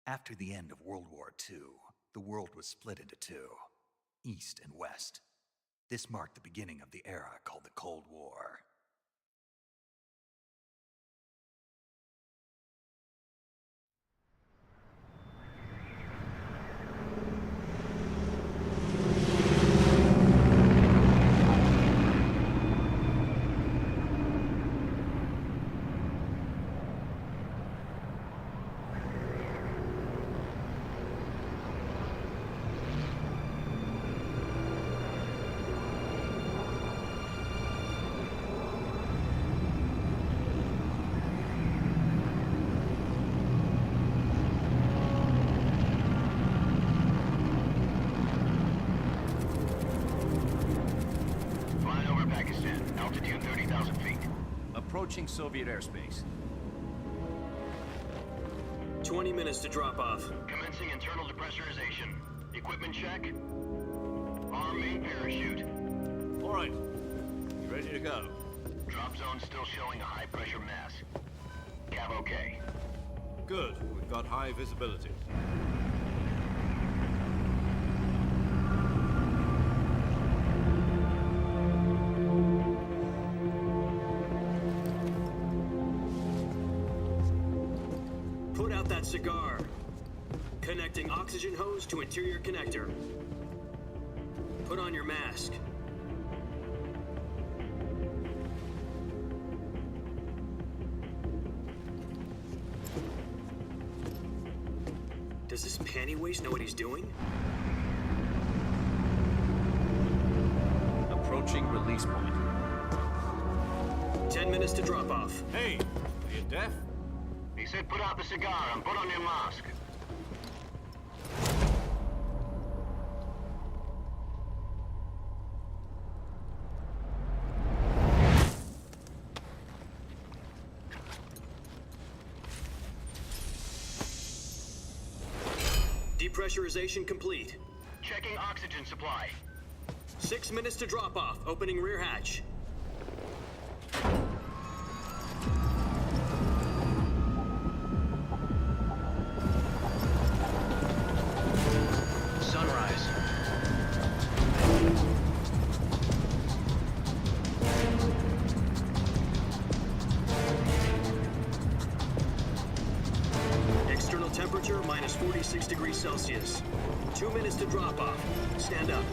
After the end of World War II, the world was split into two, East and West. This marked the beginning of the era called the Cold War. Approaching Soviet airspace. 20 minutes to drop off. Commencing internal depressurization. Equipment check. Arm main parachute. All right. You ready to go? Drop zone still showing a high pressure mass. Cav okay. Good. We've got high visibility. Put out that cigar. Connecting oxygen hose to interior connector. Put on your mask. Does this panty waste know what he's doing? Approaching release point. 10 minutes to drop off. Hey, are you deaf? He said put out the cigar and put on your mask. Depressurization complete. Checking oxygen supply. 6 minutes to drop off. Opening rear hatch. Sunrise. 6 degrees Celsius. 2 minutes to drop off. Stand up.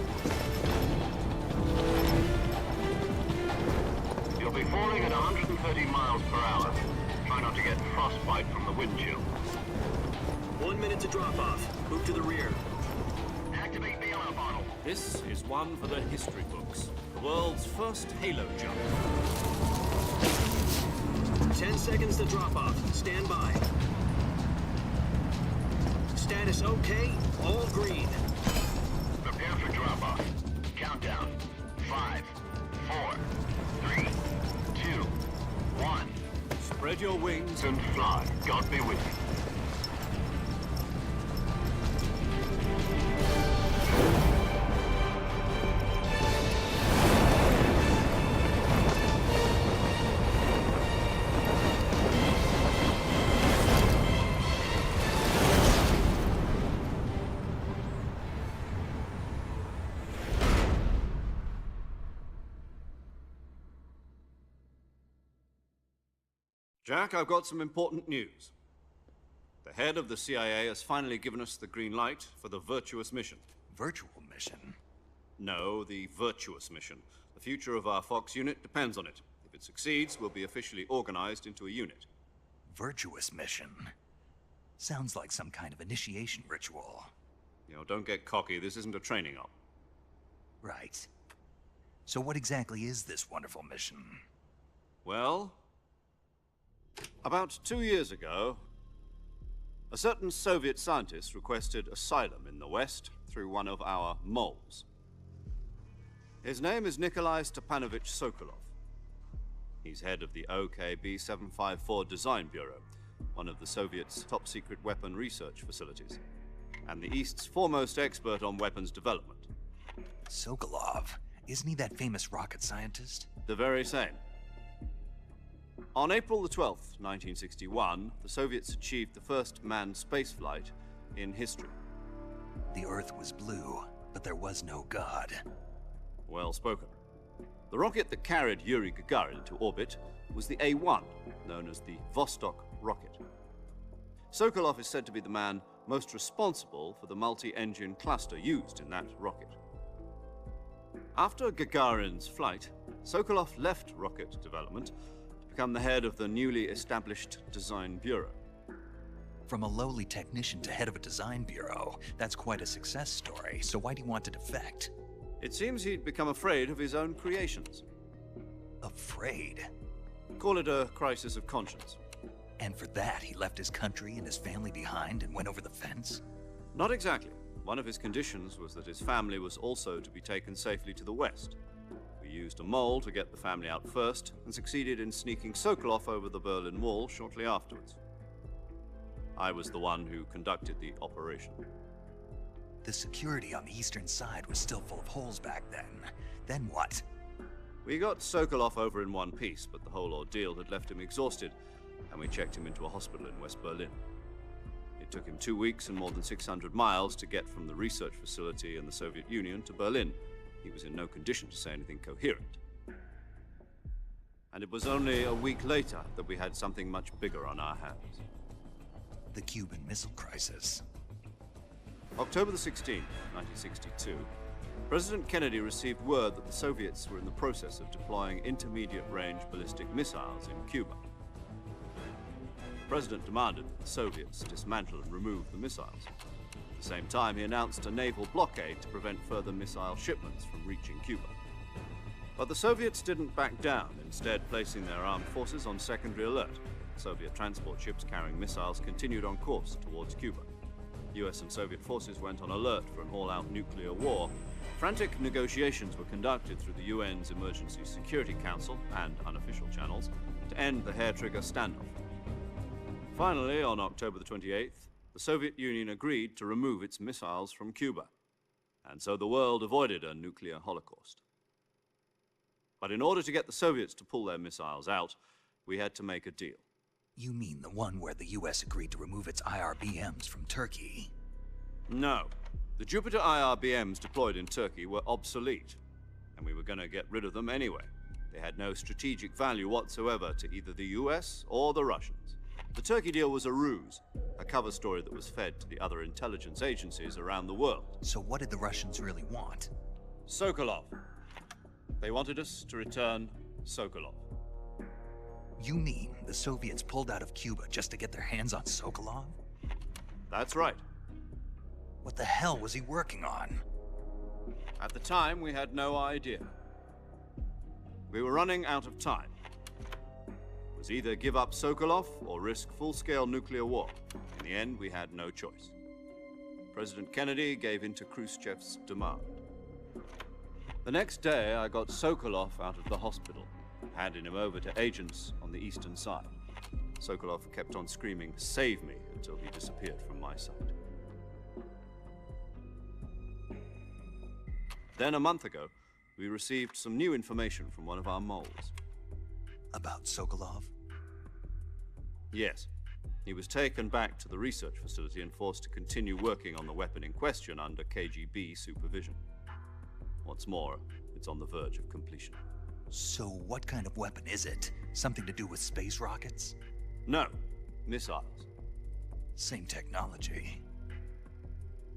You'll be falling at 130 miles per hour. Try not to get frostbite from the wind chill. 1 minute to drop off. Move to the rear. Activate the alarm bottle. This is one for the history books. The world's first halo jump. 10 seconds to drop off. Stand by. Status okay. All green. Prepare for drop-off. Countdown. 5, 4, 3, 2, 1. Spread your wings And fly. God be with you. Jack, I've got some important news. The head of the CIA has finally given us the green light for the Virtuous mission. Virtual mission? No, the Virtuous mission. The future of our Fox unit depends on it. If it succeeds, we'll be officially organized into a unit. Virtuous mission? Sounds like some kind of initiation ritual. You know, don't get cocky. This isn't a training op. Right. So what exactly is this wonderful mission? Well, about 2 years ago, a certain Soviet scientist requested asylum in the West through one of our moles. His name is Nikolai Stepanovich Sokolov. He's head of the OKB-754 Design Bureau, one of the Soviets' top-secret weapon research facilities, and the East's foremost expert on weapons development. Sokolov? Isn't he that famous rocket scientist? The very same. On April the 12th, 1961, the Soviets achieved the first manned spaceflight in history. The Earth was blue, but there was no God. Well spoken. The rocket that carried Yuri Gagarin to orbit was the A-1, known as the Vostok rocket. Sokolov is said to be the man most responsible for the multi-engine cluster used in that rocket. After Gagarin's flight, Sokolov left rocket development to become the head of the newly established Design Bureau. From a lowly technician to head of a design bureau, that's quite a success story, so why'd he want to defect? It seems he'd become afraid of his own creations. Afraid? Call it a crisis of conscience. And for that, he left his country and his family behind and went over the fence? Not exactly. One of his conditions was that his family was also to be taken safely to the west. We used a mole to get the family out first and succeeded in sneaking Sokolov over the Berlin Wall shortly afterwards. I was the one who conducted the operation. The security on the eastern side was still full of holes back then. Then what? We got Sokolov over in one piece, but the whole ordeal had left him exhausted, and we checked him into a hospital in West Berlin. It took him 2 weeks and more than 600 miles to get from the research facility in the Soviet Union to Berlin. He was in no condition to say anything coherent. And it was only a week later that we had something much bigger on our hands. The Cuban Missile Crisis. October the 16th, 1962, President Kennedy received word that the Soviets were in the process of deploying intermediate-range ballistic missiles in Cuba. The President demanded that the Soviets dismantle and remove the missiles. At the same time, he announced a naval blockade to prevent further missile shipments from reaching Cuba. But the Soviets didn't back down, instead placing their armed forces on secondary alert. Soviet transport ships carrying missiles continued on course towards Cuba. US and Soviet forces went on alert for an all-out nuclear war. Frantic negotiations were conducted through the UN's Emergency Security Council and unofficial channels to end the hair-trigger standoff. Finally, on October the 28th, the Soviet Union agreed to remove its missiles from Cuba, and so the world avoided a nuclear holocaust. But in order to get the Soviets to pull their missiles out, we had to make a deal. You mean the one where the US agreed to remove its IRBMs from Turkey? No. The Jupiter IRBMs deployed in Turkey were obsolete, and we were going to get rid of them anyway. They had no strategic value whatsoever to either the US or the Russians. The Turkey deal was a ruse. a cover story that was fed to the other intelligence agencies around the world. So what did the Russians really want? Sokolov. They wanted us to return Sokolov. You mean the Soviets pulled out of Cuba just to get their hands on Sokolov? That's right. What the hell was he working on? At the time, we had no idea. We were running out of time. It was either give up Sokolov or risk full-scale nuclear war. In the end, we had no choice. President Kennedy gave in to Khrushchev's demand. The next day, I got Sokolov out of the hospital, handing him over to agents on the eastern side. Sokolov kept on screaming, "Save me," until he disappeared from my sight. Then, a month ago, we received some new information from one of our moles. About Sokolov? Yes. He was taken back to the research facility and forced to continue working on the weapon in question under KGB supervision. What's more, it's on the verge of completion. So what kind of weapon is it? Something to do with space rockets? No, missiles. Same technology.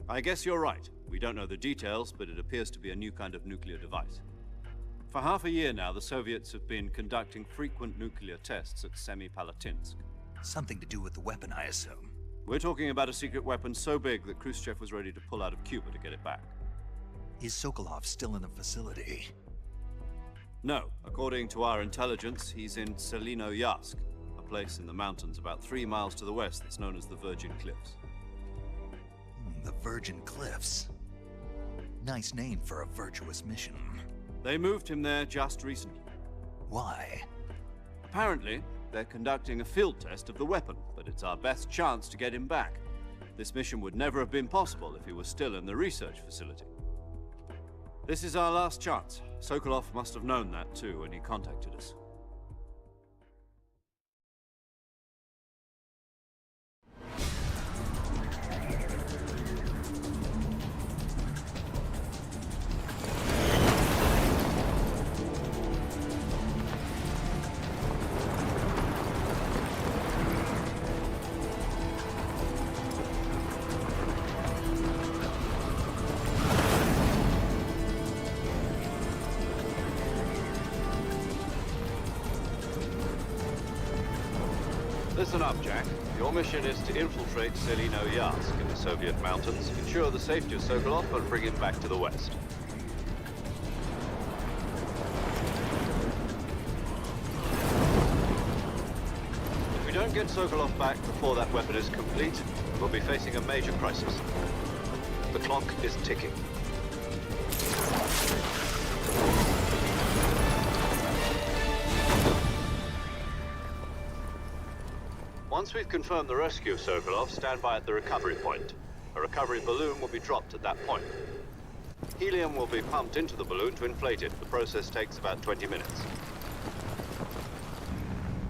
I guess you're right. We don't know the details, but it appears to be a new kind of nuclear device. For half a year now, the Soviets have been conducting frequent nuclear tests at Semipalatinsk. Something to do with the weapon, I assume. We're talking about a secret weapon so big that Khrushchev was ready to pull out of Cuba to get it back. Is Sokolov still in the facility? No, according to our intelligence, he's in Selinoyarsk, a place in the mountains about 3 miles to the west that's known as the Virgin Cliffs. The Virgin Cliffs. Nice name for a virtuous mission. They moved him there just recently. Why? Apparently, they're conducting a field test of the weapon, but it's our best chance to get him back. This mission would never have been possible if he was still in the research facility. This is our last chance. Sokolov must have known that too when he contacted us. Listen up, Jack. Your mission is to infiltrate Selinoyarsk in the Soviet mountains, ensure the safety of Sokolov, and bring him back to the west. If we don't get Sokolov back before that weapon is complete, we'll be facing a major crisis. The clock is ticking. Once we've confirmed the rescue of Sokolov, stand by at the recovery point. A recovery balloon will be dropped at that point. Helium will be pumped into the balloon to inflate it. The process takes about 20 minutes.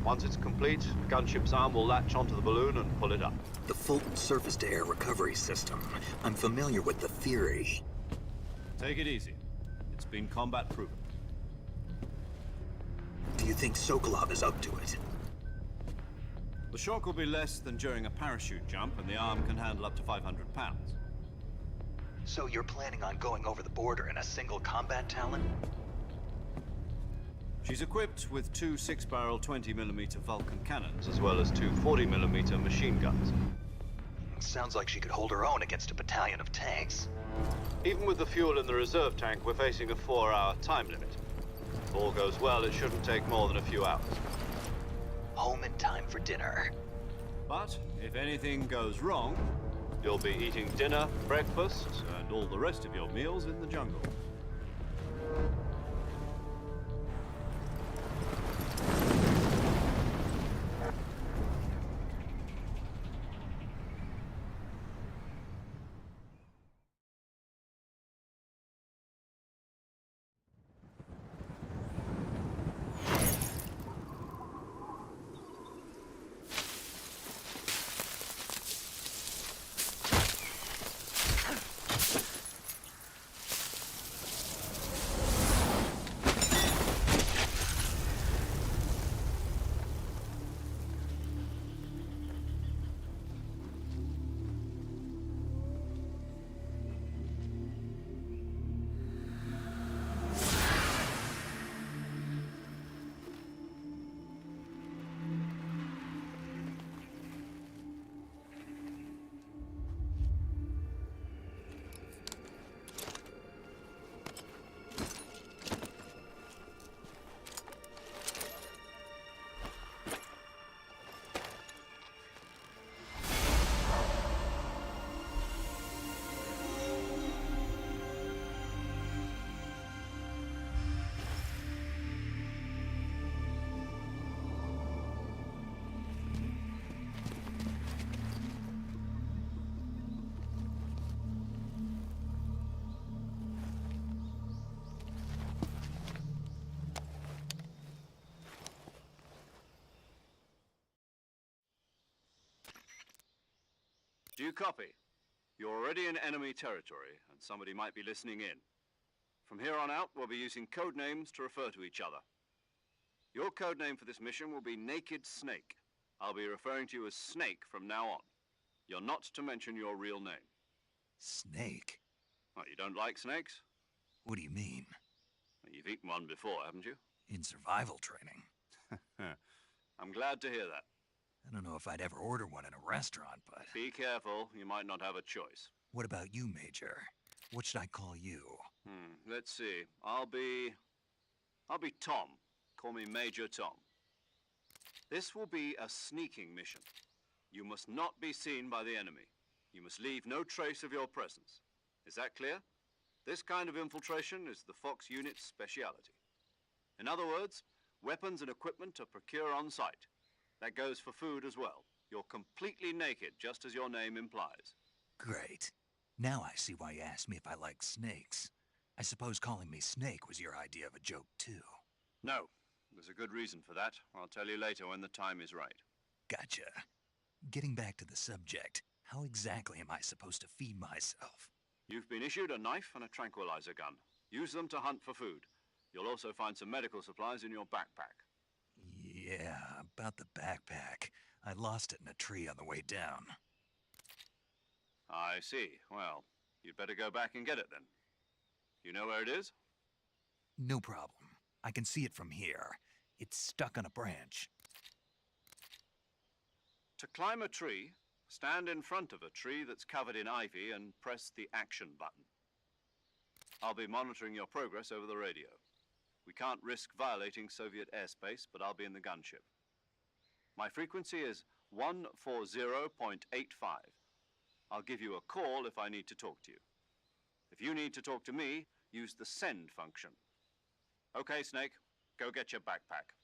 Once it's complete, the gunship's arm will latch onto the balloon and pull it up. The Fulton surface-to-air recovery system. I'm familiar with the theory. Take it easy. It's been combat proven. Do you think Sokolov is up to it? The shock will be less than during a parachute jump, and the arm can handle up to 500 pounds. So you're planning on going over the border in a single combat Talon? She's equipped with 2 6-barrel 20mm Vulcan cannons, as well as 2 40mm machine guns. Sounds like she could hold her own against a battalion of tanks. Even with the fuel in the reserve tank, we're facing a 4-hour time limit. If all goes well, it shouldn't take more than a few hours. Home in time for dinner. But if anything goes wrong, you'll be eating dinner, breakfast, and all the rest of your meals in the jungle. you copy? You're already in enemy territory, and somebody might be listening in. From here on out, we'll be using code names to refer to each other. Your code name for this mission will be Naked Snake. I'll be referring to you as Snake from now on. You're not to mention your real name. Snake? What, you don't like snakes? What do you mean? You've eaten one before, haven't you? In survival training? I'm glad to hear that. I don't know if I'd ever order one in a restaurant, but... Be careful, you might not have a choice. What about you, Major? What should I call you? Let's see. I'll be Tom. Call me Major Tom. This will be a sneaking mission. You must not be seen by the enemy. You must leave no trace of your presence. Is that clear? This kind of infiltration is the Fox unit's speciality. In other words, weapons and equipment are procured on site. That goes for food as well. You're completely naked, just as your name implies. Great. Now I see why you asked me if I like snakes. I suppose calling me Snake was your idea of a joke, too. No. There's a good reason for that. I'll tell you later when the time is right. Gotcha. Getting back to the subject, how exactly am I supposed to feed myself? You've been issued a knife and a tranquilizer gun. Use them to hunt for food. You'll also find some medical supplies in your backpack. Yeah, about the backpack. I lost it in a tree on the way down. I see. Well, you'd better go back and get it then. You know where it is? No problem. I can see it from here. It's stuck on a branch. To climb a tree, stand in front of a tree that's covered in ivy and press the action button. I'll be monitoring your progress over the radio. We can't risk violating Soviet airspace, but I'll be in the gunship. My frequency is 140.85. I'll give you a call if I need to talk to you. If you need to talk to me, use the send function. Okay, Snake, go get your backpack.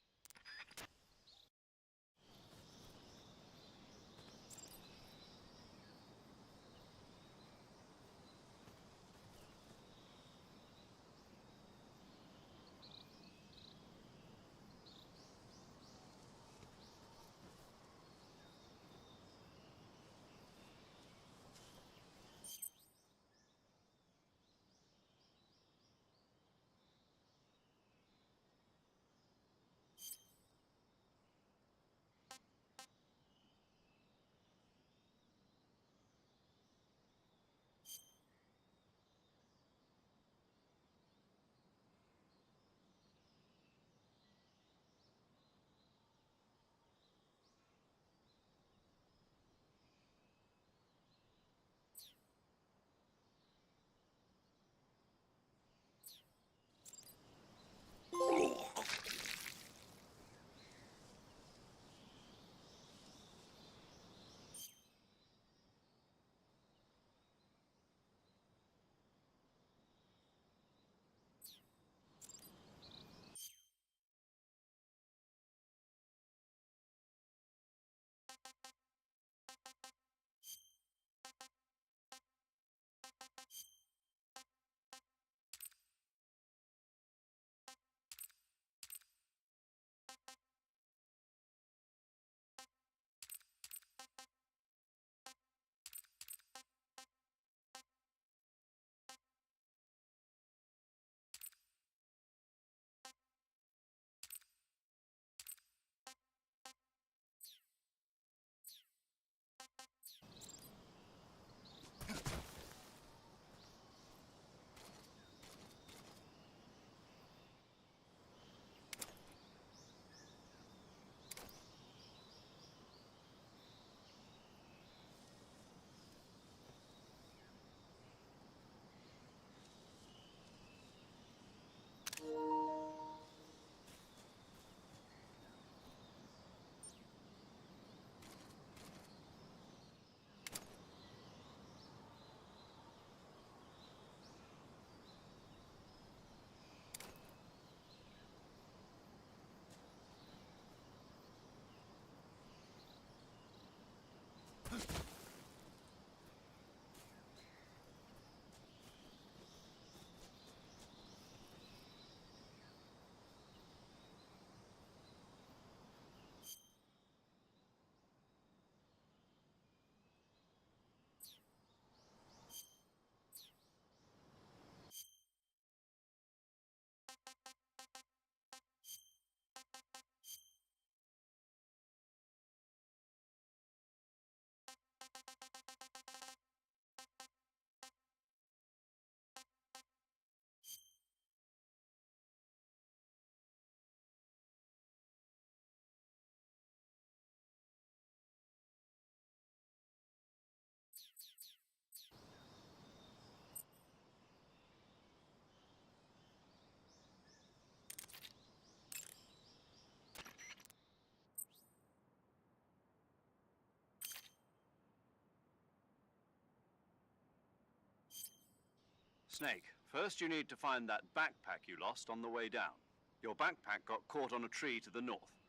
Snake, first you need to find that backpack you lost on the way down. Your backpack got caught on a tree to the north.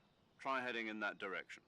Try heading in that direction.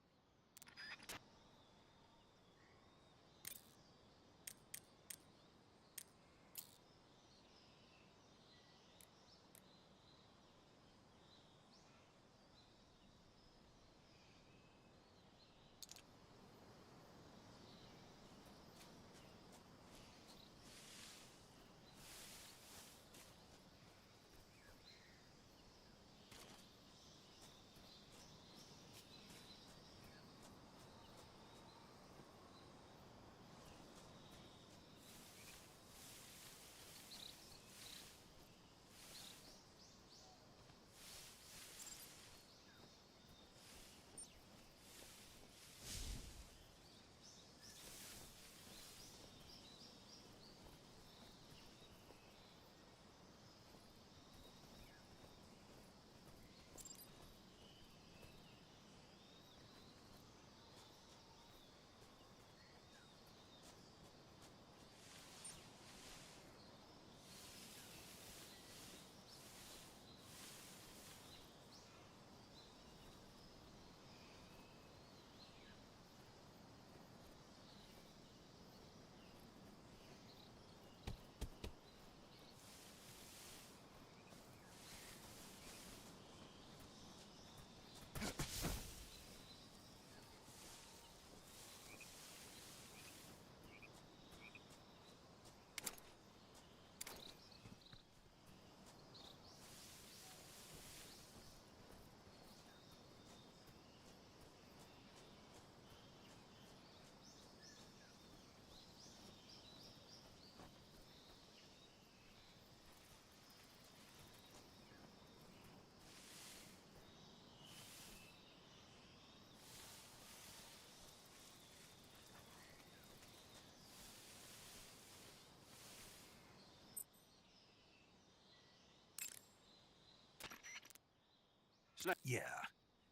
Snake, Yeah,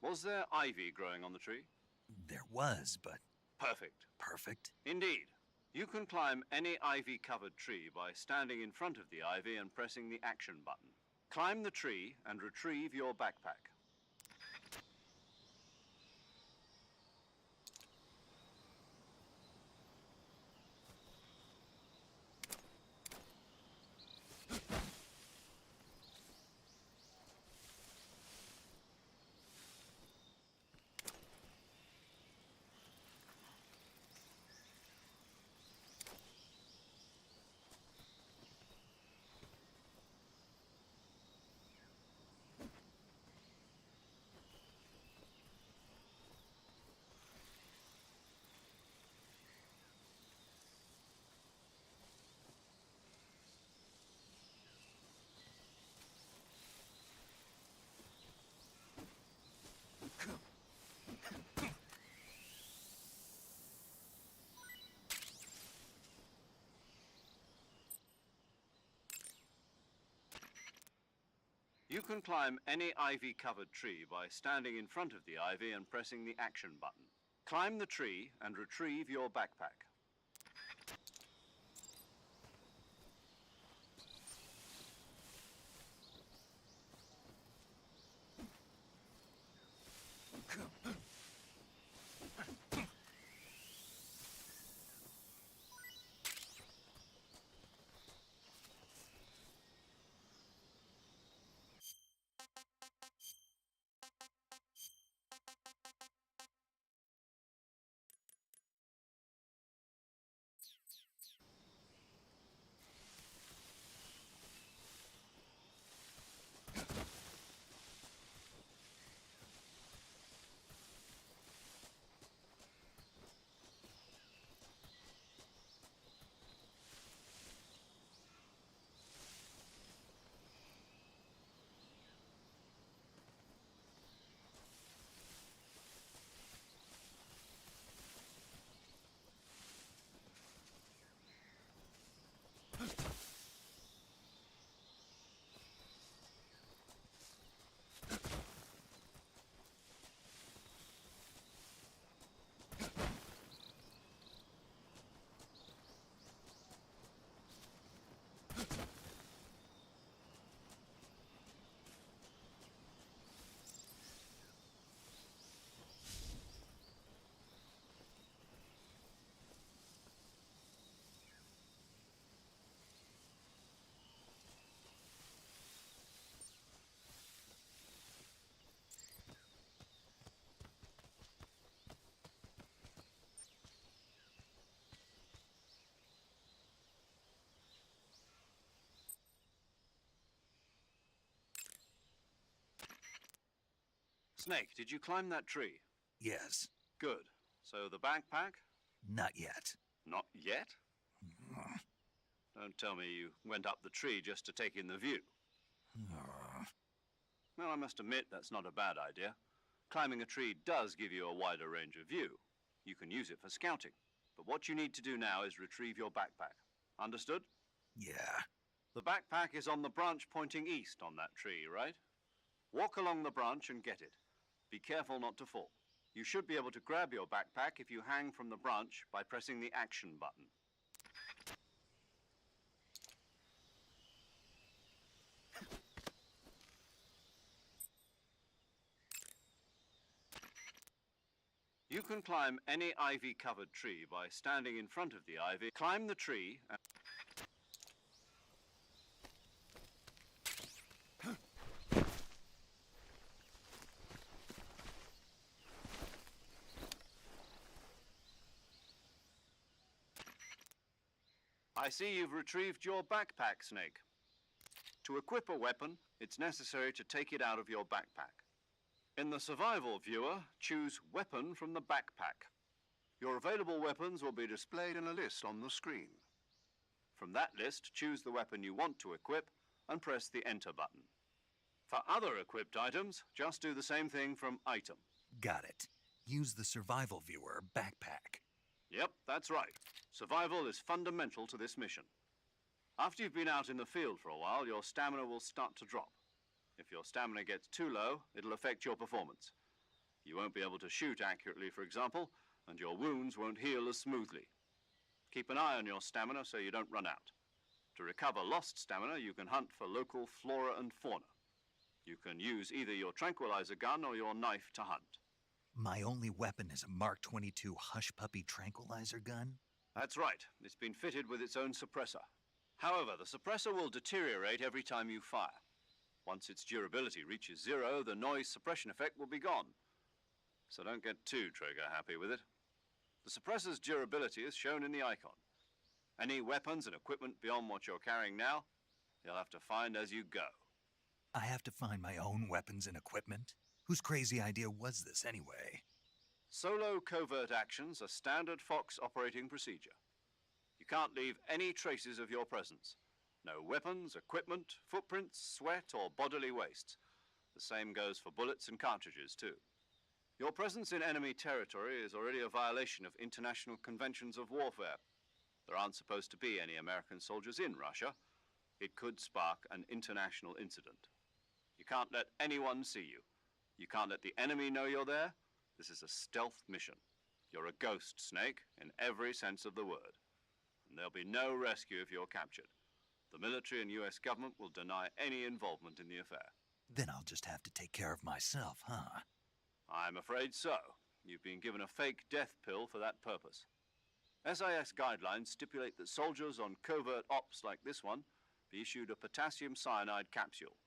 was there ivy growing on the tree? there was, but Perfect. perfect? Indeed. You can climb any ivy-covered tree by standing in front of the ivy and pressing the action button. Climb the tree and retrieve your backpack. You can climb any ivy-covered tree by standing in front of the ivy and pressing the action button. Climb the tree and retrieve your backpack. Snake, did you climb that tree? Yes. Good. So the backpack? Not yet. Not yet? Don't tell me you went up the tree just to take in the view. Well, I must admit that's not a bad idea. Climbing a tree does give you a wider range of view. You can use it for scouting. But what you need to do now is retrieve your backpack. Understood? Yeah. The backpack is on the branch pointing east on that tree, right? Walk along the branch and get it. Be careful not to fall. You should be able to grab your backpack if you hang from the branch by pressing the action button. You can climb any ivy-covered tree by standing in front of the ivy. Climb the tree and... I see you've retrieved your backpack, Snake. To equip a weapon, it's necessary to take it out of your backpack. In the survival viewer, choose Weapon from the backpack. Your available weapons will be displayed in a list on the screen. From that list, choose the weapon you want to equip and press the Enter button. For other equipped items, just do the same thing from Item. Got it. Use the survival viewer backpack. Yep, that's right. Survival is fundamental to this mission. After you've been out in the field for a while, your stamina will start to drop. If your stamina gets too low, it'll affect your performance. You won't be able to shoot accurately, for example, and your wounds won't heal as smoothly. Keep an eye on your stamina so you don't run out. To recover lost stamina, you can hunt for local flora and fauna. You can use either your tranquilizer gun or your knife to hunt. My only weapon is a Mark 22 Hush Puppy tranquilizer gun? That's right. It's been fitted with its own suppressor. However, the suppressor will deteriorate every time you fire. Once its durability reaches 0, the noise suppression effect will be gone. So don't get too trigger-happy with it. The suppressor's durability is shown in the icon. Any weapons and equipment beyond what you're carrying now, you'll have to find as you go. I have to find my own weapons and equipment? Whose crazy idea was this anyway? Solo covert actions are standard Fox operating procedure. You can't leave any traces of your presence. No weapons, equipment, footprints, sweat, or bodily waste. The same goes for bullets and cartridges, too. Your presence in enemy territory is already a violation of international conventions of warfare. There aren't supposed to be any American soldiers in Russia. It could spark an international incident. You can't let anyone see you. You can't let the enemy know you're there. This is a stealth mission. You're a ghost, Snake, in every sense of the word. And there'll be no rescue if you're captured. The military and US government will deny any involvement in the affair. Then I'll just have to take care of myself, huh? I'm afraid so. You've been given a fake death pill for that purpose. SIS guidelines stipulate that soldiers on covert ops like this one be issued a potassium cyanide capsule.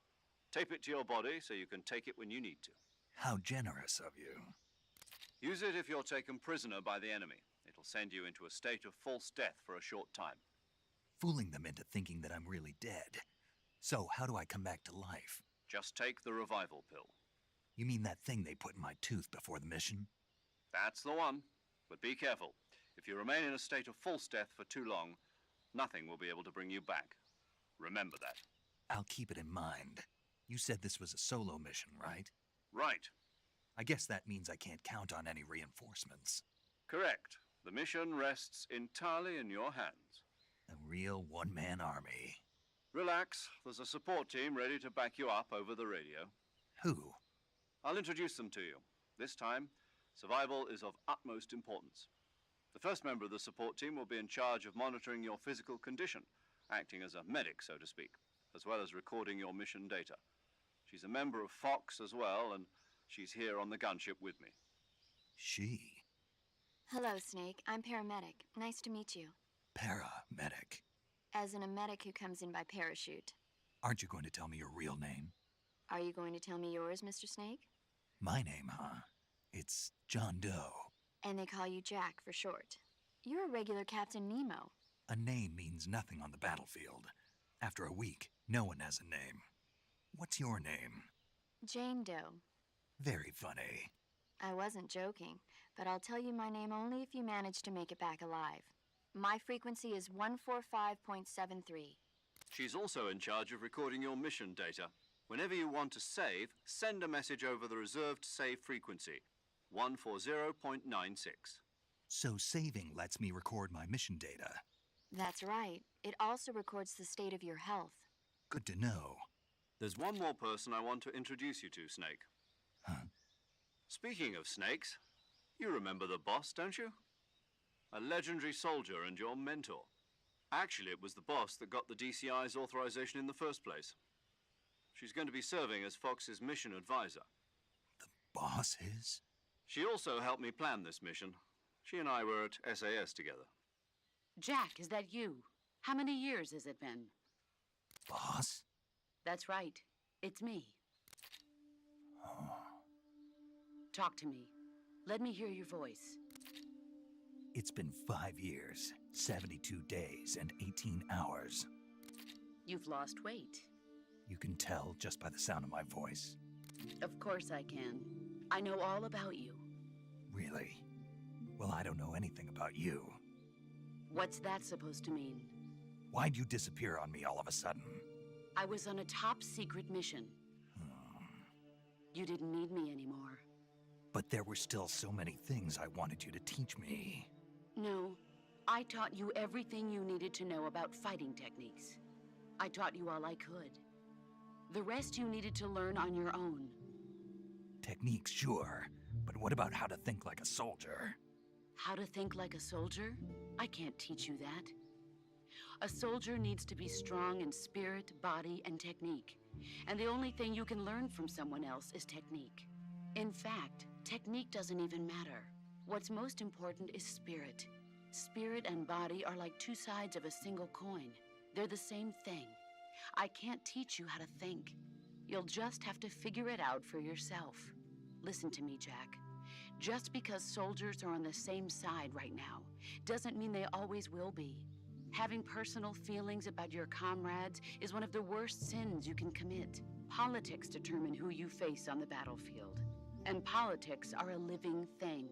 Tape it to your body so you can take it when you need to. How generous of you. Use it if you're taken prisoner by the enemy. It'll send you into a state of false death for a short time. Fooling them into thinking that I'm really dead. So how do I come back to life? Just take the revival pill. You mean that thing they put in my tooth before the mission? That's the one. But be careful. If you remain in a state of false death for too long, nothing will be able to bring you back. Remember that. I'll keep it in mind. You said this was a solo mission, right? Right. I guess that means I can't count on any reinforcements. Correct. The mission rests entirely in your hands. A real one-man army. Relax. There's a support team ready to back you up over the radio. Who? I'll introduce them to you. This time, survival is of utmost importance. The first member of the support team will be in charge of monitoring your physical condition, acting as a medic, so to speak, as well as recording your mission data. She's a member of Fox as well, and she's here on the gunship with me. She? Hello, Snake. I'm paramedic. Nice to meet you. Paramedic. As in a medic who comes in by parachute. Aren't you going to tell me your real name? Are you going to tell me yours, Mr. Snake? My name, huh? It's John Doe. And they call you Jack for short. You're a regular Captain Nemo. A name means nothing on the battlefield. After a week, no one has a name. What's your name? Jane Doe. Very funny. I wasn't joking, but I'll tell you my name only if you manage to make it back alive. My frequency is 145.73. She's also in charge of recording your mission data. Whenever you want to save, send a message over the reserved save frequency, 140.96. So saving lets me record my mission data. That's right. It also records the state of your health. Good to know. There's one more person I want to introduce you to, Snake. Huh? Speaking of snakes, you remember the boss, don't you? A legendary soldier and your mentor. Actually, it was the boss that got the DCI's authorization in the first place. She's going to be serving as Fox's mission advisor. The boss is? She also helped me plan this mission. She and I were at SAS together. Jack, is that you? How many years has it been? Boss? That's right. It's me. Talk to me. Let me hear your voice. It's been 5 years, 72 days, and 18 hours. You've lost weight. You can tell just by the sound of my voice. Of course I can. I know all about you. Really? Well, I don't know anything about you. What's that supposed to mean? Why'd you disappear on me all of a sudden? I was on a top secret mission. You didn't need me anymore. But there were still so many things I wanted you to teach me. No, I taught you everything you needed to know about fighting techniques. I taught you all I could. The rest you needed to learn on your own. Techniques, sure. But what about how to think like a soldier? How to think like a soldier? I can't teach you that. A soldier needs to be strong in spirit, body, and technique. And the only thing you can learn from someone else is technique. In fact, technique doesn't even matter. What's most important is spirit. Spirit and body are like two sides of a single coin. They're the same thing. I can't teach you how to think. You'll just have to figure it out for yourself. Listen to me, Jack. Just because soldiers are on the same side right now doesn't mean they always will be. Having personal feelings about your comrades is one of the worst sins you can commit. Politics determine who you face on the battlefield. And politics are a living thing.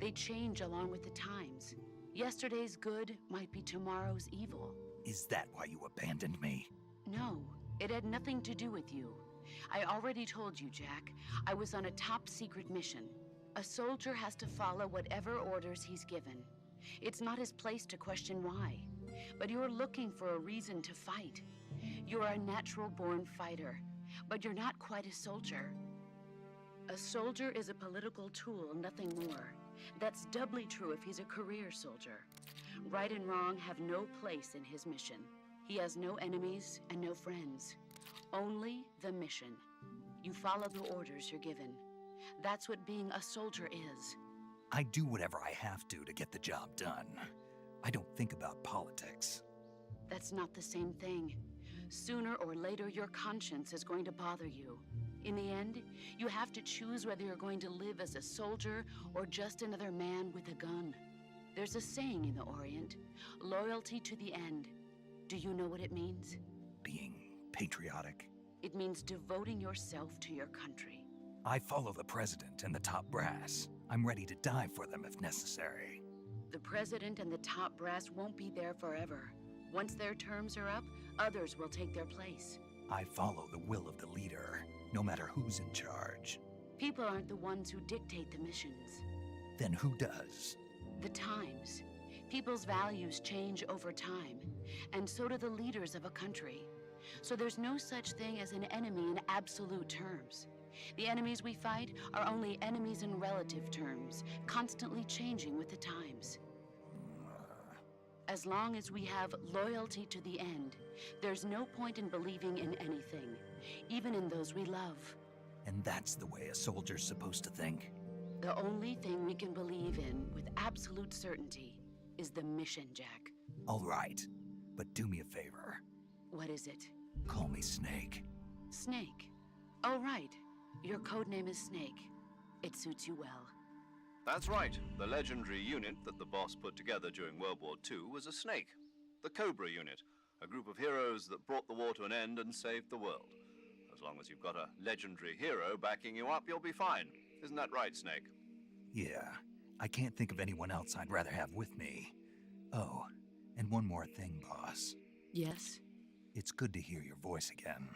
They change along with the times. Yesterday's good might be tomorrow's evil. Is that why you abandoned me? No, it had nothing to do with you. I already told you, Jack. I was on a top secret mission. A soldier has to follow whatever orders he's given. It's not his place to question why. But you're looking for a reason to fight. You're a natural-born fighter, but you're not quite a soldier. A soldier is a political tool, nothing more. That's doubly true if he's a career soldier. Right and wrong have no place in his mission. He has no enemies and no friends. Only the mission. You follow the orders you're given. That's what being a soldier is. I do whatever I have to get the job done. I don't think about politics. That's not the same thing. Sooner or later, your conscience is going to bother you. In the end, you have to choose whether you're going to live as a soldier or just another man with a gun. There's a saying in the Orient, loyalty to the end. Do you know what it means? Being patriotic. It means devoting yourself to your country. I follow the president and the top brass. I'm ready to die for them if necessary. The president and the top brass won't be there forever. Once their terms are up, others will take their place. I follow the will of the leader, no matter who's in charge. People aren't the ones who dictate the missions. Then who does? The times. People's values change over time, and so do the leaders of a country. So there's no such thing as an enemy in absolute terms. The enemies we fight are only enemies in relative terms, constantly changing with the times. As long as we have loyalty to the end, there's no point in believing in anything, even in those we love. And that's the way a soldier's supposed to think? The only thing we can believe in with absolute certainty is the mission, Jack. All right, but do me a favor. What is it? Call me Snake. Snake. Oh, right. Your codename is Snake. It suits you well. That's right. The legendary unit that the boss put together during World War II was a snake. The Cobra unit, a group of heroes that brought the war to an end and saved the world. A As long as you've got a legendary hero backing you up, you'll be fine. Isn't that right, Snake? Yeah, I can't think of anyone else I'd rather have with me. Oh, and one more thing, boss. Yes? It's good to hear your voice again.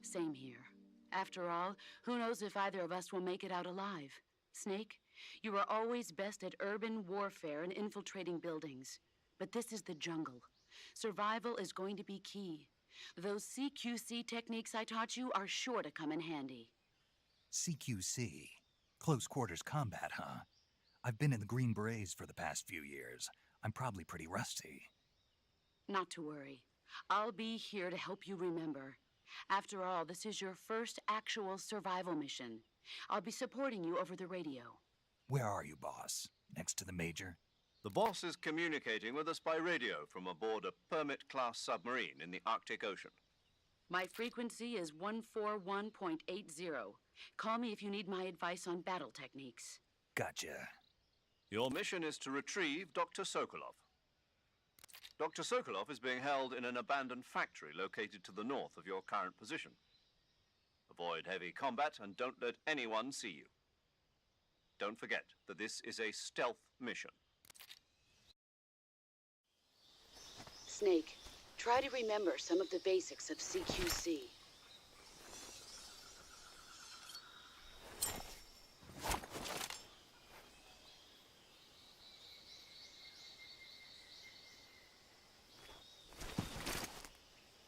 Same here. After all, who knows if either of us will make it out alive? Snake, you are always best at urban warfare and infiltrating buildings. But this is the jungle. Survival is going to be key. Those CQC techniques I taught you are sure to come in handy. CQC? Close quarters combat, huh? I've been in the Green Berets for the past few years. I'm probably pretty rusty. Not to worry. I'll be here to help you remember. After all, this is your first actual survival mission. I'll be supporting you over the radio. Where are you, boss? Next to the Major? The boss is communicating with us by radio from aboard a Permit-class submarine in the Arctic Ocean. My frequency is 141.80. Call me if you need my advice on battle techniques. Gotcha. Your mission is to retrieve Dr. Sokolov. Dr. Sokolov is being held in an abandoned factory located to the north of your current position. Avoid heavy combat and don't let anyone see you. Don't forget that this is a stealth mission. Snake, try to remember some of the basics of CQC.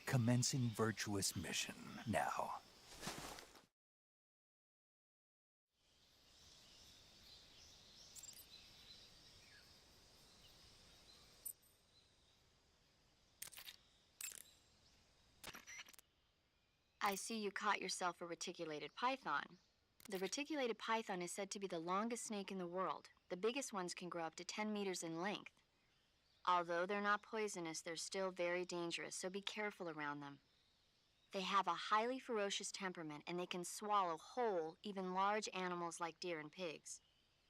Commencing virtuous mission now. I see you caught yourself a reticulated python. The reticulated python is said to be the longest snake in the world. The biggest ones can grow up to 10 meters in length. Although they're not poisonous, they're still very dangerous, so be careful around them. They have a highly ferocious temperament, and they can swallow whole, even large animals like deer and pigs.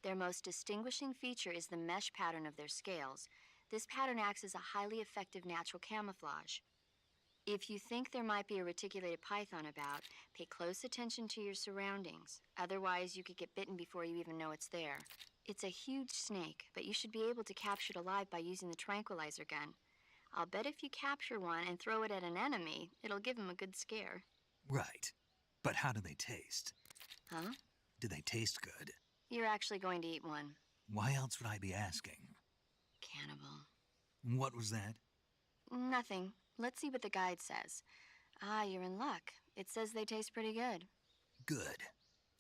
Their most distinguishing feature is the mesh pattern of their scales. This pattern acts as a highly effective natural camouflage. If you think there might be a reticulated python about, pay close attention to your surroundings. Otherwise, you could get bitten before you even know it's there. It's a huge snake, but you should be able to capture it alive by using the tranquilizer gun. I'll bet if you capture one and throw it at an enemy, it'll give him a good scare. Right. But how do they taste? Huh? Do they taste good? You're actually going to eat one. Why else would I be asking? Cannibal. What was that? Nothing. Let's see what the guide says. Ah, you're in luck. It says they taste pretty good. Good.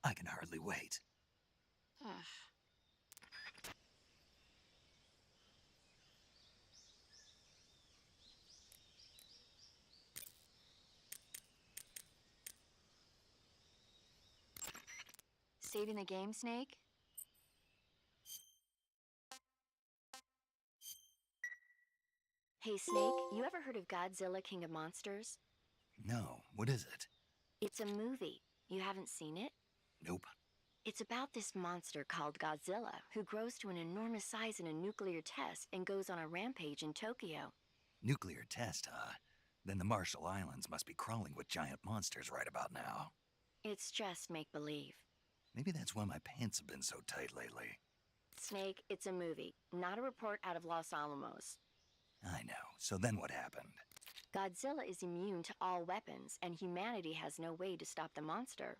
I can hardly wait. Ugh. Saving the game, Snake? Hey, Snake, you ever heard of Godzilla, King of Monsters? No, what is it? It's a movie. You haven't seen it? Nope. It's about this monster called Godzilla, who grows to an enormous size in a nuclear test and goes on a rampage in Tokyo. Nuclear test, huh? Then the Marshall Islands must be crawling with giant monsters right about now. It's just make-believe. Maybe that's why my pants have been so tight lately. Snake, it's a movie, not a report out of Los Alamos. I know. So then what happened? Godzilla is immune to all weapons, and humanity has no way to stop the monster.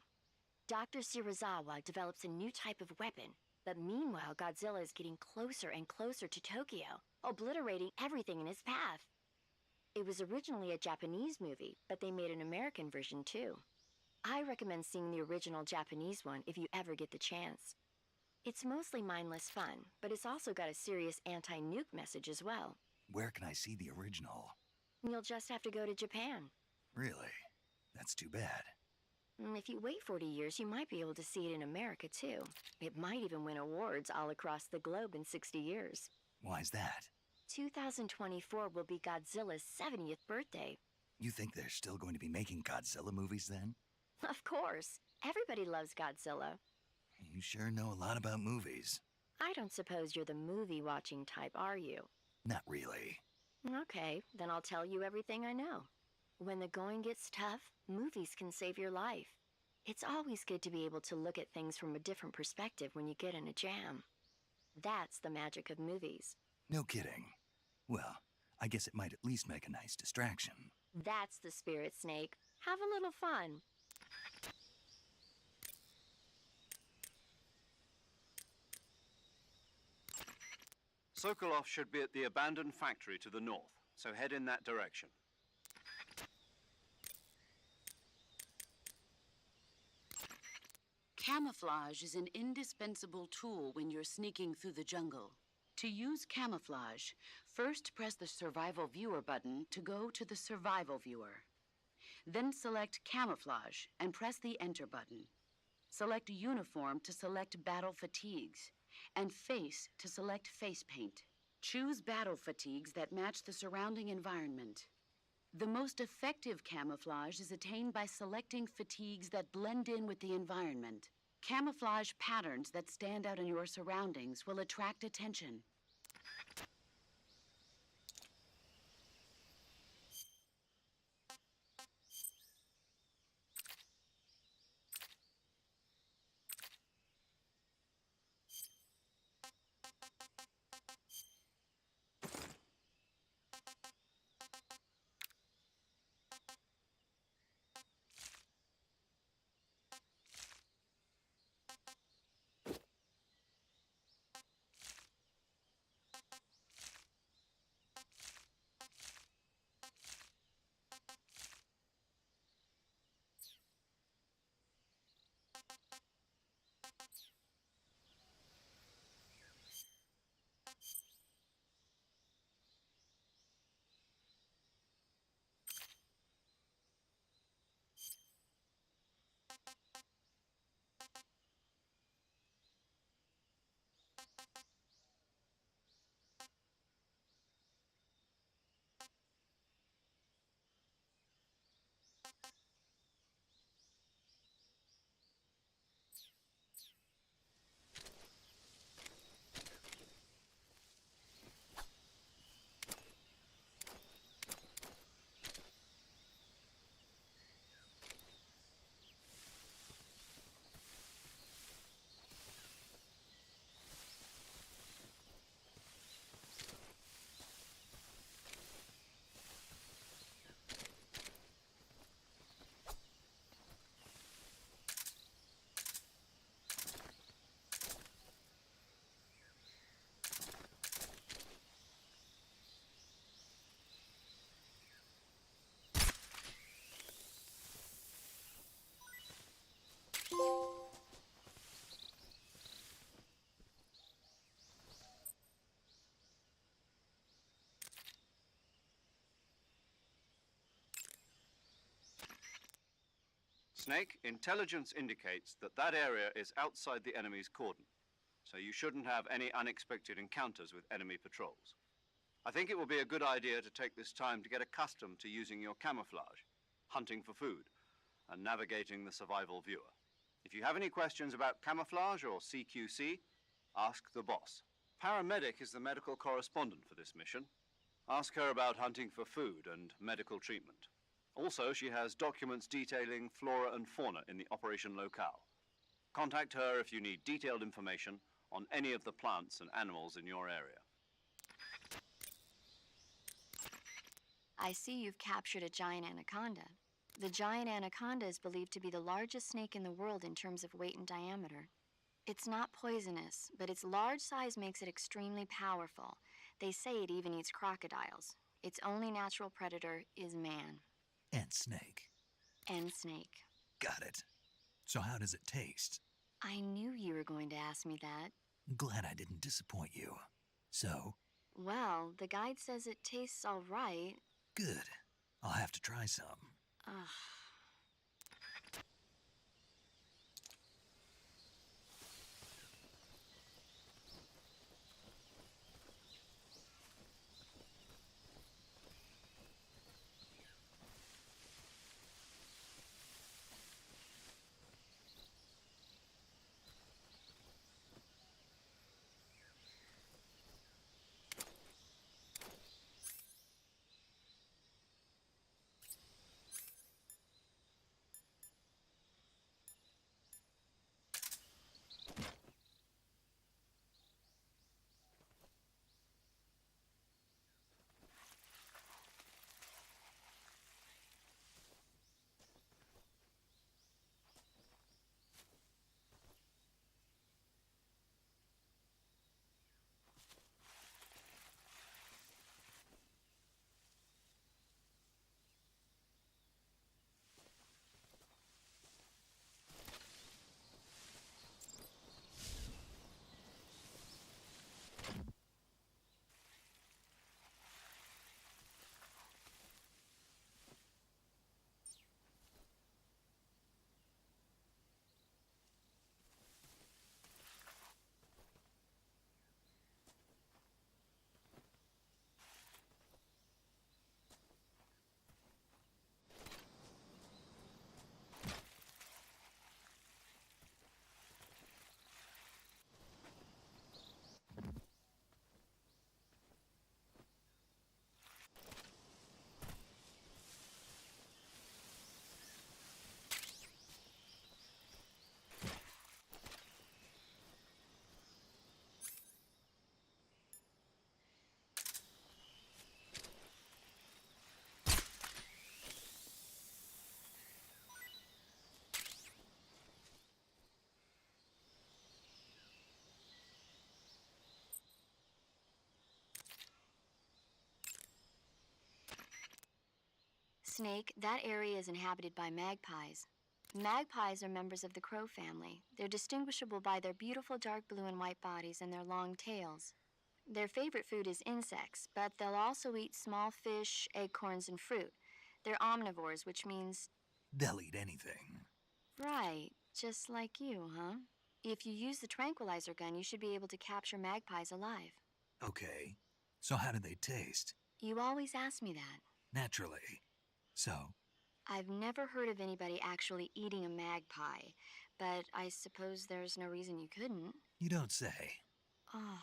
Dr. Shirazawa develops a new type of weapon, but meanwhile Godzilla is getting closer and closer to Tokyo, obliterating everything in his path. It was originally a Japanese movie, but they made an American version too. I recommend seeing the original Japanese one if you ever get the chance. It's mostly mindless fun, but it's also got a serious anti-nuke message as well. Where can I see the original? You'll just have to go to Japan. Really? That's too bad. If you wait 40 years, you might be able to see it in America too. It might even win awards all across the globe in 60 years. Why's that? 2024 will be Godzilla's 70th birthday. You think they're still going to be making Godzilla movies then? Of course. Everybody loves Godzilla. You sure know a lot about movies. I don't suppose you're the movie-watching type, are you? Not really. Okay, then I'll tell you everything I know. When the going gets tough, movies can save your life. It's always good to be able to look at things from a different perspective when you get in a jam. That's the magic of movies. No kidding. Well, I guess it might at least make a nice distraction. That's the spirit, Snake. Have a little fun. Sokolov should be at the abandoned factory to the north, so head in that direction. Camouflage is an indispensable tool when you're sneaking through the jungle. To use camouflage, first press the Survival Viewer button to go to the Survival Viewer. Then select Camouflage and press the Enter button. Select Uniform to select Battle Fatigues, and Face to select Face Paint. Choose battle fatigues that match the surrounding environment. The most effective camouflage is attained by selecting fatigues that blend in with the environment. Camouflage patterns that stand out in your surroundings will attract attention. Snake, intelligence indicates that that area is outside the enemy's cordon, so you shouldn't have any unexpected encounters with enemy patrols. I think it will be a good idea to take this time to get accustomed to using your camouflage, hunting for food, and navigating the survival viewer. If you have any questions about camouflage or CQC, ask the boss. Paramedic is the medical correspondent for this mission. Ask her about hunting for food and medical treatment. Also, she has documents detailing flora and fauna in the operation locale. Contact her if you need detailed information on any of the plants and animals in your area. I see you've captured a giant anaconda. The giant anaconda is believed to be the largest snake in the world in terms of weight and diameter. It's not poisonous, but its large size makes it extremely powerful. They say it even eats crocodiles. Its only natural predator is man. And snake. And snake. Got it. So how does it taste? I knew you were going to ask me that. Glad I didn't disappoint you. So? Well, the guide says it tastes all right. Good. I'll have to try some. Ugh. Snake, that area is inhabited by magpies. Magpies are members of the crow family. They're distinguishable by their beautiful dark blue and white bodies and their long tails. Their favorite food is insects, but they'll also eat small fish, acorns, and fruit. They're omnivores, which means... They'll eat anything. Right, just like you, huh? If you use the tranquilizer gun, you should be able to capture magpies alive. Okay. So how do they taste? You always ask me that. Naturally. So? I've never heard of anybody actually eating a magpie, but I suppose there's no reason you couldn't. You don't say. Oh.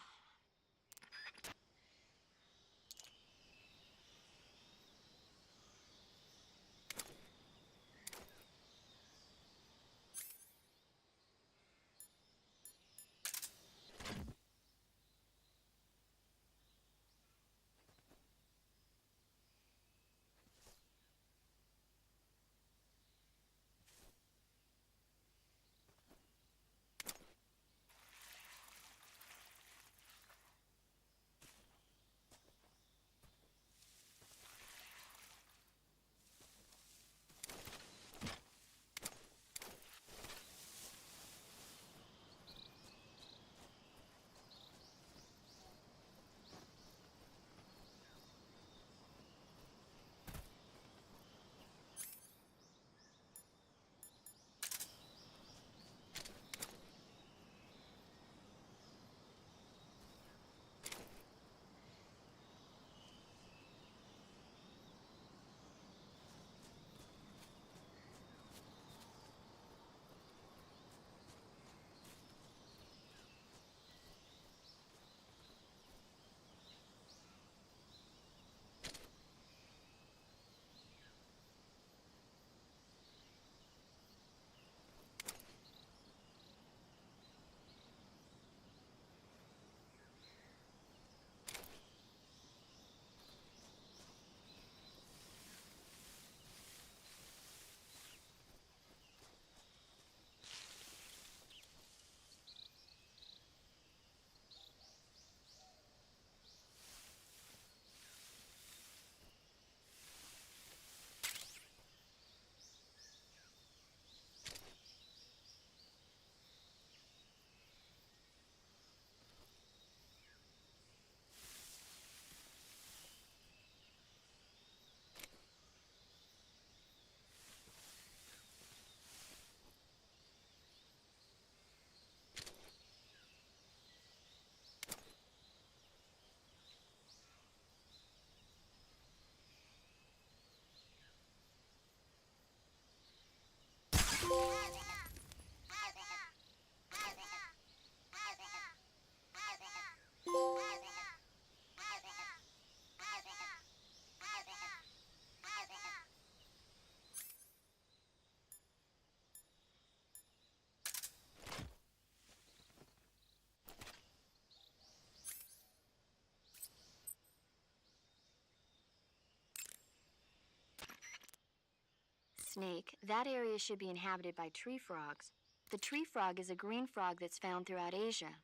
Snake, that area should be inhabited by tree frogs. The tree frog is a green frog that's found throughout Asia.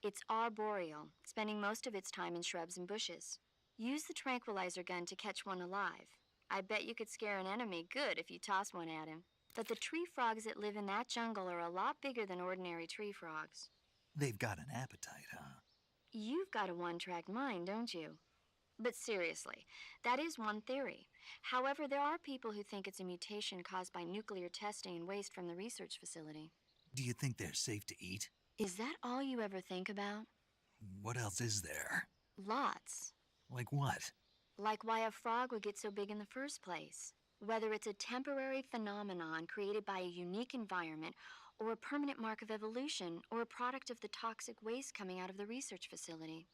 It's arboreal, spending most of its time in shrubs and bushes. Use the tranquilizer gun to catch one alive. I bet you could scare an enemy good if you toss one at him. But the tree frogs that live in that jungle are a lot bigger than ordinary tree frogs. They've got an appetite, huh? You've got a one-track mind, don't you? But seriously, that is one theory. However, there are people who think it's a mutation caused by nuclear testing and waste from the research facility. Do you think they're safe to eat? Is that all you ever think about? What else is there? Lots. Like what? Like why a frog would get so big in the first place. Whether it's a temporary phenomenon created by a unique environment, or a permanent mark of evolution, or a product of the toxic waste coming out of the research facility.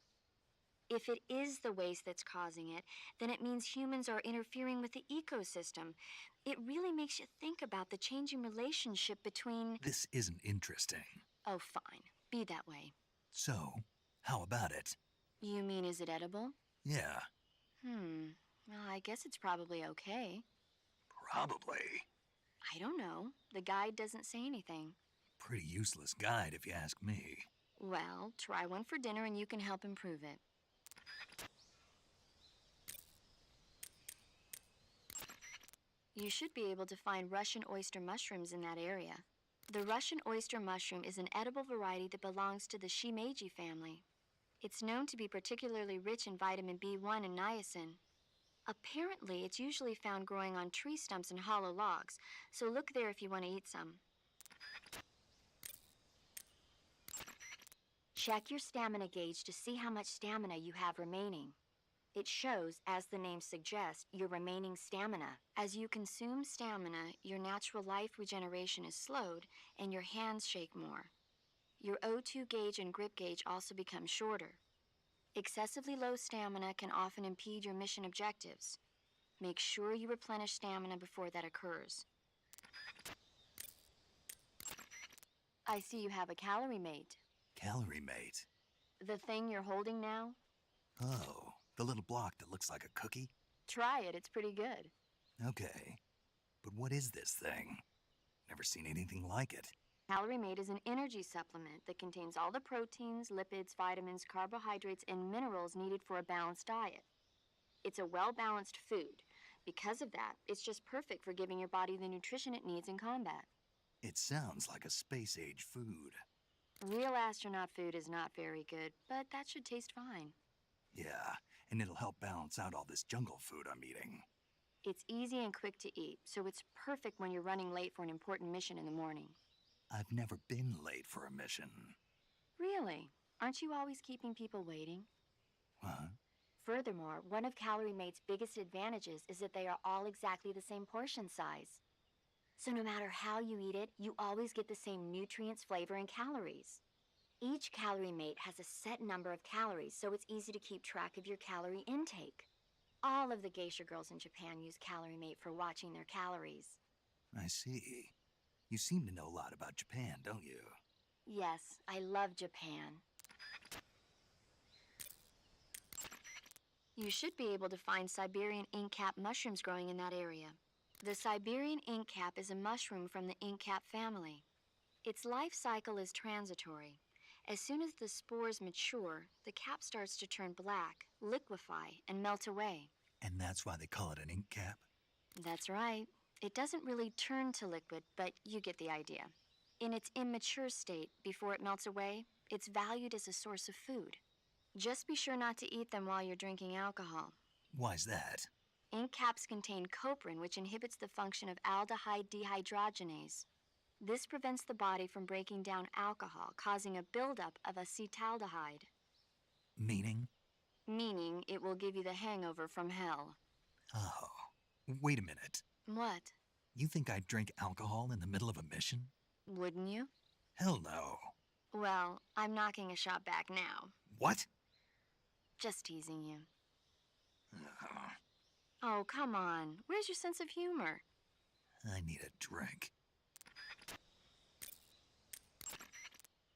If it is the waste that's causing it, then it means humans are interfering with the ecosystem. It really makes you think about the changing relationship between... This isn't interesting. Oh, fine. Be that way. So, how about it? You mean, is it edible? Yeah. Well, I guess it's probably okay. Probably. I don't know. The guide doesn't say anything. Pretty useless guide, if you ask me. Well, try one for dinner and you can help improve it. You should be able to find Russian oyster mushrooms in that area. The Russian oyster mushroom is an edible variety that belongs to the shimeji family. It's known to be particularly rich in vitamin B1 and niacin. Apparently, it's usually found growing on tree stumps and hollow logs, so look there if you want to eat some. Check your stamina gauge to see how much stamina you have remaining. It shows, as the name suggests, your remaining stamina. As you consume stamina, your natural life regeneration is slowed and your hands shake more. Your O2 gauge and grip gauge also become shorter. Excessively low stamina can often impede your mission objectives. Make sure you replenish stamina before that occurs. I see you have a calorie mate. Calorie mate. The thing you're holding now? Oh, the little block that looks like a cookie? Try it, it's pretty good. Okay. But what is this thing? Never seen anything like it. Calorie Mate is an energy supplement that contains all the proteins, lipids, vitamins, carbohydrates, and minerals needed for a balanced diet. It's a well-balanced food. Because of that, it's just perfect for giving your body the nutrition it needs in combat. It sounds like a space-age food. Real astronaut food is not very good, but that should taste fine. Yeah, and it'll help balance out all this jungle food I'm eating. It's easy and quick to eat, so it's perfect when you're running late for an important mission in the morning. I've never been late for a mission. Really? Aren't you always keeping people waiting? Huh? Furthermore, one of Calorie Mate's biggest advantages is that they are all exactly the same portion size. So no matter how you eat it, you always get the same nutrients, flavor, and calories. Each Calorie Mate has a set number of calories, so it's easy to keep track of your calorie intake. All of the geisha girls in Japan use Calorie Mate for watching their calories. I see. You seem to know a lot about Japan, don't you? Yes, I love Japan. You should be able to find Siberian inkcap mushrooms growing in that area. The Siberian inkcap is a mushroom from the inkcap family. Its life cycle is transitory. As soon as the spores mature, the cap starts to turn black, liquefy, and melt away. And that's why they call it an ink cap? That's right. It doesn't really turn to liquid, but you get the idea. In its immature state, before it melts away, it's valued as a source of food. Just be sure not to eat them while you're drinking alcohol. Why's that? Ink caps contain coprin, which inhibits the function of aldehyde dehydrogenase. This prevents the body from breaking down alcohol, causing a buildup of acetaldehyde. Meaning? Meaning it will give you the hangover from hell. Oh, wait a minute. What? You think I'd drink alcohol in the middle of a mission? Wouldn't you? Hell no. Well, I'm knocking a shot back now. What? Just teasing you. Oh, come on. Where's your sense of humor? I need a drink.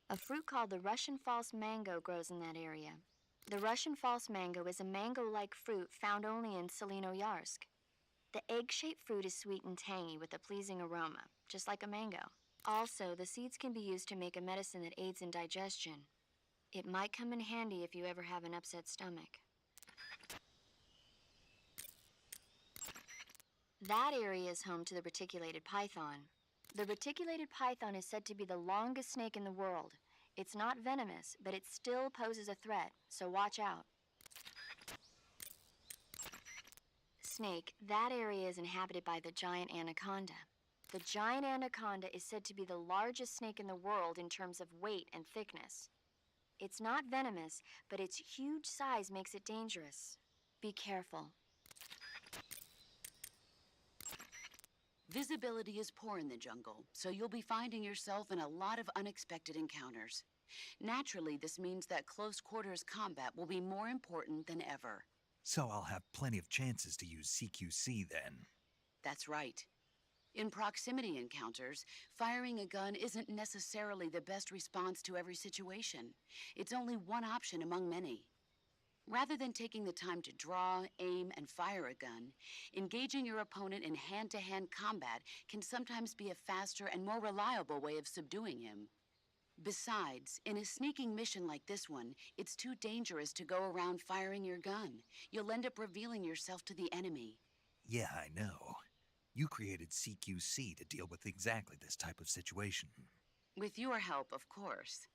A fruit called the Russian false mango grows in that area. The Russian false mango is a mango-like fruit found only in Selinoyarsk. The egg-shaped fruit is sweet and tangy with a pleasing aroma, just like a mango. Also, the seeds can be used to make a medicine that aids in digestion. It might come in handy if you ever have an upset stomach. That area is home to the reticulated python. The reticulated python is said to be the longest snake in the world. It's not venomous, but it still poses a threat, so watch out. Snake, that area is inhabited by the giant anaconda. The giant anaconda is said to be the largest snake in the world in terms of weight and thickness. It's not venomous, but its huge size makes it dangerous. Be careful. Visibility is poor in the jungle, so you'll be finding yourself in a lot of unexpected encounters. Naturally, this means that close quarters combat will be more important than ever. So I'll have plenty of chances to use CQC then. That's right. In proximity encounters, firing a gun isn't necessarily the best response to every situation. It's only one option among many. Rather than taking the time to draw, aim, and fire a gun, engaging your opponent in hand-to-hand combat can sometimes be a faster and more reliable way of subduing him. Besides, in a sneaking mission like this one, it's too dangerous to go around firing your gun. You'll end up revealing yourself to the enemy. Yeah, I know. You created CQC to deal with exactly this type of situation. With your help, of course.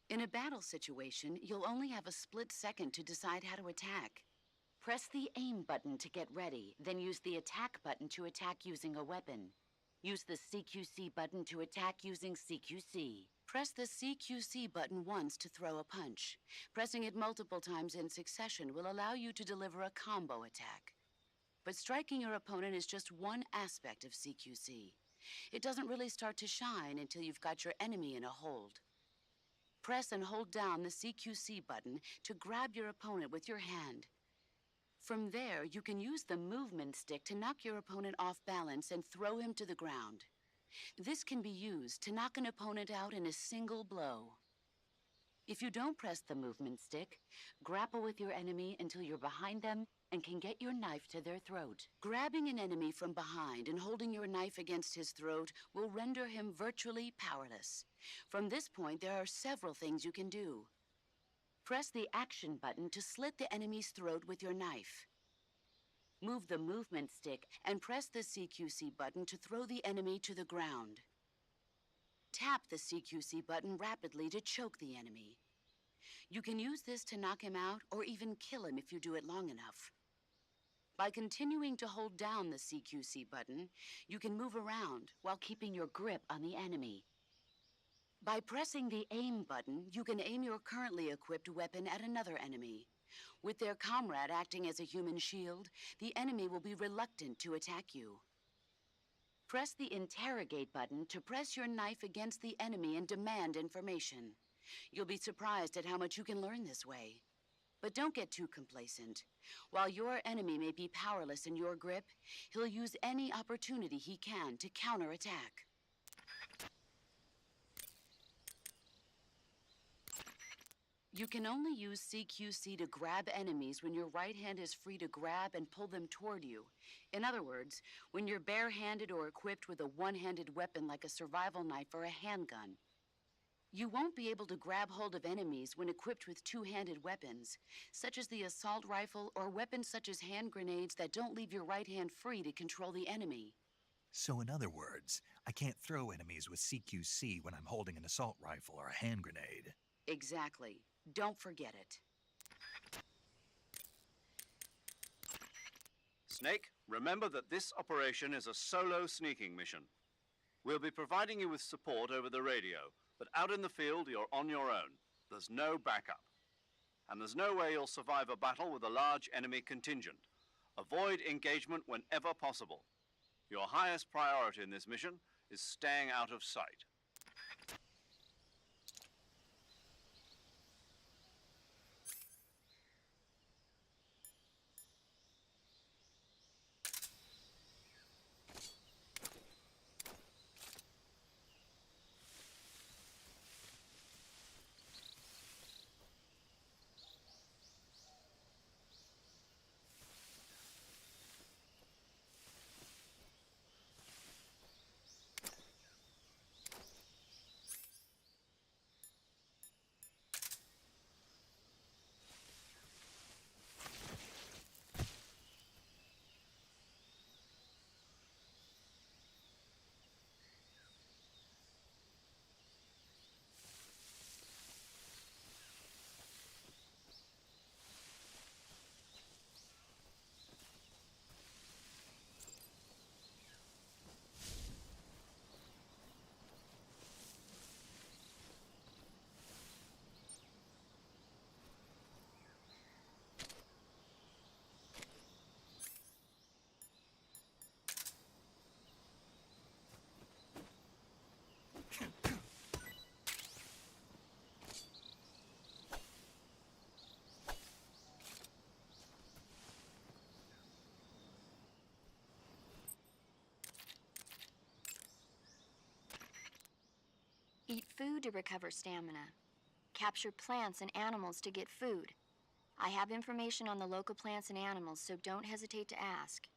In a battle situation, you'll only have a split second to decide how to attack. Press the aim button to get ready, then use the attack button to attack using a weapon. Use the CQC button to attack using CQC. Press the CQC button once to throw a punch. Pressing it multiple times in succession will allow you to deliver a combo attack. But striking your opponent is just one aspect of CQC. It doesn't really start to shine until you've got your enemy in a hold. Press and hold down the CQC button to grab your opponent with your hand. From there, you can use the movement stick to knock your opponent off balance and throw him to the ground. This can be used to knock an opponent out in a single blow. If you don't press the movement stick, grapple with your enemy until you're behind them and can get your knife to their throat. Grabbing an enemy from behind and holding your knife against his throat will render him virtually powerless. From this point, there are several things you can do. Press the action button to slit the enemy's throat with your knife. Move the movement stick and press the CQC button to throw the enemy to the ground. Tap the CQC button rapidly to choke the enemy. You can use this to knock him out or even kill him if you do it long enough. By continuing to hold down the CQC button, you can move around while keeping your grip on the enemy. By pressing the aim button, you can aim your currently equipped weapon at another enemy. With their comrade acting as a human shield, the enemy will be reluctant to attack you. Press the interrogate button to press your knife against the enemy and demand information. You'll be surprised at how much you can learn this way. But don't get too complacent. While your enemy may be powerless in your grip, he'll use any opportunity he can to counterattack. You can only use CQC to grab enemies when your right hand is free to grab and pull them toward you. In other words, when you're barehanded or equipped with a one-handed weapon like a survival knife or a handgun. You won't be able to grab hold of enemies when equipped with two-handed weapons, such as the assault rifle or weapons such as hand grenades that don't leave your right hand free to control the enemy. So in other words, I can't throw enemies with CQC when I'm holding an assault rifle or a hand grenade. Exactly. Don't forget it. Snake, remember that this operation is a solo sneaking mission. We'll be providing you with support over the radio, but out in the field, you're on your own. There's no backup. And there's no way you'll survive a battle with a large enemy contingent. Avoid engagement whenever possible. Your highest priority in this mission is staying out of sight. Eat food to recover stamina. Capture plants and animals to get food. I have information on the local plants and animals, so don't hesitate to ask.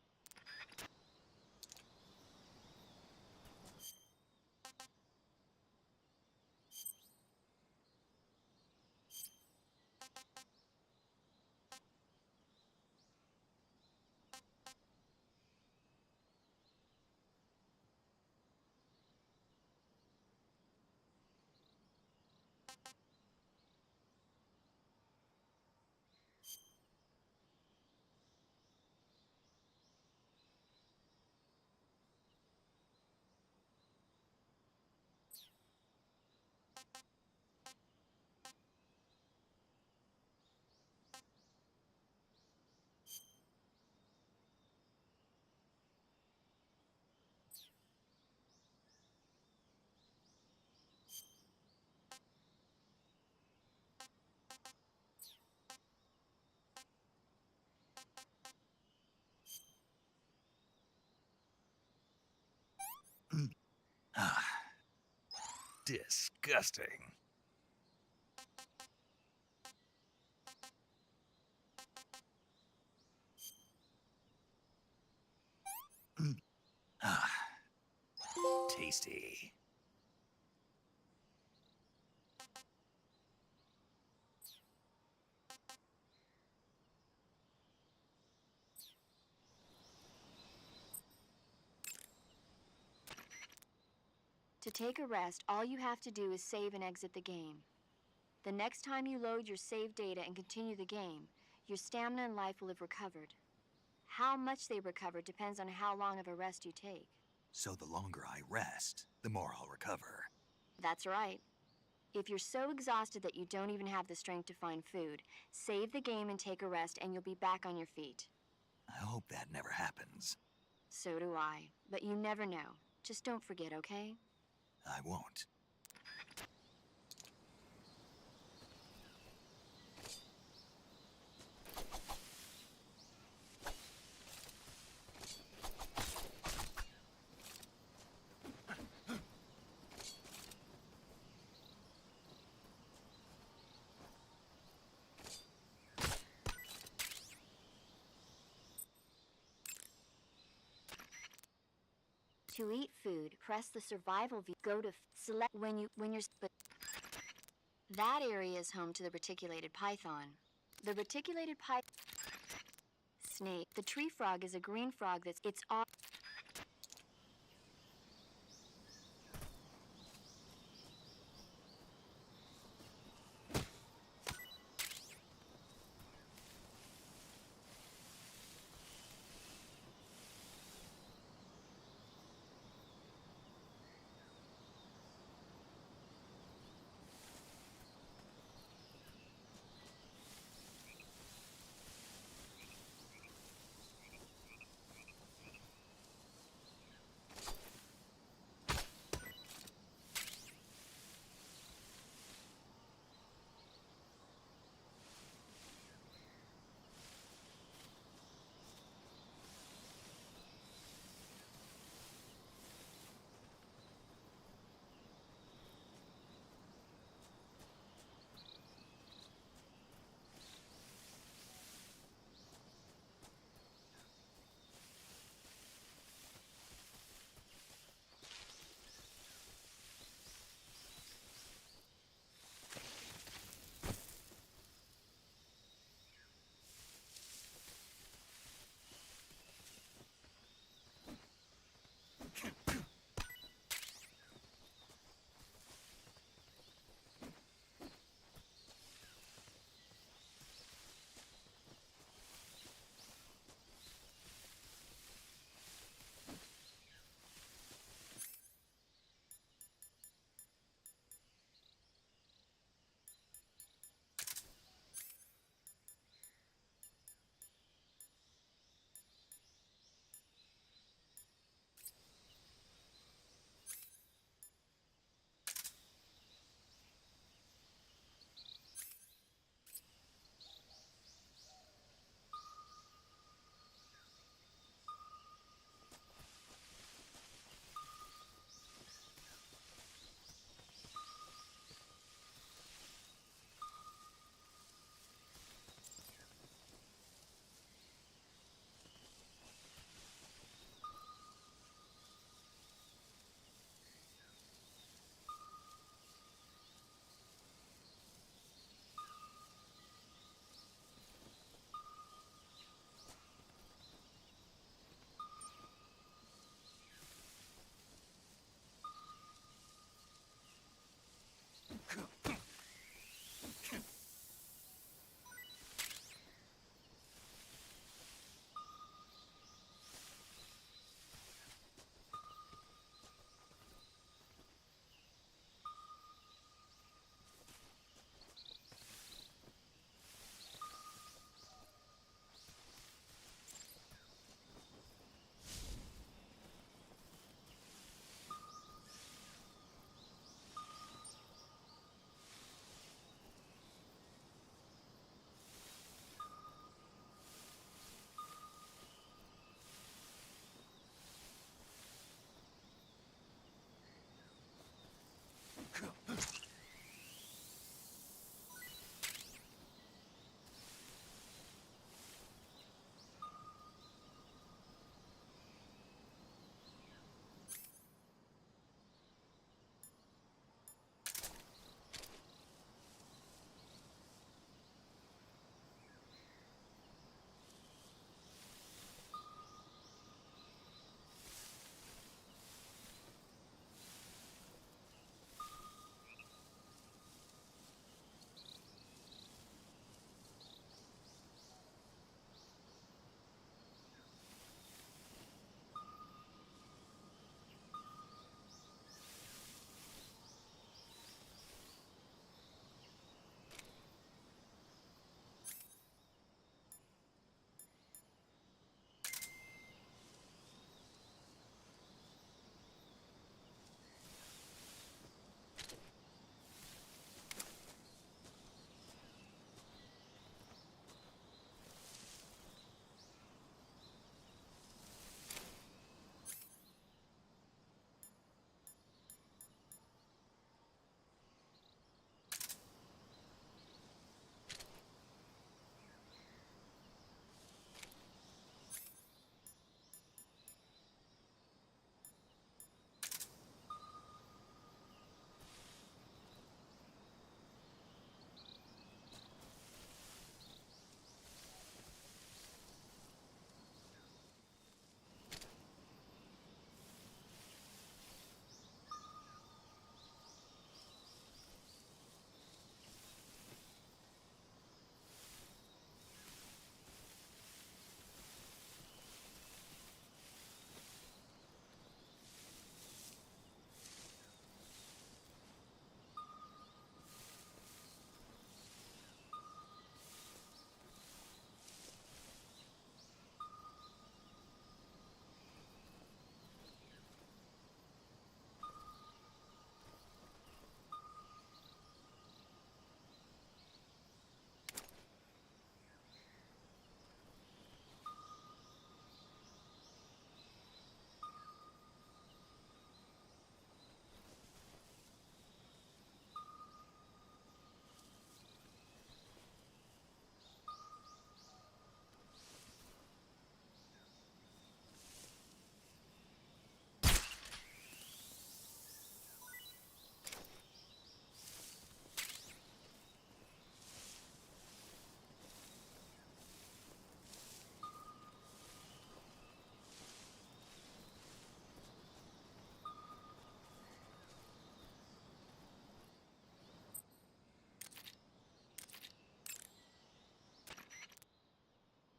Disgusting. Ah, tasty. To take a rest, all you have to do is save and exit the game. The next time you load your save data and continue the game, your stamina and life will have recovered. How much they recover depends on how long of a rest you take. So the longer I rest, the more I'll recover. That's right. If you're so exhausted that you don't even have the strength to find food, save the game and take a rest and you'll be back on your feet. I hope that never happens. So do I. But you never know. Just don't forget, okay? I won't. To eat food, press the survival view. Go to select when you're but that area is home to the reticulated python. The reticulated snake. The tree frog is a green frog it's all.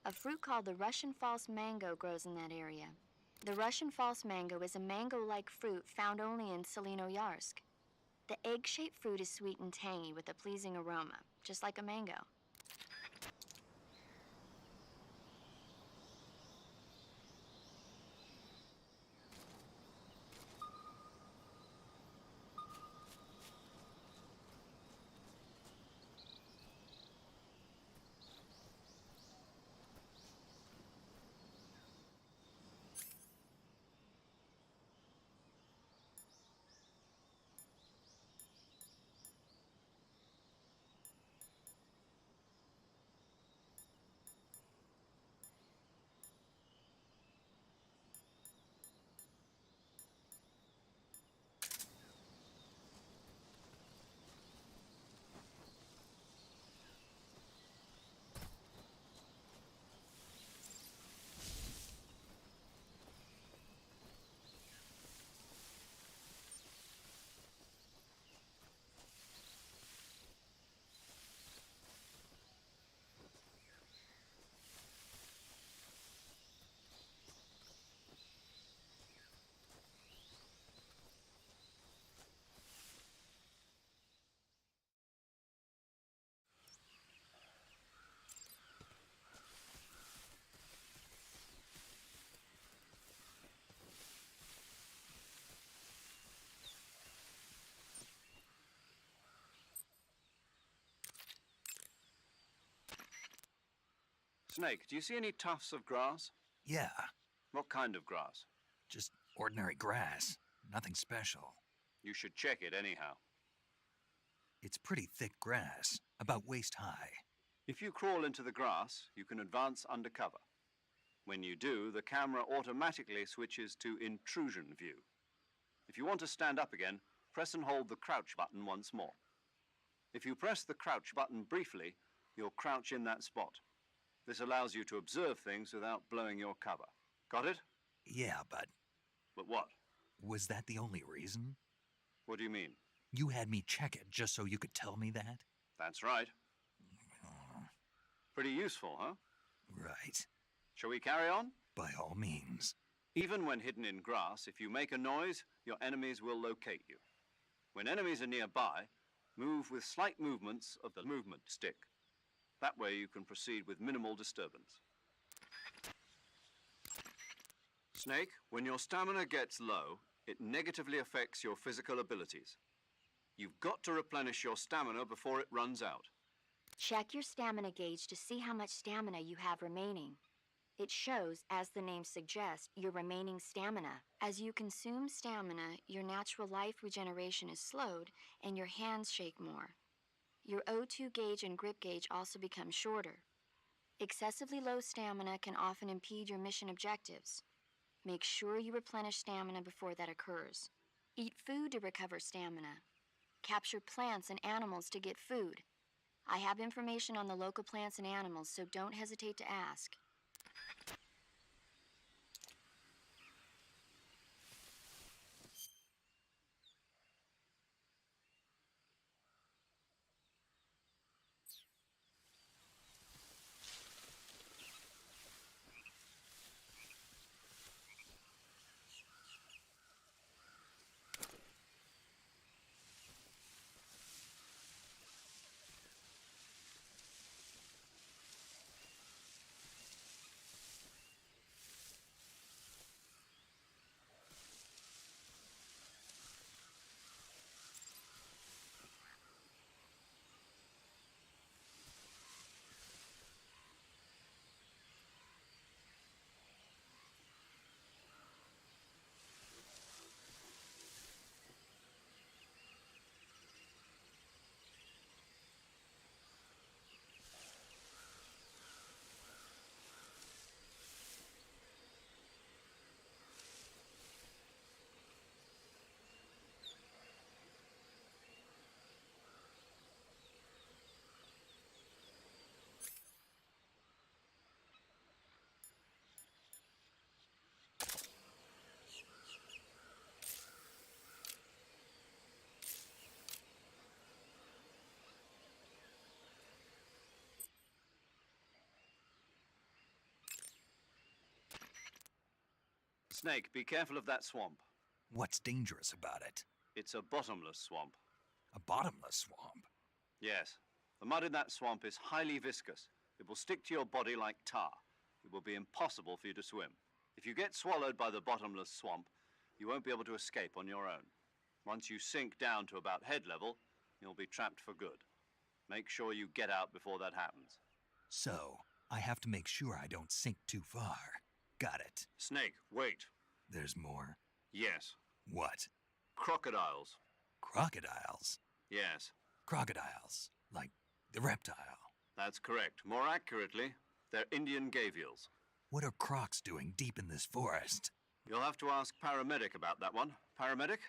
A fruit called the Russian false mango grows in that area. The Russian false mango is a mango-like fruit found only in Selinoyarsk. The egg-shaped fruit is sweet and tangy with a pleasing aroma, just like a mango. Snake, do you see any tufts of grass? Yeah, What kind of grass? just ordinary grass. Nothing special. You should check it anyhow. It's pretty thick grass, about waist high. If you crawl into the grass, you can advance undercover. When you do, the camera automatically switches to intrusion view. If you want to stand up again, press and hold the crouch button once more. If you press the crouch button briefly, you'll crouch in that spot. This allows you to observe things without blowing your cover. Got it? Yeah, but But what? was that the only reason? What do you mean? You had me check it just so you could tell me that? That's right. Pretty useful, huh? Right. Shall we carry on? By all means. Even when hidden in grass, if you make a noise, your enemies will locate you. When enemies are nearby, move with slight movements of the movement stick. That way you can proceed with minimal disturbance. Snake, when your stamina gets low, it negatively affects your physical abilities. You've got to replenish your stamina before it runs out. Check your stamina gauge to see how much stamina you have remaining. It shows, as the name suggests, your remaining stamina. As you consume stamina, your natural life regeneration is slowed and your hands shake more. Your O2 gauge and grip gauge also become shorter. Excessively low stamina can often impede your mission objectives. Make sure you replenish stamina before that occurs. Eat food to recover stamina. Capture plants and animals to get food. I have information on the local plants and animals, so don't hesitate to ask. Snake, be careful of that swamp. What's dangerous about it? It's a bottomless swamp. A bottomless swamp? Yes. The mud in that swamp is highly viscous. It will stick to your body like tar. It will be impossible for you to swim. If you get swallowed by the bottomless swamp, you won't be able to escape on your own. Once you sink down to about head level, you'll be trapped for good. Make sure you get out before that happens. So, I have to make sure I don't sink too far. Got it. Snake, wait. There's more. Yes. What? Crocodiles. Crocodiles? Yes. Crocodiles. Like the reptile. That's correct. More accurately, they're Indian gavials. What are crocs doing deep in this forest? You'll have to ask Paramedic about that one. Paramedic?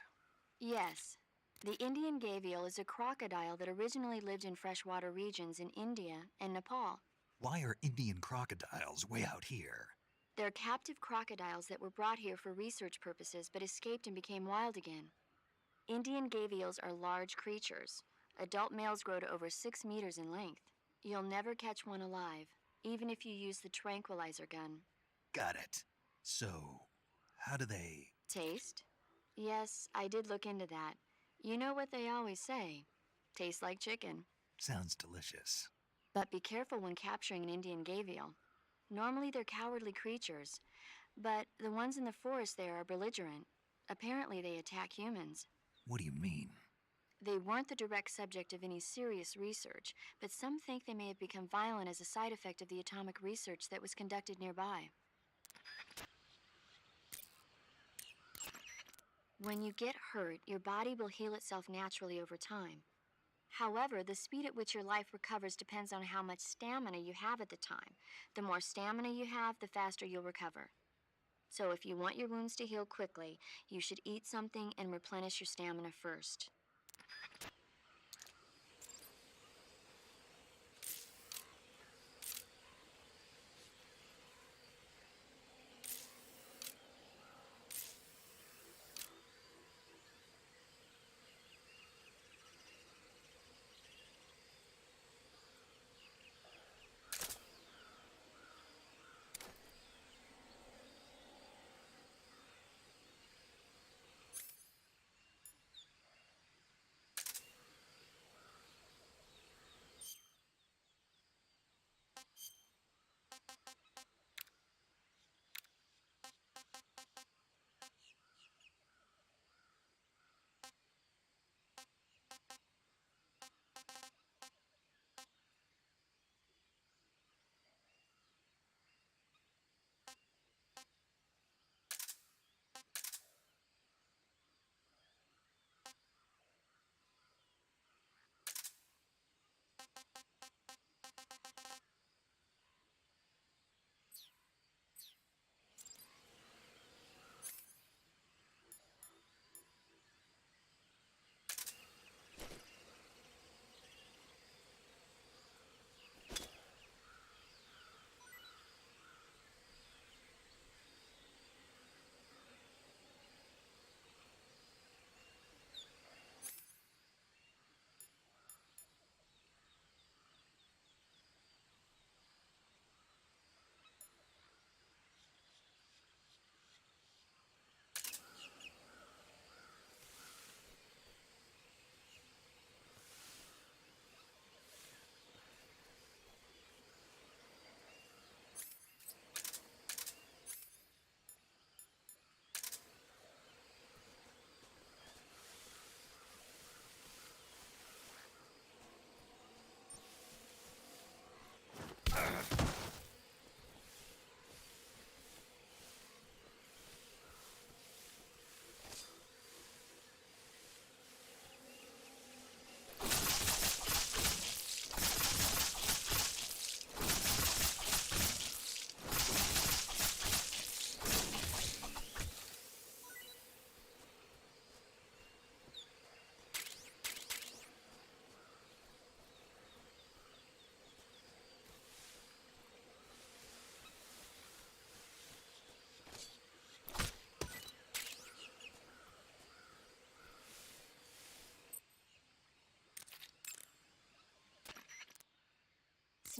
Yes. The Indian gavial is a crocodile that originally lived in freshwater regions in India and Nepal. Why are Indian crocodiles way out here? They're captive crocodiles that were brought here for research purposes but escaped and became wild again. Indian gavials are large creatures. Adult males grow to over 6 meters in length. You'll never catch one alive, even if you use the tranquilizer gun. Got it. So, how do they... Taste? Yes, I did look into that. You know what they always say. Tastes like chicken. Sounds delicious. But be careful when capturing an Indian gavial. Normally they're cowardly creatures, but the ones in the forest there are belligerent. Apparently they attack humans. What do you mean? They weren't the direct subject of any serious research, but some think they may have become violent as a side effect of the atomic research that was conducted nearby. When you get hurt, your body will heal itself naturally over time. However, the speed at which your life recovers depends on how much stamina you have at the time. The more stamina you have, the faster you'll recover. So if you want your wounds to heal quickly, you should eat something and replenish your stamina first.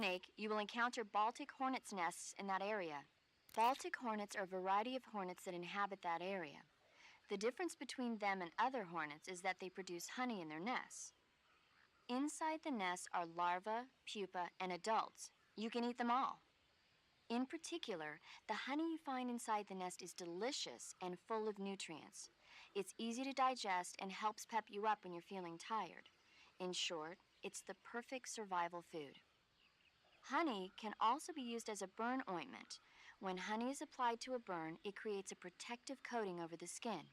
Snake, you will encounter Baltic hornets' nests in that area. Baltic hornets are a variety of hornets that inhabit that area. The difference between them and other hornets is that they produce honey in their nests. Inside the nests are larvae, pupa, and adults. You can eat them all. In particular, the honey you find inside the nest is delicious and full of nutrients. It's easy to digest and helps pep you up when you're feeling tired. In short, it's the perfect survival food. Honey can also be used as a burn ointment. When honey is applied to a burn, it creates a protective coating over the skin.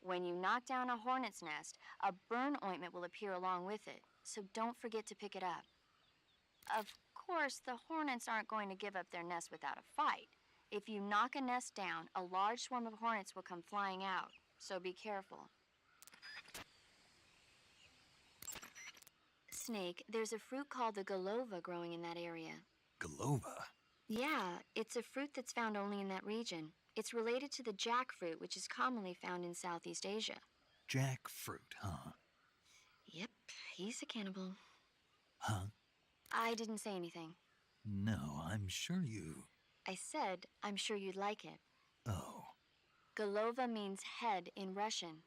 When you knock down a hornet's nest, a burn ointment will appear along with it, so don't forget to pick it up. Of course, the hornets aren't going to give up their nest without a fight. If you knock a nest down, a large swarm of hornets will come flying out, so be careful. Snake, there's a fruit called the golova growing in that area. Golova? Yeah, it's a fruit that's found only in that region. It's related to the jackfruit, which is commonly found in Southeast Asia. Jackfruit, huh? Yep, he's a cannibal. Huh? I didn't say anything. No, I'm sure you... I said, I'm sure you'd like it. Oh. Golova means head in Russian.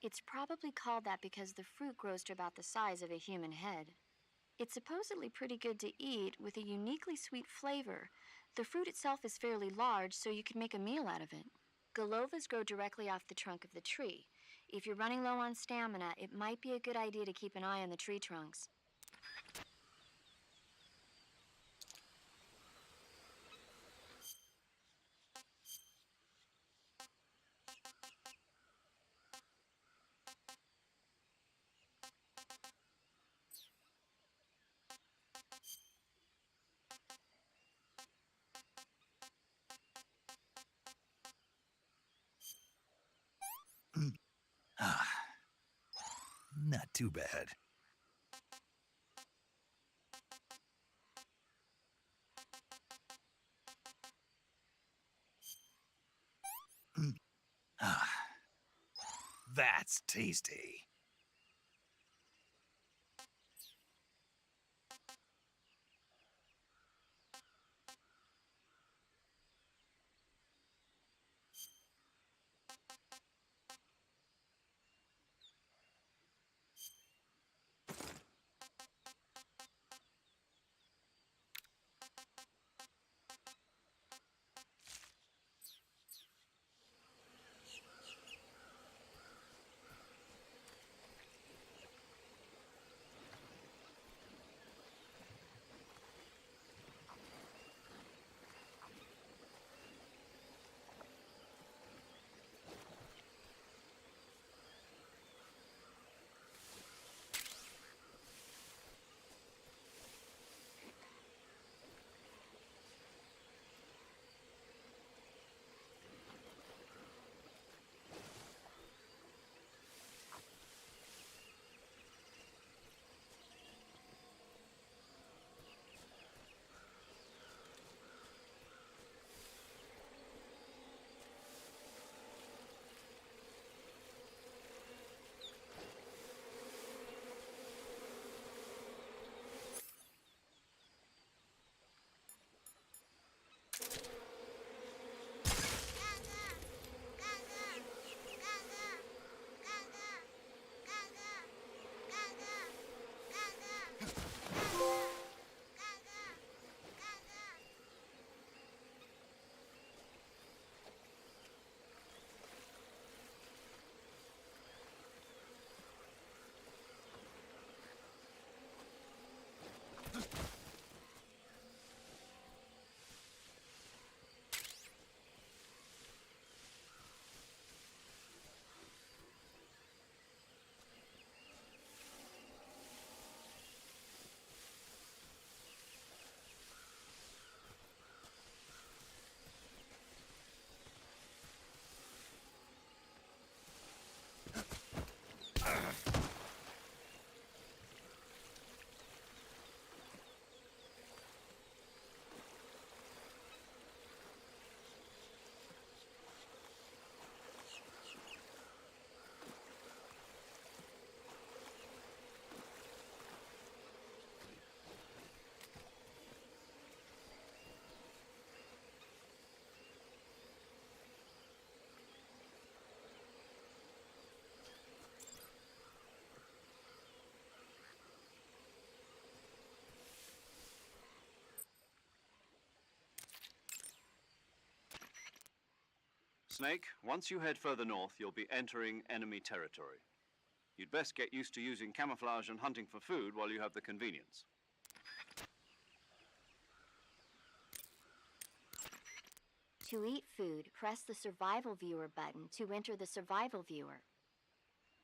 It's probably called that because the fruit grows to about the size of a human head. It's supposedly pretty good to eat with a uniquely sweet flavor. The fruit itself is fairly large, so you can make a meal out of it. Golovas grow directly off the trunk of the tree. If you're running low on stamina, it might be a good idea to keep an eye on the tree trunks. Ah. Not too bad. Ah. That's tasty. Snake, once you head further north, you'll be entering enemy territory. You'd best get used to using camouflage and hunting for food while you have the convenience. To eat food, press the Survival Viewer button to enter the Survival Viewer.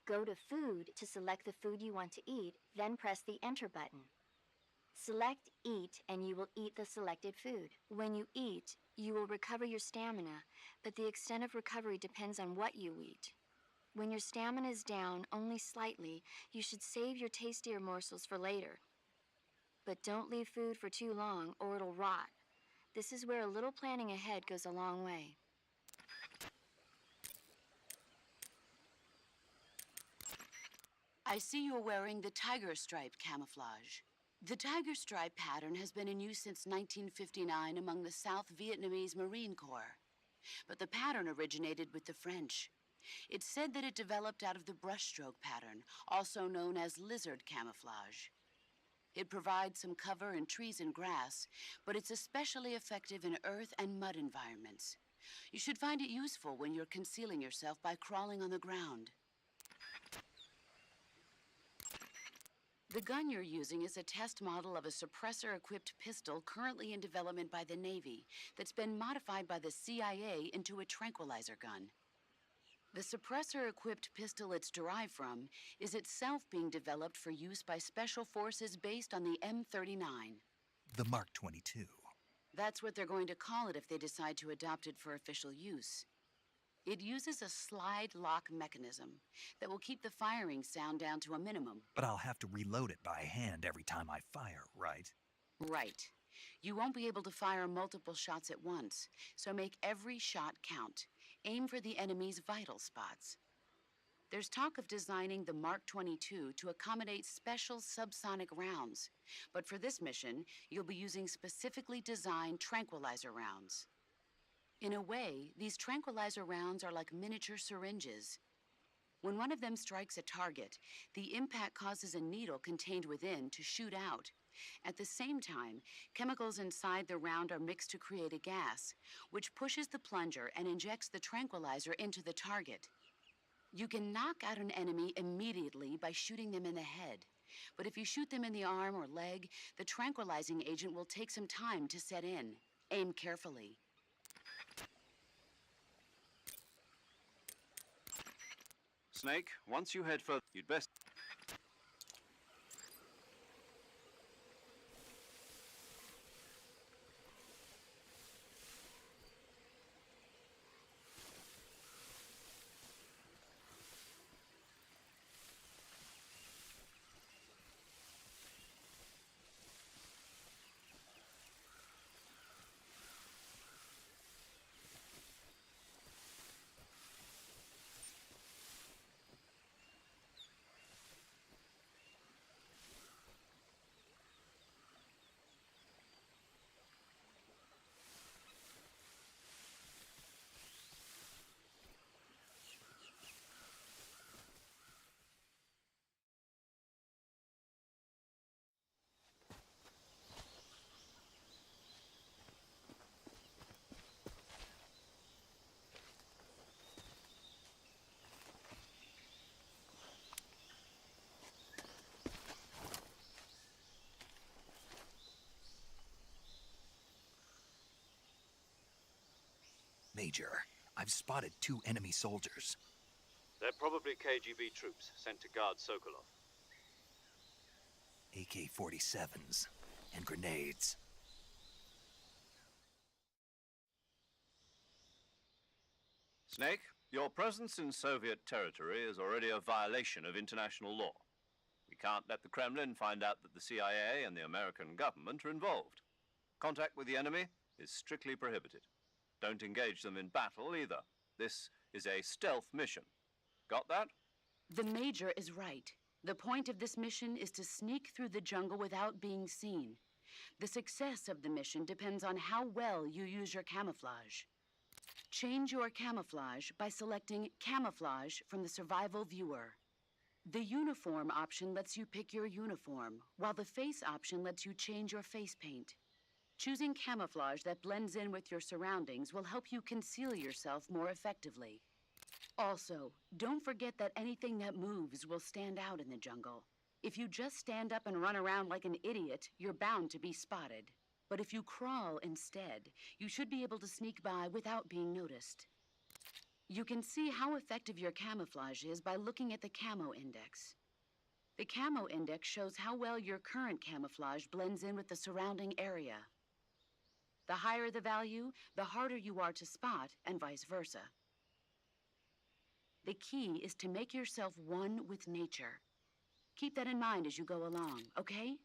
Go to Food to select the food you want to eat, then press the Enter button. Select Eat and you will eat the selected food. When you eat, you will recover your stamina, but the extent of recovery depends on what you eat. When your stamina is down only slightly, you should save your tastier morsels for later. But don't leave food for too long or it'll rot. This is where a little planning ahead goes a long way. I see you're wearing the tiger stripe camouflage. The tiger stripe pattern has been in use since 1959 among the South Vietnamese Marine Corps. But the pattern originated with the French. It's said that it developed out of the brushstroke pattern, also known as lizard camouflage. It provides some cover in trees and grass, but it's especially effective in earth and mud environments. You should find it useful when you're concealing yourself by crawling on the ground. The gun you're using is a test model of a suppressor-equipped pistol currently in development by the Navy that's been modified by the CIA into a tranquilizer gun. The suppressor-equipped pistol it's derived from is itself being developed for use by special forces based on the M39. The Mark 22. That's what they're going to call it if they decide to adopt it for official use. It uses a slide lock mechanism that will keep the firing sound down to a minimum. But I'll have to reload it by hand every time I fire, right? Right. You won't be able to fire multiple shots at once, so make every shot count. Aim for the enemy's vital spots. There's talk of designing the Mark 22 to accommodate special subsonic rounds, but for this mission, you'll be using specifically designed tranquilizer rounds. In a way, these tranquilizer rounds are like miniature syringes. When one of them strikes a target, the impact causes a needle contained within to shoot out. At the same time, chemicals inside the round are mixed to create a gas, which pushes the plunger and injects the tranquilizer into the target. You can knock out an enemy immediately by shooting them in the head, but if you shoot them in the arm or leg, the tranquilizing agent will take some time to set in. Aim carefully. Snake, once you head further, you'd best... Major, I've spotted 2 enemy soldiers. They're probably KGB troops sent to guard Sokolov. AK-47s and grenades. Snake, your presence in Soviet territory is already a violation of international law. We can't let the Kremlin find out that the CIA and the American government are involved. Contact with the enemy is strictly prohibited. Don't engage them in battle either. This is a stealth mission. Got that? The Major is right. The point of this mission is to sneak through the jungle without being seen. The success of the mission depends on how well you use your camouflage. Change your camouflage by selecting Camouflage from the Survival Viewer. The Uniform option lets you pick your uniform, while the Face option lets you change your face paint. Choosing camouflage that blends in with your surroundings will help you conceal yourself more effectively. Also, don't forget that anything that moves will stand out in the jungle. If you just stand up and run around like an idiot, you're bound to be spotted. But if you crawl instead, you should be able to sneak by without being noticed. You can see how effective your camouflage is by looking at the camo index. The camo index shows how well your current camouflage blends in with the surrounding area. The higher the value, the harder you are to spot, and vice versa. The key is to make yourself one with nature. Keep that in mind as you go along, okay?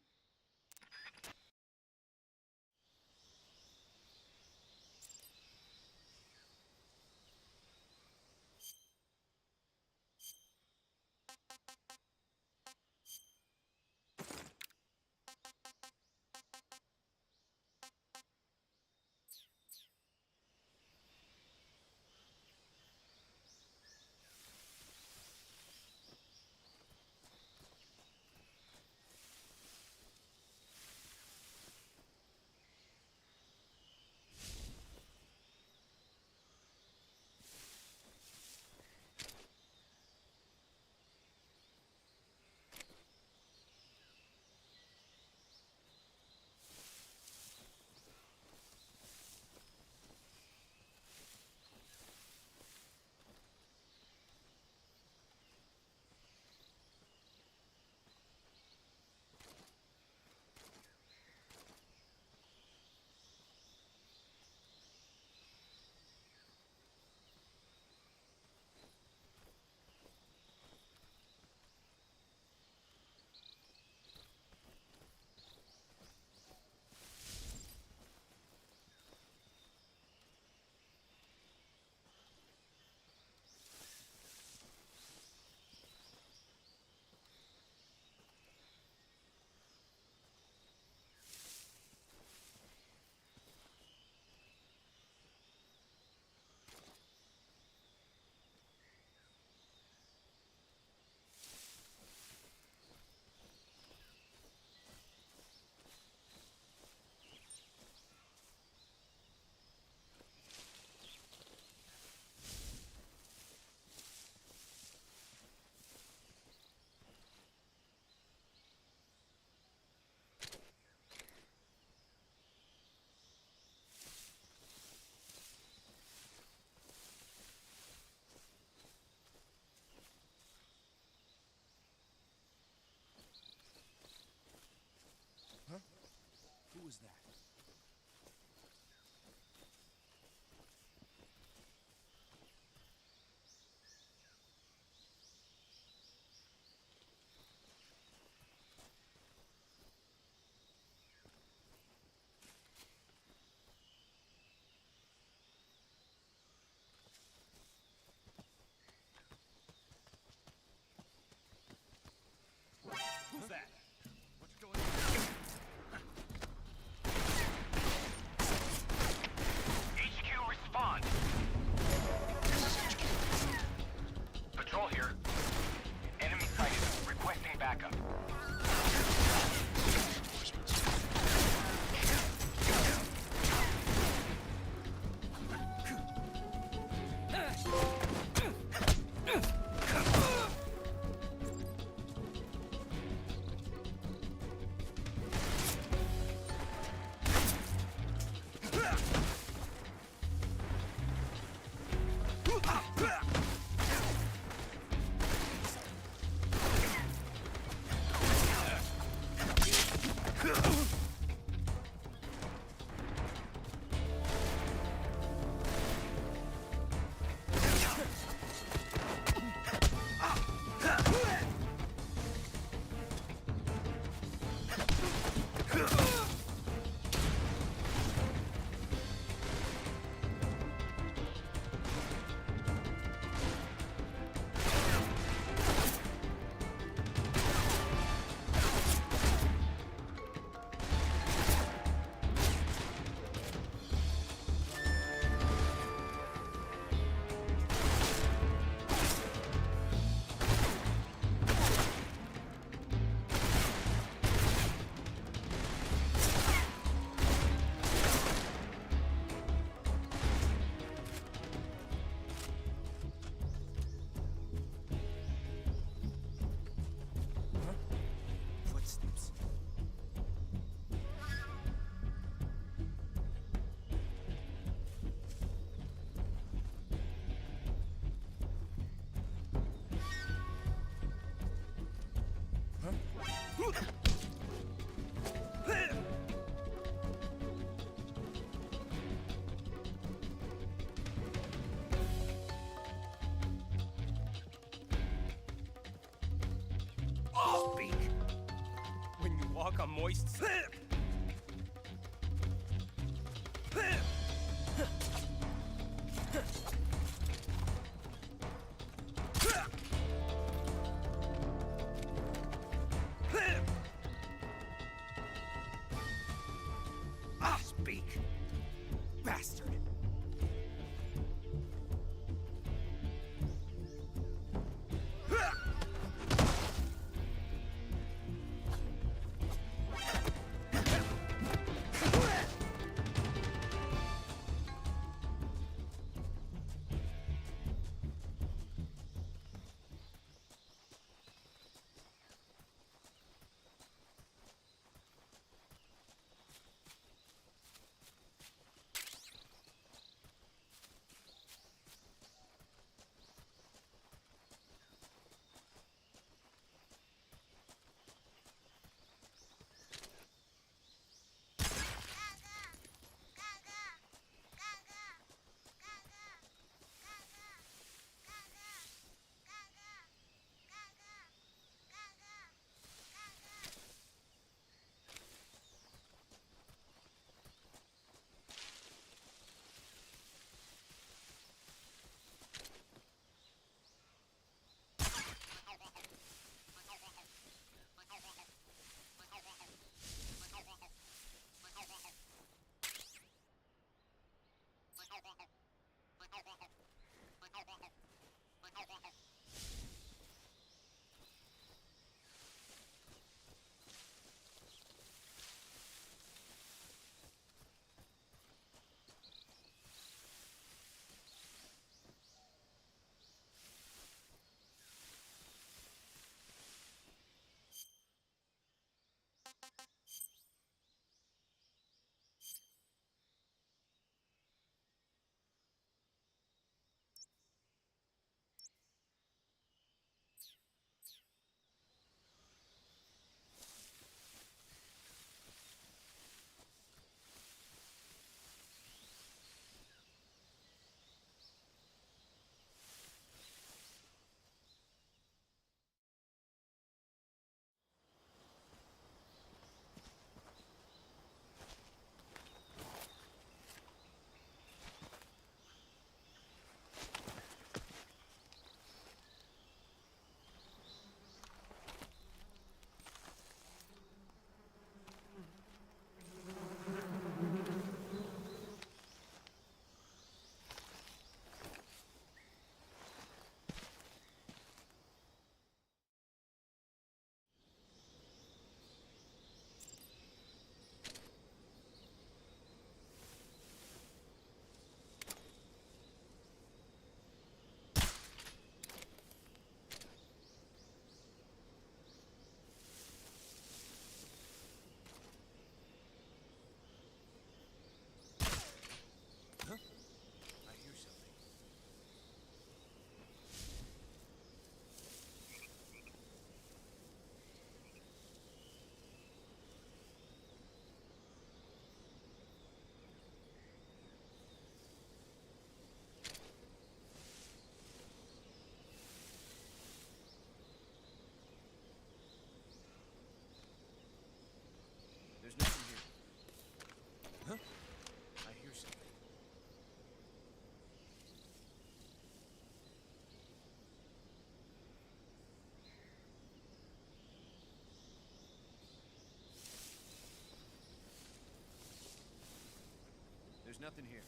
Who was that? Who's that? What's going on? walk on moist. Speak, bastard. There's nothing here.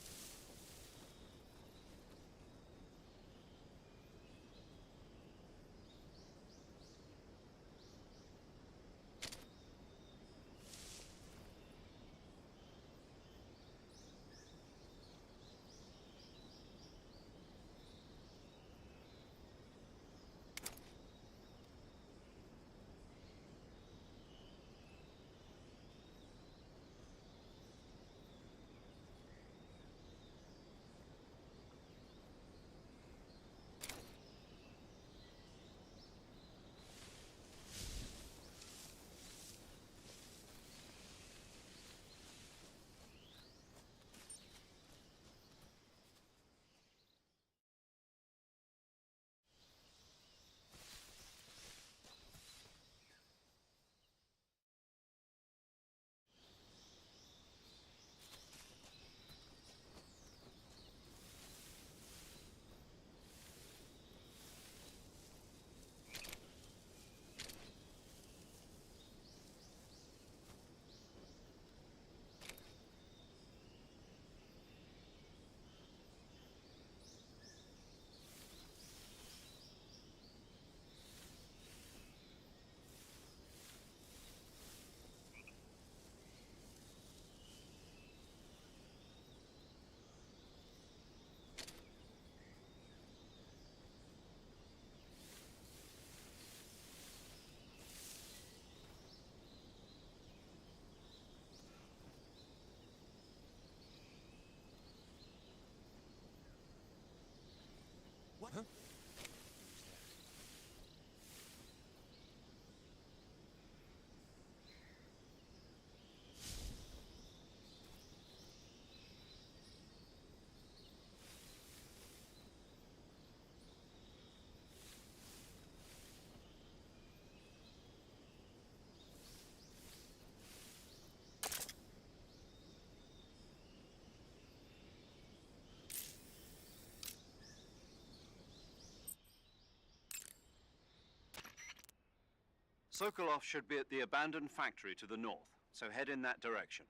Sokolov should be at the abandoned factory to the north, so head in that direction.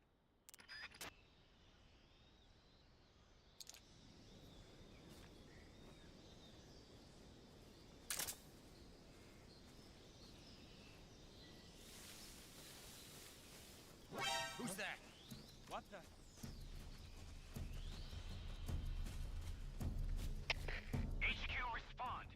Who's that? What the? HQ, respond.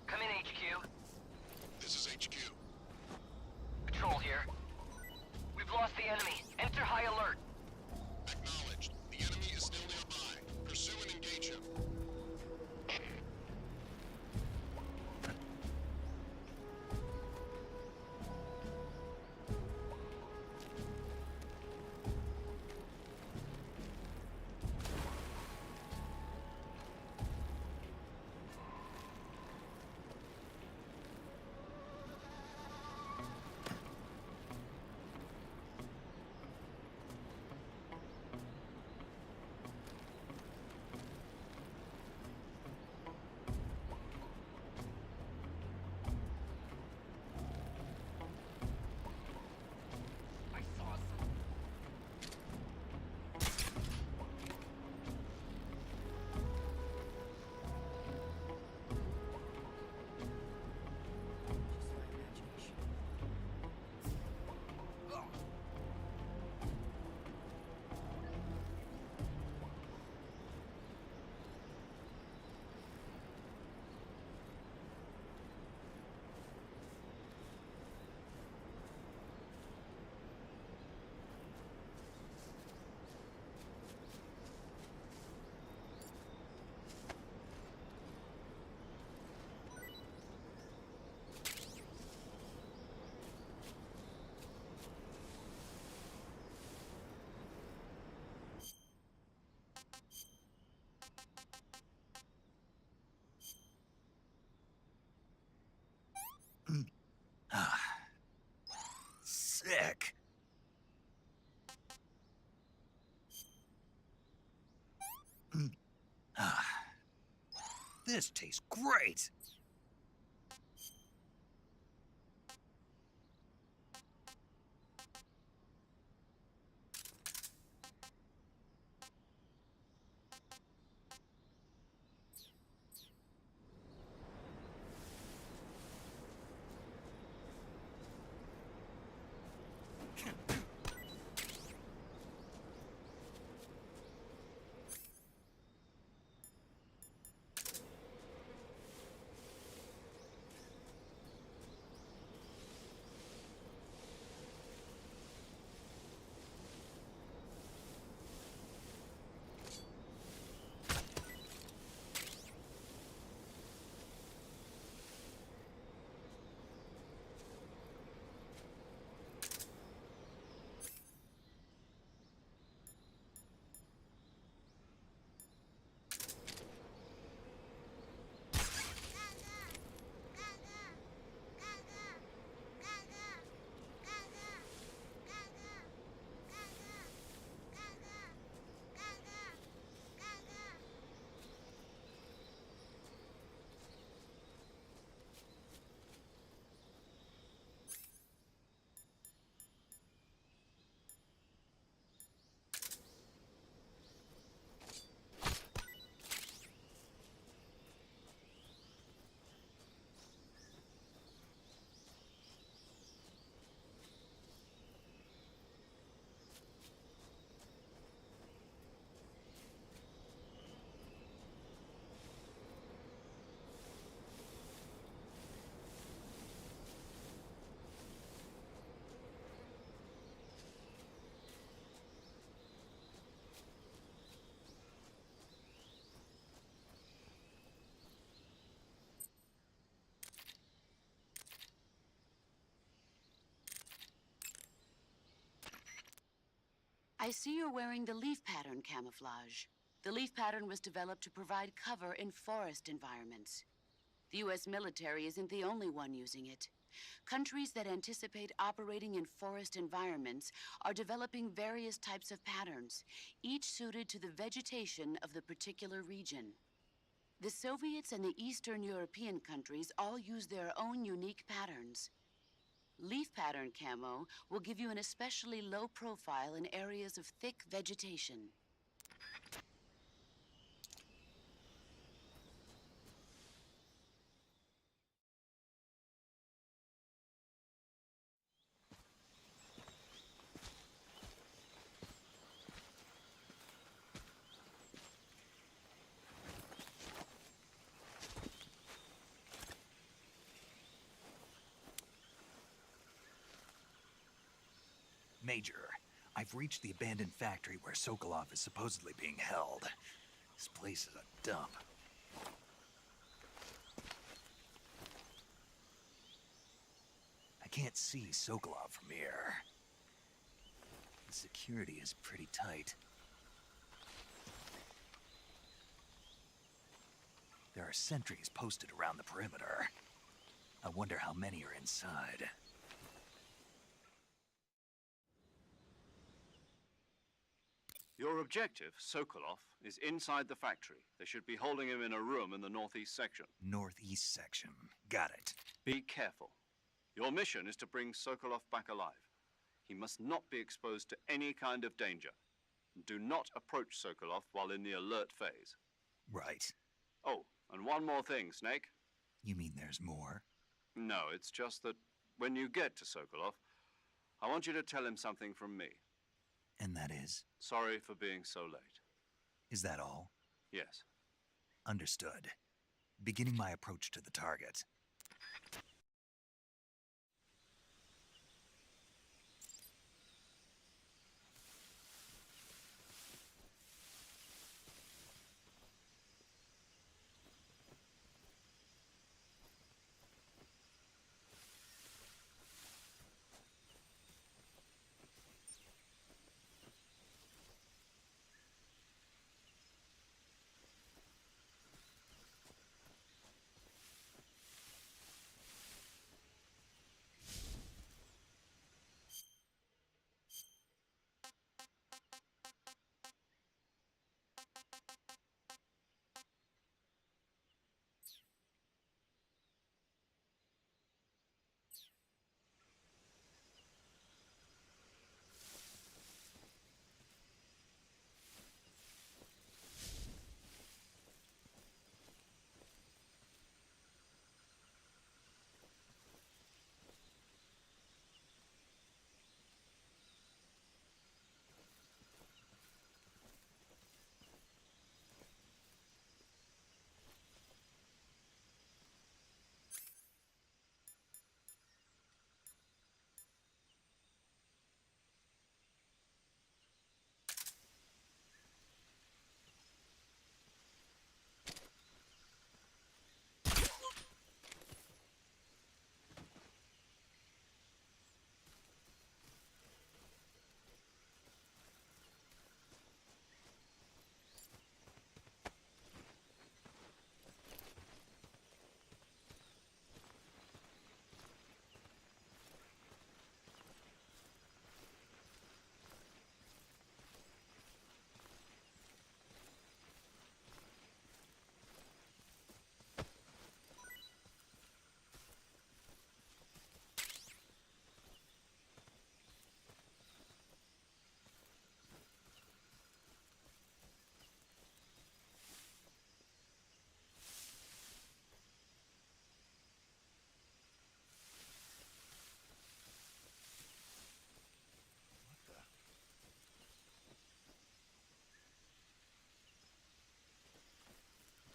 Come in, HQ. This is HQ. Patrol here. We've lost the enemy. Enter high alert. Acknowledged. The enemy is still nearby. Pursue and engage him. Sick. This tastes great. I see you're wearing the leaf pattern camouflage. The leaf pattern was developed to provide cover in forest environments. The U.S. military isn't the only one using it. Countries that anticipate operating in forest environments are developing various types of patterns, each suited to the vegetation of the particular region. The Soviets and the Eastern European countries all use their own unique patterns. Leaf pattern camo will give you an especially low profile in areas of thick vegetation. Major, I've reached the abandoned factory where Sokolov is supposedly being held. This place is a dump. I can't see Sokolov from here. The security is pretty tight. There are sentries posted around the perimeter. I wonder how many are inside. Your objective, Sokolov, is inside the factory. They should be holding him in a room in the northeast section. Northeast section. Got it. Be careful. Your mission is to bring Sokolov back alive. He must not be exposed to any kind of danger. Do not approach Sokolov while in the alert phase. Right. Oh, and one more thing, Snake. You mean there's more? No, it's just that when you get to Sokolov, I want you to tell him something from me. And that is? Sorry for being so late. Is that all? Yes. Understood. Beginning my approach to the target.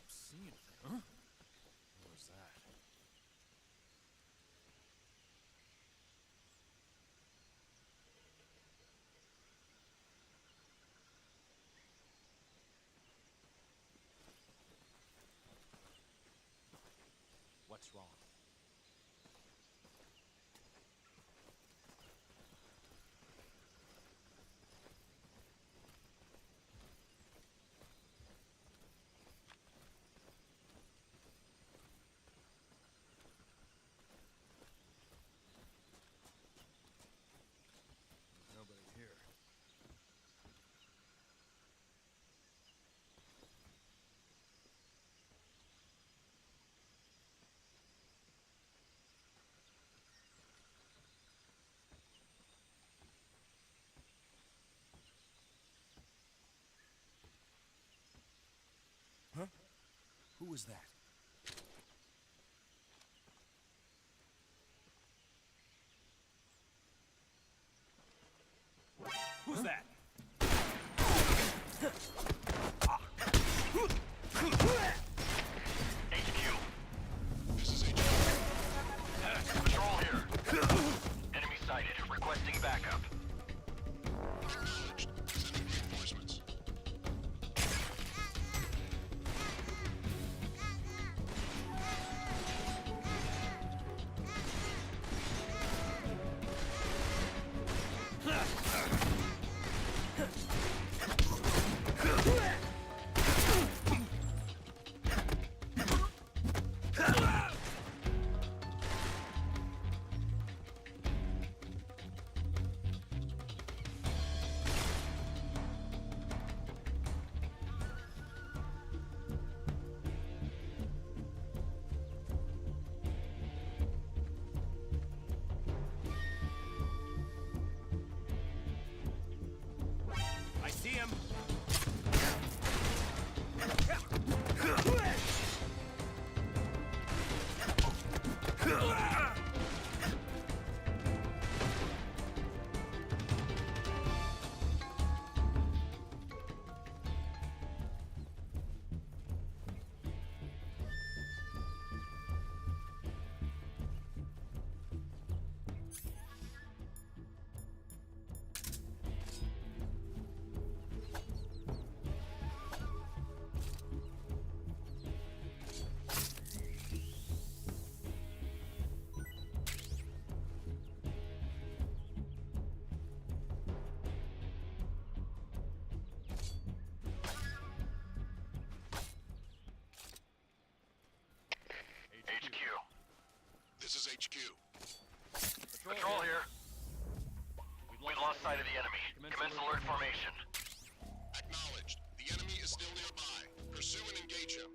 See anything, huh? What was that? What's wrong? was that? Who's that? HQ. This is HQ. Patrol here. Enemy sighted. Requesting backup. Acknowledged. Sending reinforcements. I see him. HQ. This is HQ. Patrol here. We've lost sight of the enemy. Commence alert formation. Acknowledged. The enemy is still nearby. Pursue and engage him.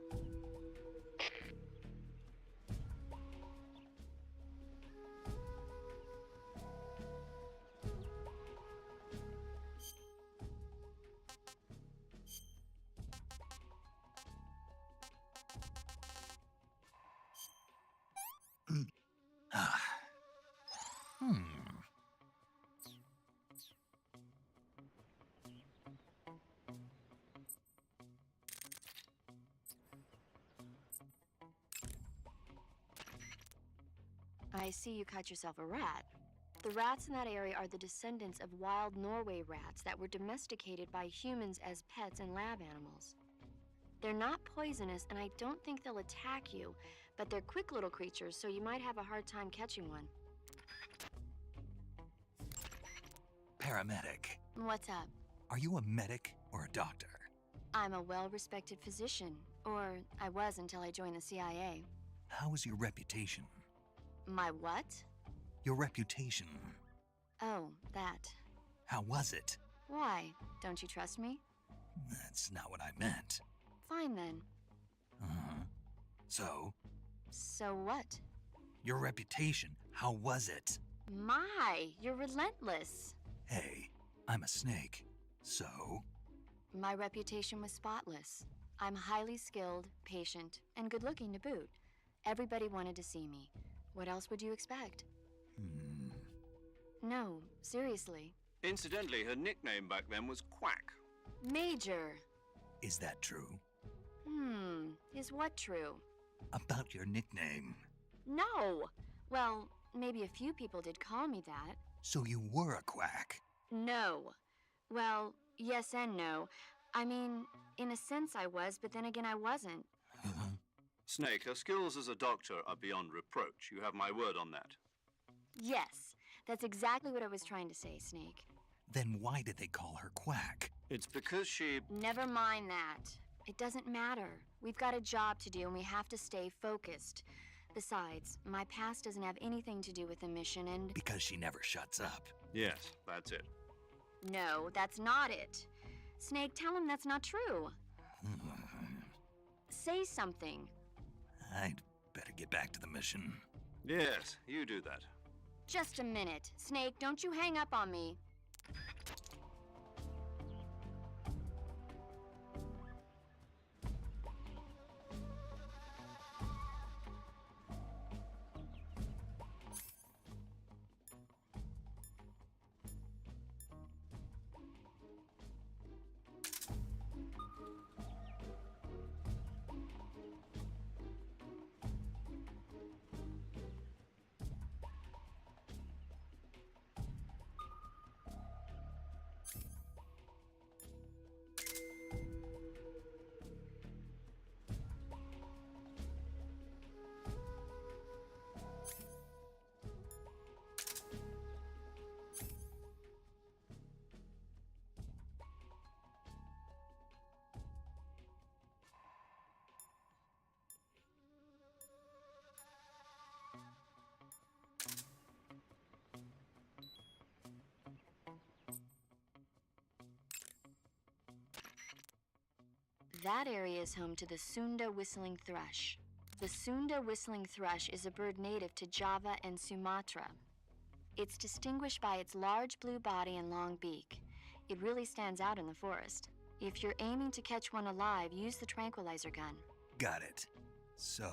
I see you caught yourself a rat. The rats in that area are the descendants of wild Norway rats that were domesticated by humans as pets and lab animals. They're not poisonous, and I don't think they'll attack you, but they're quick little creatures, so you might have a hard time catching one. Paramedic. What's up? Are you a medic or a doctor? I'm a well-respected physician, or I was until I joined the CIA. How is your reputation? My what? Your reputation. Oh, that. How was it? Why? Don't you trust me? That's not what I meant. Fine then. Uh-huh. So, So what? your reputation, how was it? My, you're relentless. Hey, I'm a snake. So, My reputation was spotless. I'm highly skilled, patient, and good-looking to boot. Everybody wanted to see me. What else would you expect? No, seriously. Incidentally, her nickname back then was Quack. Major. is that true? Is what true? About your nickname. No. Well, maybe a few people did call me that. So you were a quack. No. Well, yes and no. I mean, in a sense I was, but then again I wasn't. Snake, her skills as a doctor are beyond reproach. You have my word on that. Yes, that's exactly what I was trying to say, Snake. Then why did they call her Quack? It's because she... Never mind that. It doesn't matter. We've got a job to do and we have to stay focused. Besides, my past doesn't have anything to do with the mission and... Because she never shuts up. Yes, that's it. No, that's not it. Snake, tell him that's not true. Say something. I'd better get back to the mission. Yes, you do that. Just a minute. Snake, don't you hang up on me. That area is home to the Sunda whistling thrush. The Sunda whistling thrush is a bird native to Java and Sumatra. It's distinguished by its large blue body and long beak. It really stands out in the forest. If you're aiming to catch one alive, use the tranquilizer gun. Got it. So,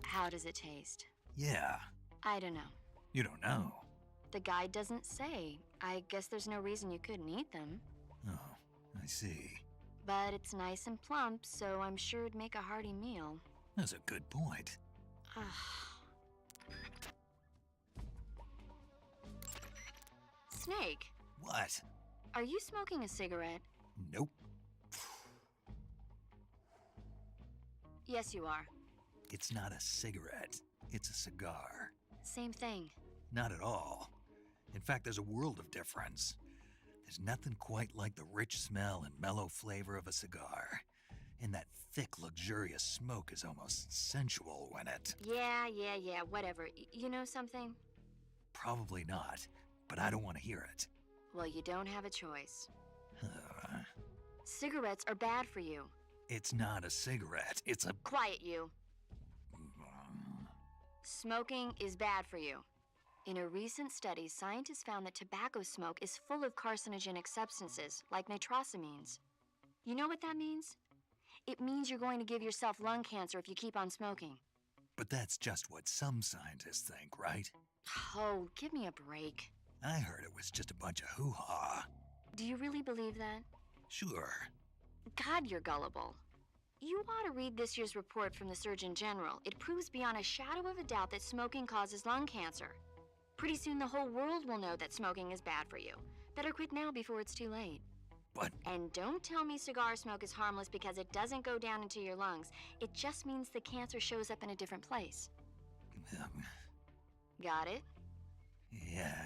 How does it taste? yeah, I don't know. you don't know. The guide doesn't say. I guess there's no reason you couldn't eat them. Oh, I see. But it's nice and plump, so I'm sure it'd make a hearty meal. That's a good point. Snake, What? are you smoking a cigarette? Nope. Yes, you are. It's not a cigarette. It's a cigar. Same thing. Not at all. In fact, there's a world of difference. There's nothing quite like the rich smell and mellow flavor of a cigar. And that thick, luxurious smoke is almost sensual when it... Yeah, whatever. You know something? Probably not, but I don't want to hear it. Well, you don't have a choice. Cigarettes are bad for you. It's not a cigarette. It's a... Quiet, you. Smoking is bad for you. In a recent study, scientists found that tobacco smoke is full of carcinogenic substances, like nitrosamines. You know what that means? It means you're going to give yourself lung cancer if you keep on smoking. But that's just what some scientists think, right? Oh, give me a break. I heard it was just a bunch of hoo-ha. Do you really believe that? Sure. God, you're gullible. You ought to read this year's report from the Surgeon General. It proves beyond a shadow of a doubt that smoking causes lung cancer. Pretty soon the whole world will know that smoking is bad for you. Better quit now before it's too late. But... And don't tell me cigar smoke is harmless because it doesn't go down into your lungs. It just means the cancer shows up in a different place. Got it? Yeah.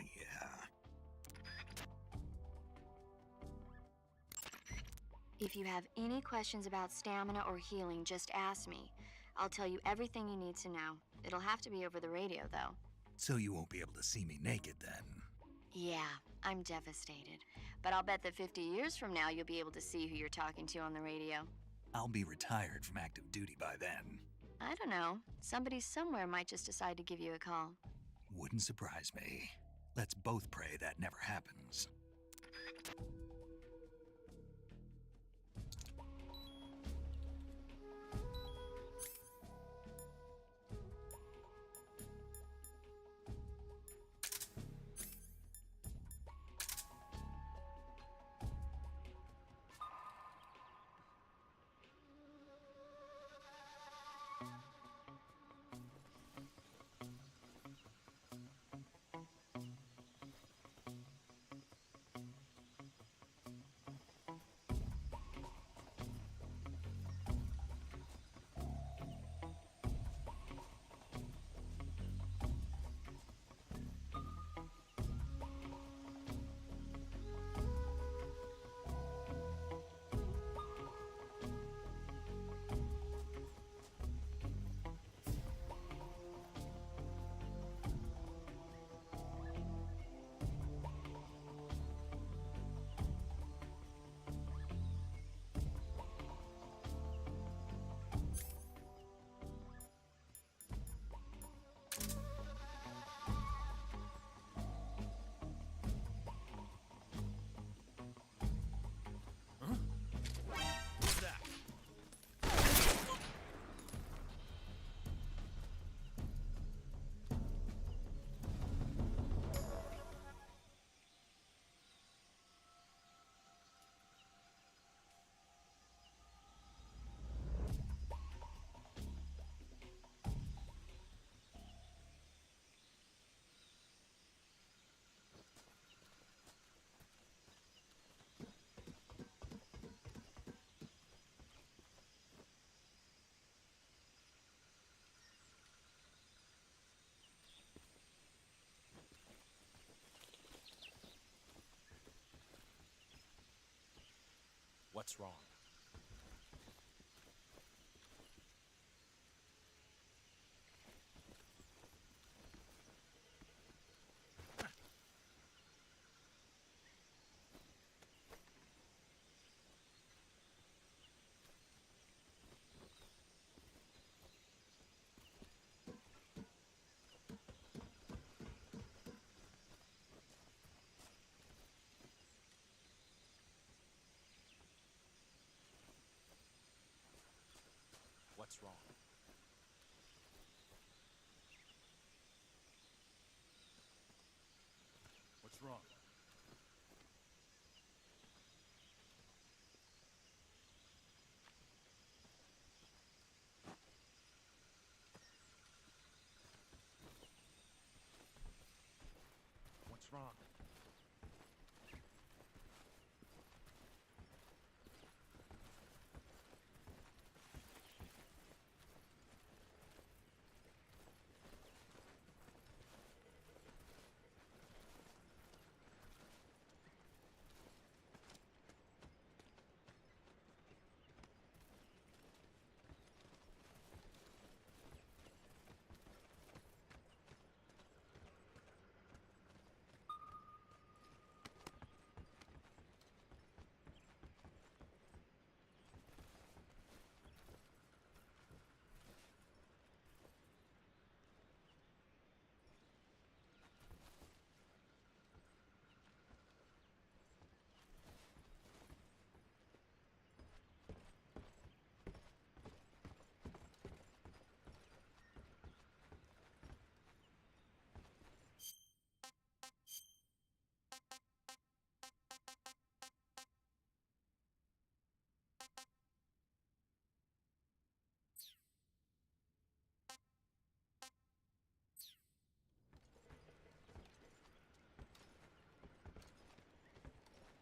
If you have any questions about stamina or healing, just ask me. I'll tell you everything you need to know. It'll have to be over the radio, though. So you won't be able to see me naked then? Yeah, I'm devastated. But I'll bet that 50 years from now, you'll be able to see who you're talking to on the radio. I'll be retired from active duty by then. I don't know. Somebody somewhere might just decide to give you a call. Wouldn't surprise me. Let's both pray that never happens. What's that? What's wrong? What's wrong? What's wrong? What's wrong?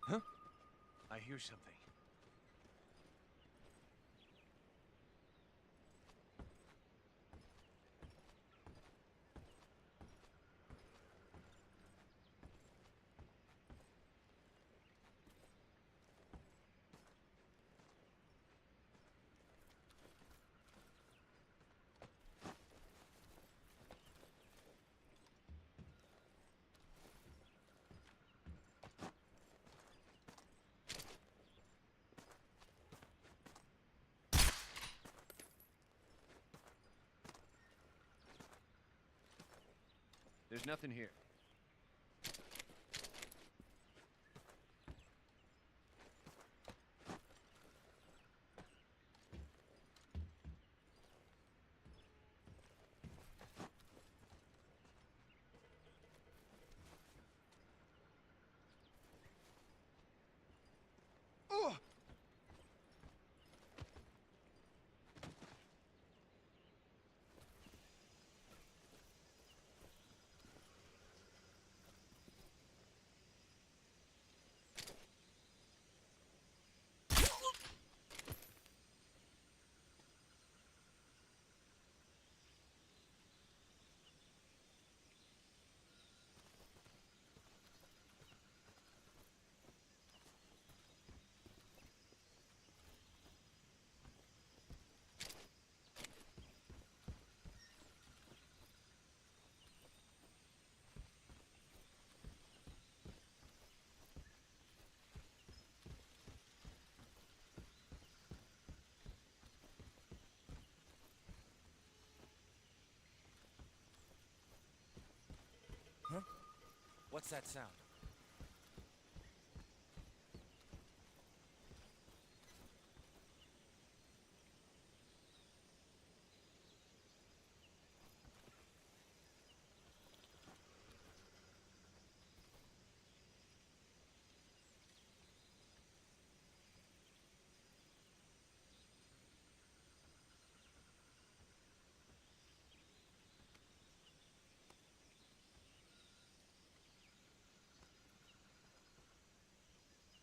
Huh? I hear something. There's nothing here. Huh? What's that sound?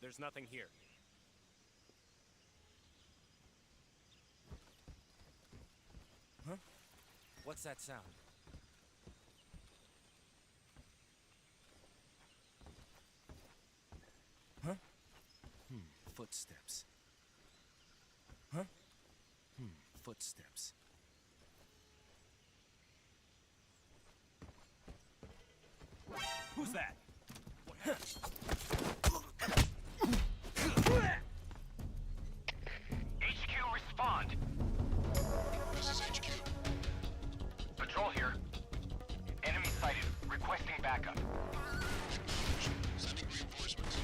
There's nothing here. Huh? What's that sound? Huh? Footsteps. Huh? Footsteps. Who's that? HQ, respond. This is HQ. Patrol here. Enemy sighted. Requesting backup. Acknowledged. Sending reinforcements.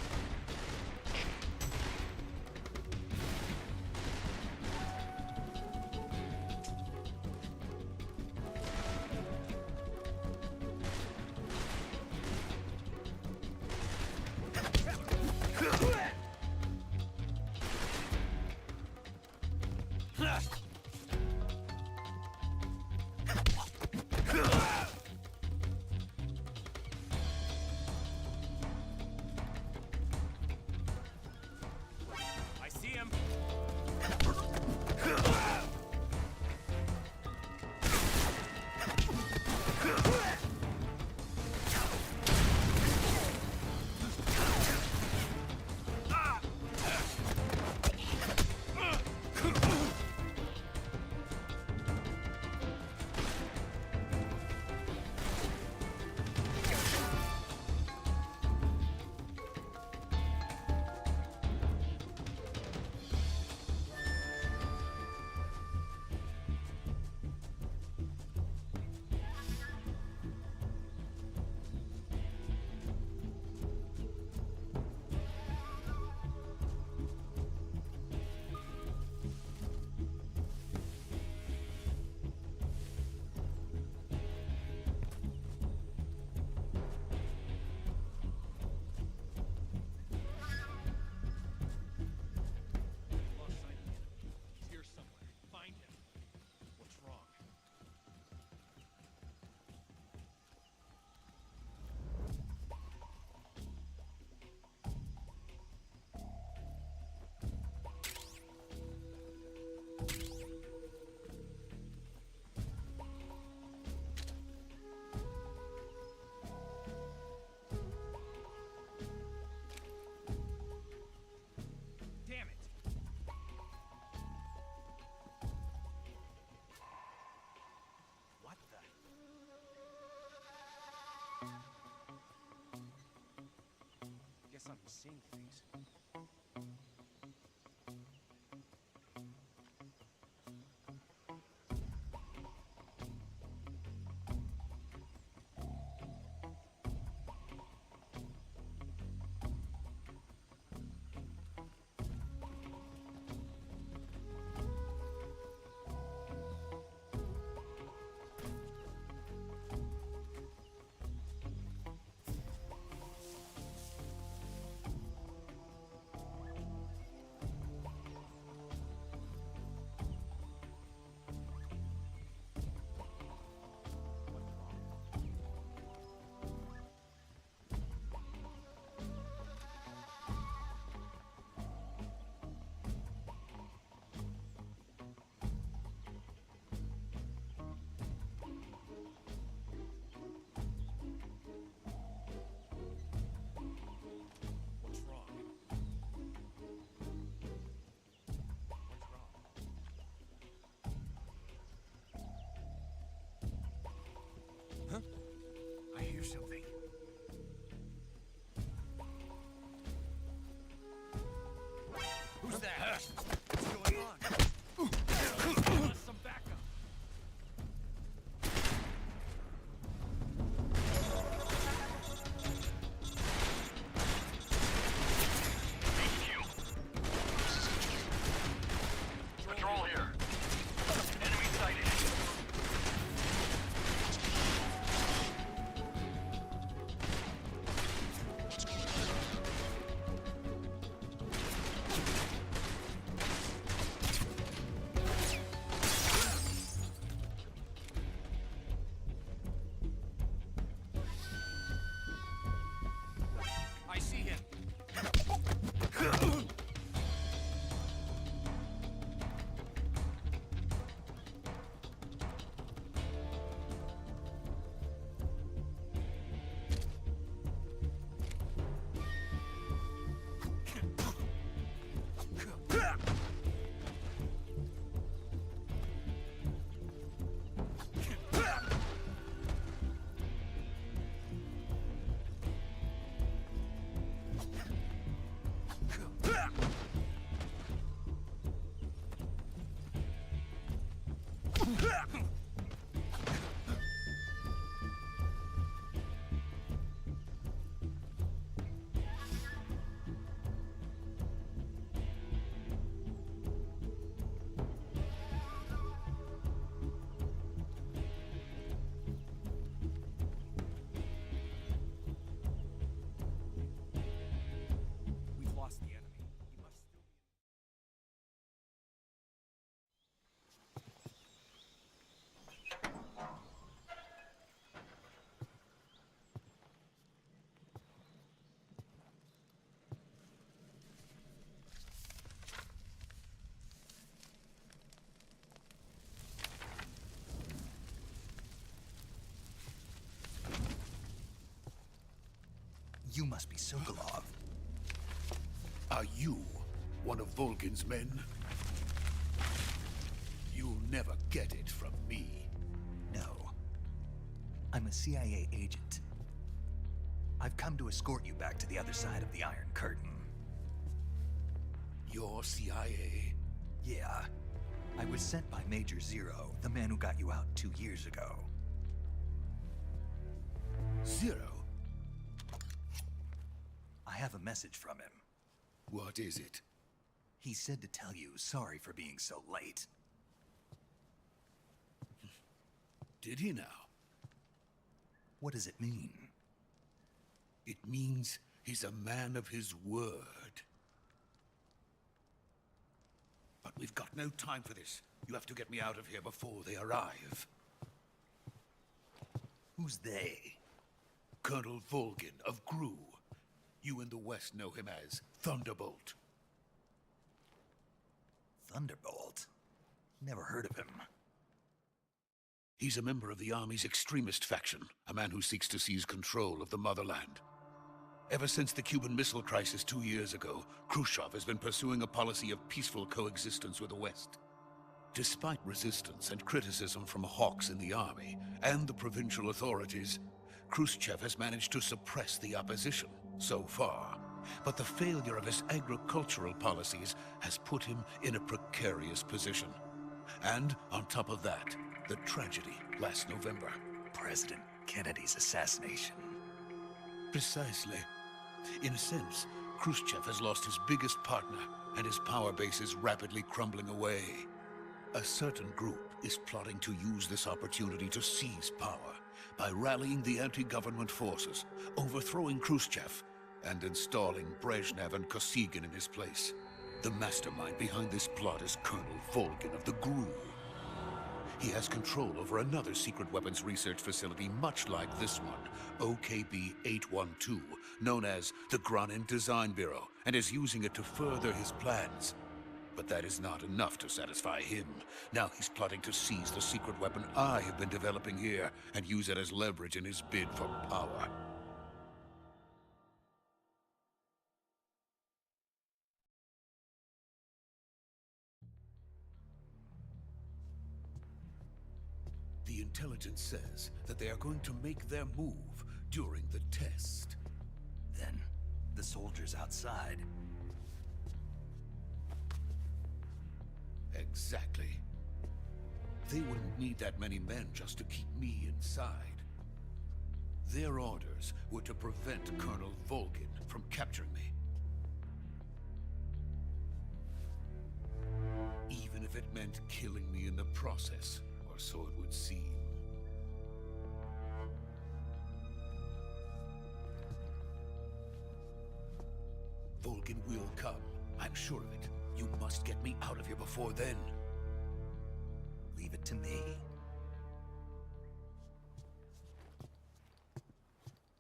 seeing things. What's wrong? Huh? I hear something. Who's that? What's going on? Want some backup. Patrol here. Enemy sighted. I see him. We've lost the enemy. He must still be. You must be Sokolov. Are you one of Volgin's men? You'll never get it from me. No. I'm a CIA agent. I've come to escort you back to the other side of the Iron Curtain. You're CIA? Yeah. I was sent by Major Zero, the man who got you out 2 years ago. Zero? I have a message from him. What is it? He said to tell you sorry for being so late. Did he now? What does it mean? It means he's a man of his word. But we've got no time for this. You have to get me out of here before they arrive. Who's they? Colonel Volgin of GRU. You in the West know him as Thunderbolt. Thunderbolt? Never heard of him. He's a member of the Army's extremist faction, a man who seeks to seize control of the motherland. Ever since the Cuban Missile Crisis 2 years ago, Khrushchev has been pursuing a policy of peaceful coexistence with the West. Despite resistance and criticism from hawks in the army and the provincial authorities, Khrushchev has managed to suppress the opposition, so far. but the failure of his agricultural policies has put him in a precarious position. And on top of that, the tragedy last November. President Kennedy's assassination. Precisely. In a sense, Khrushchev has lost his biggest partner, and his power base is rapidly crumbling away. A certain group is plotting to use this opportunity to seize power by rallying the anti-government forces, overthrowing Khrushchev, and installing Brezhnev and Kosygin in his place. The mastermind behind this plot is Colonel Volgin of the GRU. He has control over another secret weapons research facility much like this one, OKB-812, known as the Granin Design Bureau, and is using it to further his plans. But that is not enough to satisfy him. Now he's plotting to seize the secret weapon I have been developing here and use it as leverage in his bid for power. The intelligence says that they are going to make their move during the test. Then, the soldiers outside. Exactly. They wouldn't need that many men just to keep me inside. Their orders were to prevent Colonel Volgin from capturing me. Even if it meant killing me in the process, or so it would seem. Volgin will come. I'm sure of it. You must get me out of here before then. Leave it to me.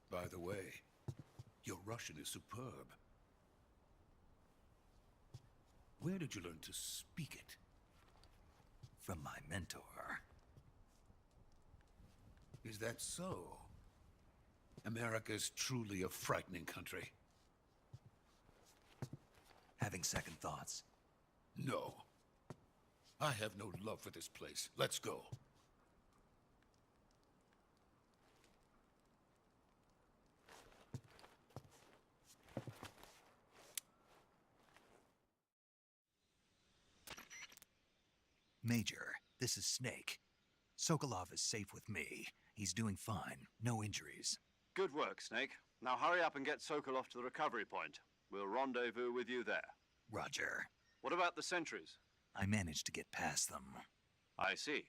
By the way, your Russian is superb. Where did you learn to speak it? From my mentor. Is that so? America's truly a frightening country. Having second thoughts? No. I have no love for this place. Let's go. Major, this is Snake. Sokolov is safe with me. He's doing fine. No injuries. Good work, Snake. Now hurry up and get Sokolov to the recovery point. We'll rendezvous with you there. Roger. What about the sentries? I managed to get past them. I see.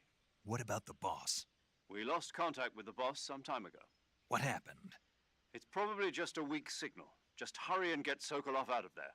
What about the boss? We lost contact with the boss some time ago. What happened? It's probably just a weak signal. Just hurry and get Sokolov out of there.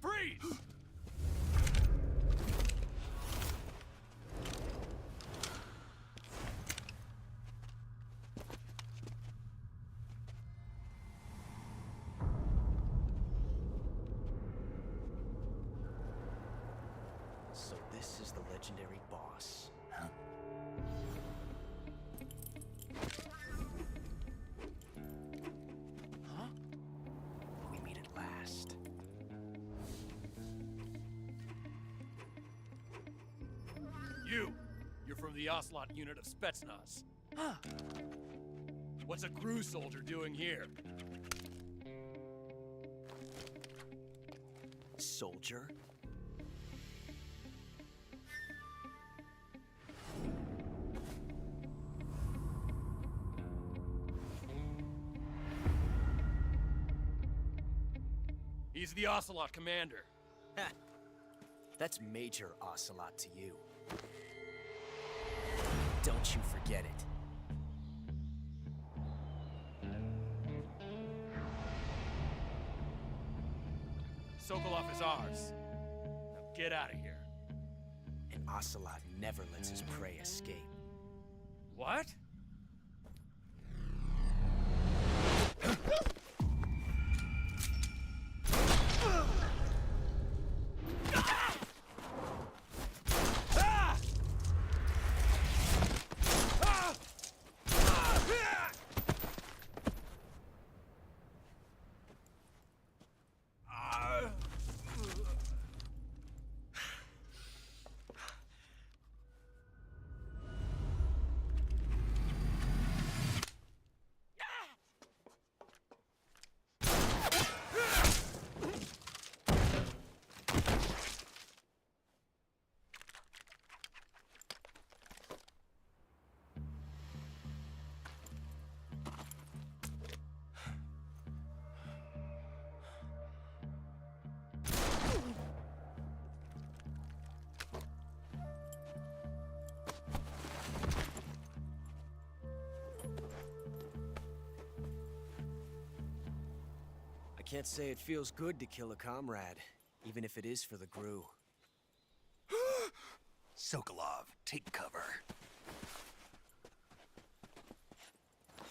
Freeze! So this is the legendary boss. Huh? Huh? We meet at last. You're from the Ocelot unit of Spetsnaz. Huh. What's a GRU soldier doing here? Soldier? He's the Ocelot commander. Ha! That's Major Ocelot to you. Don't you forget it. Sokolov is ours. Now get out of here. And Ocelot never lets his prey escape. What? I can't say it feels good to kill a comrade, even if it is for the Gru. Sokolov, take cover.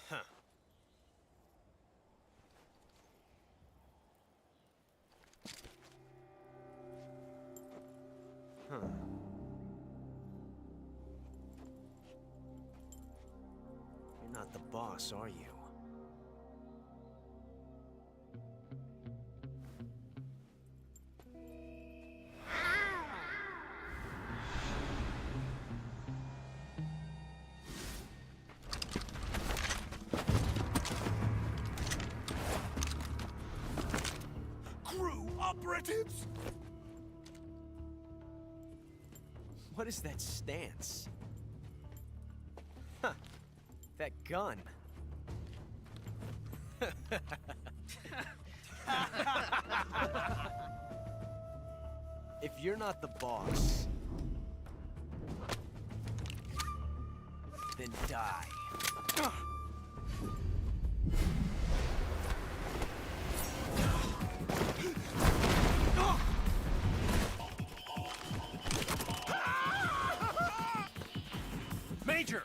Huh. Huh. You're not the boss, are you? Operatives? What is that stance? Huh. That gun. If you're not the boss, then die. Major!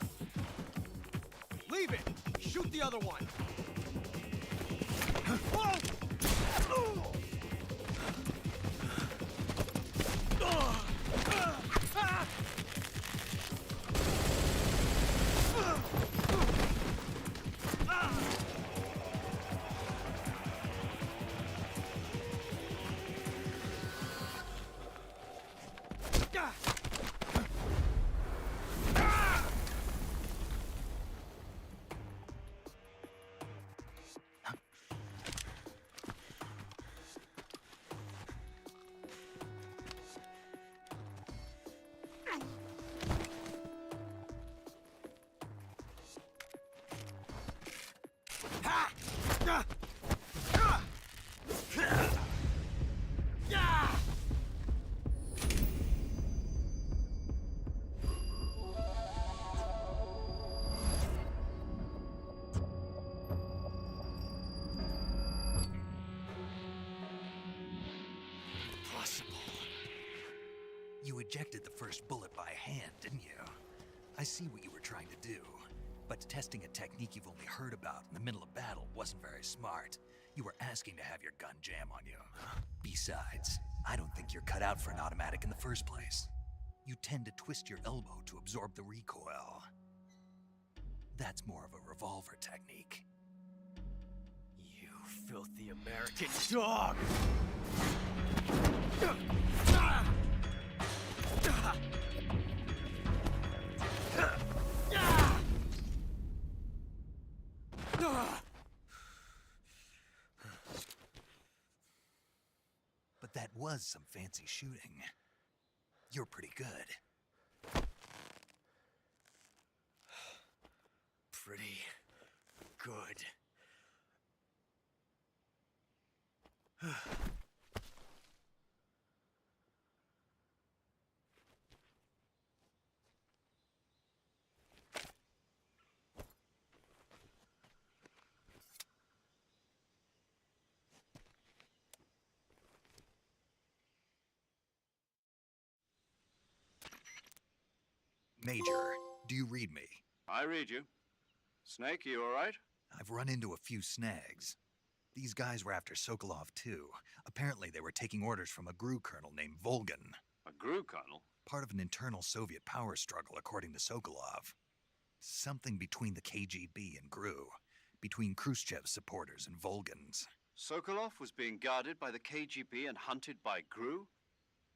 Leave it! Shoot the other one! You ejected the first bullet by hand, didn't you? I see what you were trying to do. But testing a technique you've only heard about in the middle of battle wasn't very smart. You were asking to have your gun jam on you. Besides, I don't think you're cut out for an automatic in the first place. You tend to twist your elbow to absorb the recoil. That's more of a revolver technique. You filthy American dog! But that was some fancy shooting. You're pretty good. Pretty good. Major, do you read me? I read you. Snake, you all right? I've run into a few snags. These guys were after Sokolov, too. Apparently, they were taking orders from a GRU colonel named Volgan. A GRU colonel? Part of an internal Soviet power struggle, according to Sokolov. Something between the KGB and GRU. Between Khrushchev's supporters and Volgan's. Sokolov was being guarded by the KGB and hunted by GRU?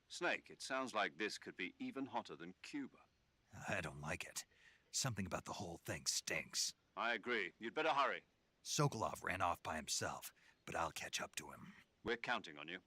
Snake, it sounds like this could be even hotter than Cuba. I don't like it. Something about the whole thing stinks. I agree. You'd better hurry. Sokolov ran off by himself, but I'll catch up to him. We're counting on you.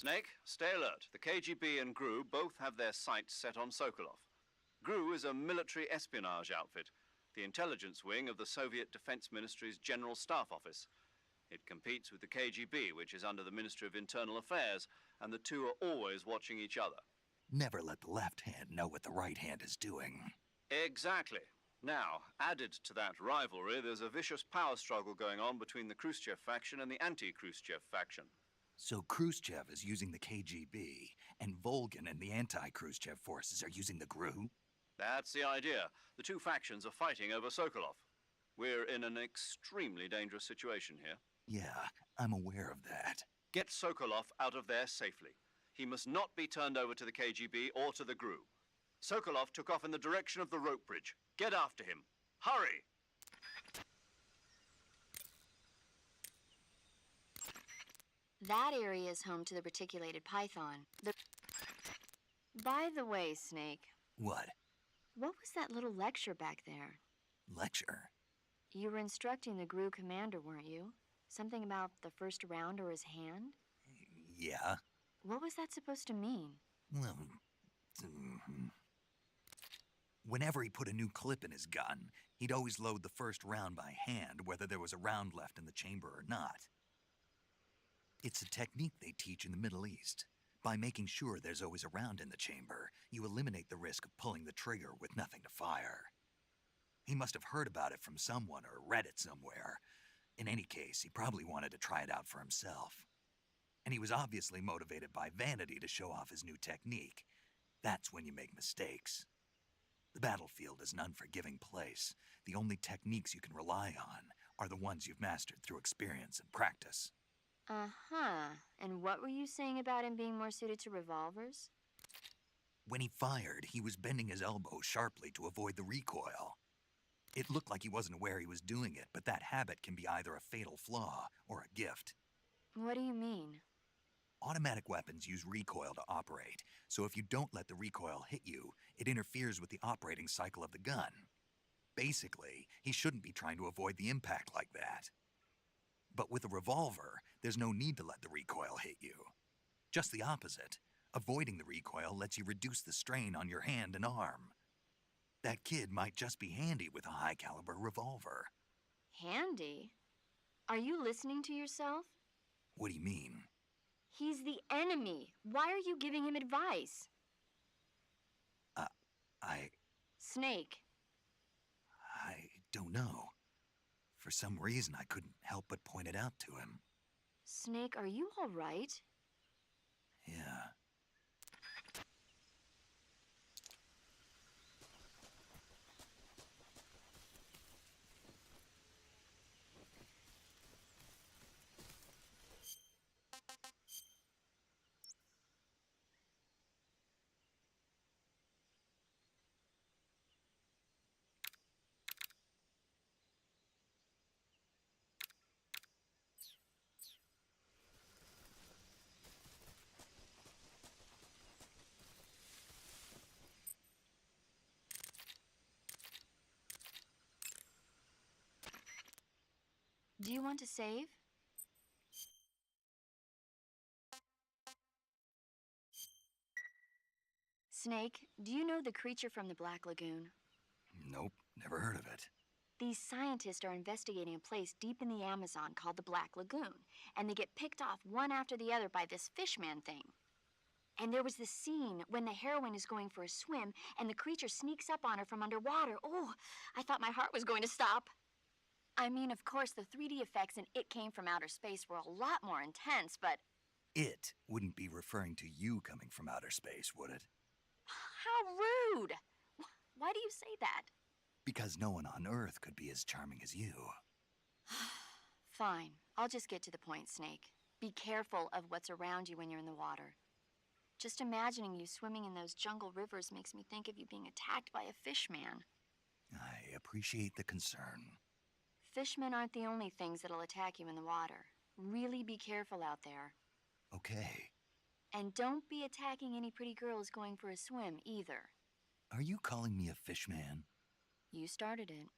Snake, stay alert. The KGB and GRU both have their sights set on Sokolov. GRU is a military espionage outfit, the intelligence wing of the Soviet Defense Ministry's General Staff Office. It competes with the KGB, which is under the Ministry of Internal Affairs, and the two are always watching each other. Never let the left hand know what the right hand is doing. Exactly. Now, added to that rivalry, there's a vicious power struggle going on between the Khrushchev faction and the anti-Khrushchev faction. So Khrushchev is using the KGB, and Volgan and the anti-Khrushchev forces are using the GRU? That's the idea. The two factions are fighting over Sokolov. We're in an extremely dangerous situation here. Yeah, I'm aware of that. Get Sokolov out of there safely. He must not be turned over to the KGB or to the GRU. Sokolov took off in the direction of the rope bridge. Get after him. Hurry! That area is home to the reticulated python. By the way, Snake. What? What was that little lecture back there? Lecture? You were instructing the GRU commander, weren't you? Something about the first round or his hand? Yeah. What was that supposed to mean? Well, whenever he put a new clip in his gun, he'd always load the first round by hand, whether there was a round left in the chamber or not. It's a technique they teach in the Middle East. By making sure there's always a round in the chamber, you eliminate the risk of pulling the trigger with nothing to fire. He must have heard about it from someone or read it somewhere. In any case, he probably wanted to try it out for himself. And he was obviously motivated by vanity to show off his new technique. That's when you make mistakes. The battlefield is an unforgiving place. The only techniques you can rely on are the ones you've mastered through experience and practice. Uh-huh. And what were you saying about him being more suited to revolvers? When he fired, he was bending his elbow sharply to avoid the recoil. It looked like he wasn't aware he was doing it, but that habit can be either a fatal flaw or a gift. What do you mean? Automatic weapons use recoil to operate, so if you don't let the recoil hit you, it interferes with the operating cycle of the gun. Basically, he shouldn't be trying to avoid the impact like that. But with a revolver, there's no need to let the recoil hit you. Just the opposite. Avoiding the recoil lets you reduce the strain on your hand and arm. That kid might just be handy with a high-caliber revolver. Handy? Are you listening to yourself? What do you mean? He's the enemy. Why are you giving him advice? Snake. I don't know. For some reason, I couldn't help but point it out to him. Snake, are you all right? Yeah. Do you want to save? Snake, do you know the creature from the Black Lagoon? Nope, never heard of it. These scientists are investigating a place deep in the Amazon called the Black Lagoon, and they get picked off one after the other by this fishman thing. And there was this scene when the heroine is going for a swim and the creature sneaks up on her from underwater. Oh, I thought my heart was going to stop. I mean, of course, the 3D effects in It Came from Outer Space were a lot more intense, but... It wouldn't be referring to you coming from outer space, would it? How rude! Why do you say that? Because no one on Earth could be as charming as you. Fine. I'll just get to the point, Snake. Be careful of what's around you when you're in the water. Just imagining you swimming in those jungle rivers makes me think of you being attacked by a fishman. I appreciate the concern. Fishmen aren't the only things that'll attack you in the water. Really be careful out there. Okay. And don't be attacking any pretty girls going for a swim, either. Are you calling me a fishman? You started it.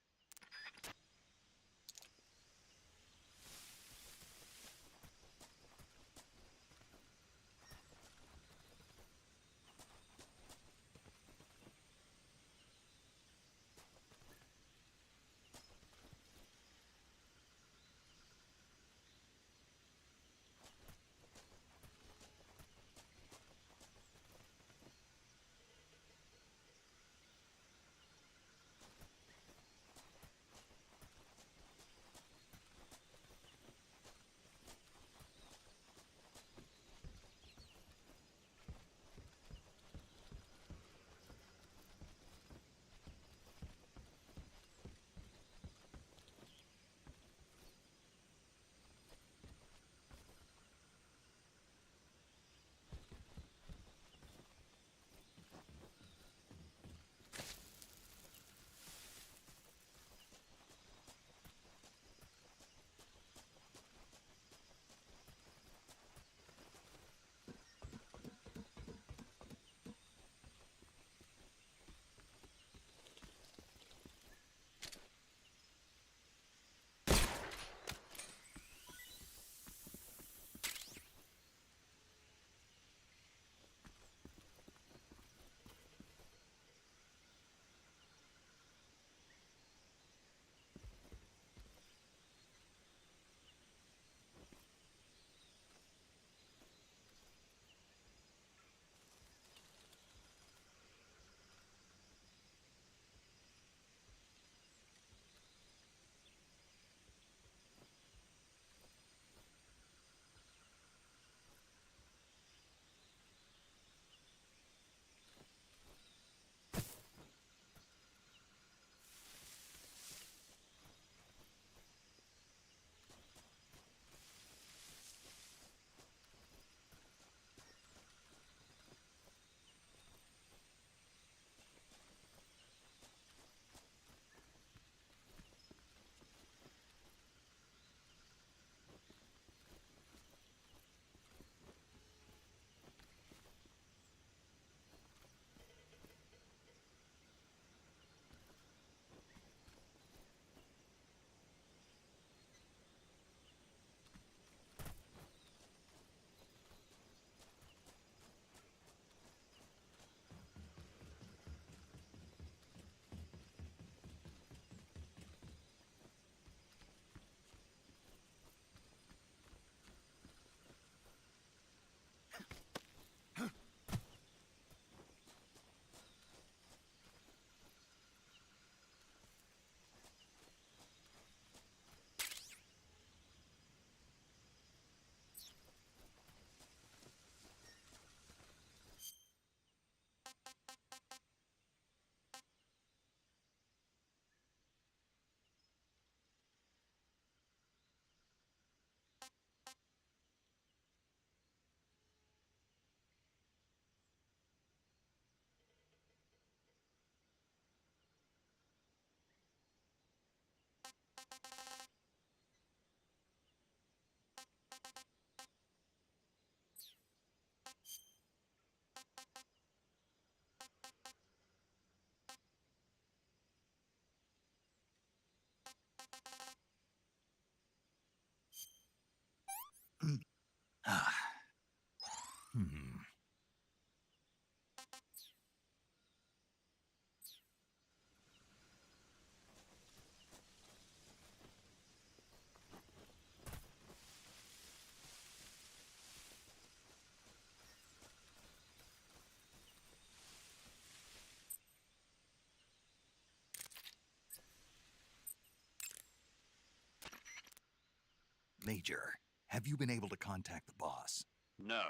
Major, have you been able to contact the boss? No.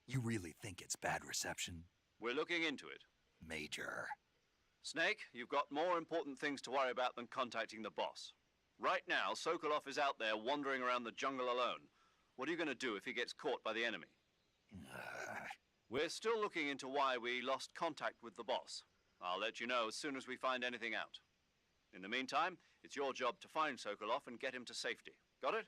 You really think it's bad reception? We're looking into it. Major. Snake, you've got more important things to worry about than contacting the boss. Right now, Sokolov is out there wandering around the jungle alone. What are you going to do if he gets caught by the enemy? We're still looking into why we lost contact with the boss. I'll let you know as soon as we find anything out. In the meantime, it's your job to find Sokolov and get him to safety. Got it?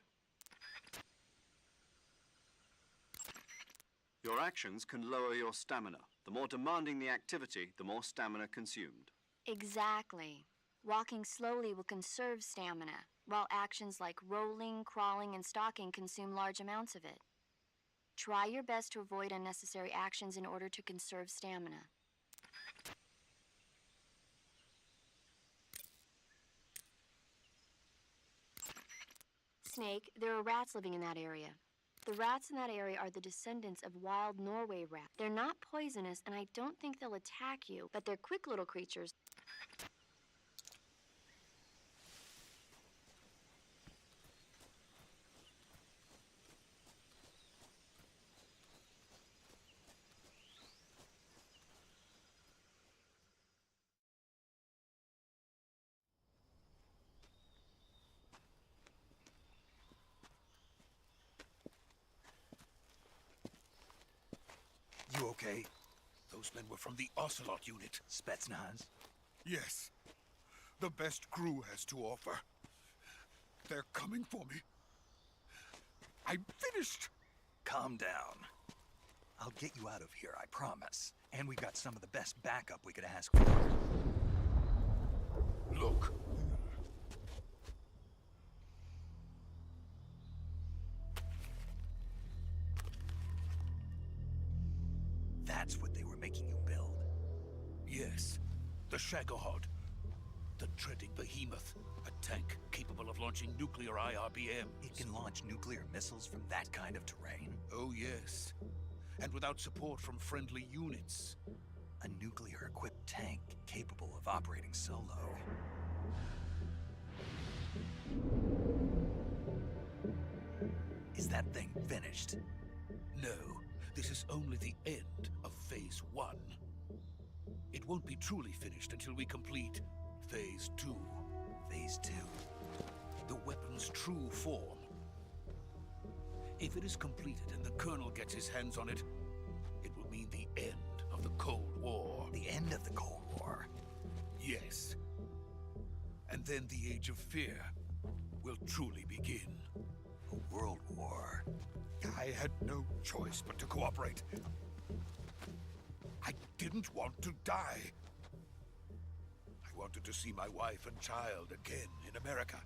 Your actions can lower your stamina. The more demanding the activity, the more stamina consumed. Exactly. Walking slowly will conserve stamina, while actions like rolling, crawling, and stalking consume large amounts of it. Try your best to avoid unnecessary actions in order to conserve stamina. Snake, there are rats living in that area. The rats in that area are the descendants of wild Norway rats. They're not poisonous, and I don't think they'll attack you, but they're quick little creatures. You okay? Those men were from the Ocelot unit. Spetsnaz? Yes. The best crew has to offer. They're coming for me. I'm finished. Calm down. I'll get you out of here, I promise. And we got some of the best backup we could ask for. Look. That's what they were making you build? Yes. The Shagohod. The dreading behemoth. A tank capable of launching nuclear IRBM. It can launch nuclear missiles from that kind of terrain? Oh, yes. And without support from friendly units. A nuclear-equipped tank capable of operating solo. Is that thing finished? No. This is only the end of Phase 1. It won't be truly finished until we complete Phase 2. Phase 2? The weapon's true form. If it is completed and the Colonel gets his hands on it, it will mean the end of the Cold War. The end of the Cold War? Yes. And then the Age of Fear will truly begin. A world war? I had no choice but to cooperate. I didn't want to die. I wanted to see my wife and child again in America.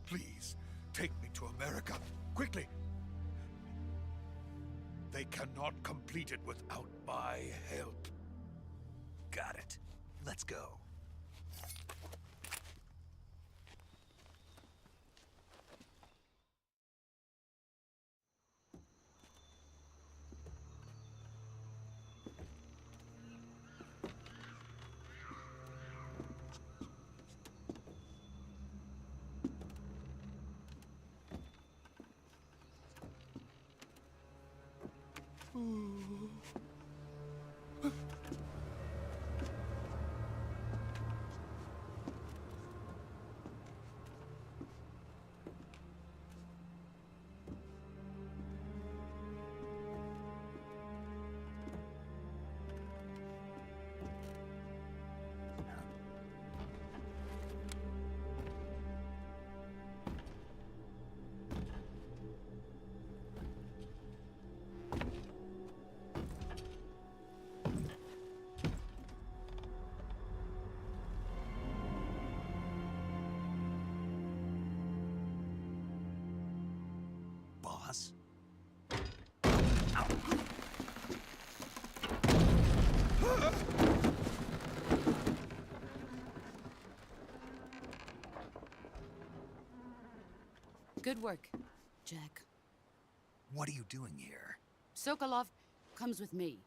Please, take me to America, quickly. They cannot complete it without my help. Got it. Let's go. Boss? Ow. Good work, Jack. What are you doing here? Sokolov comes with me.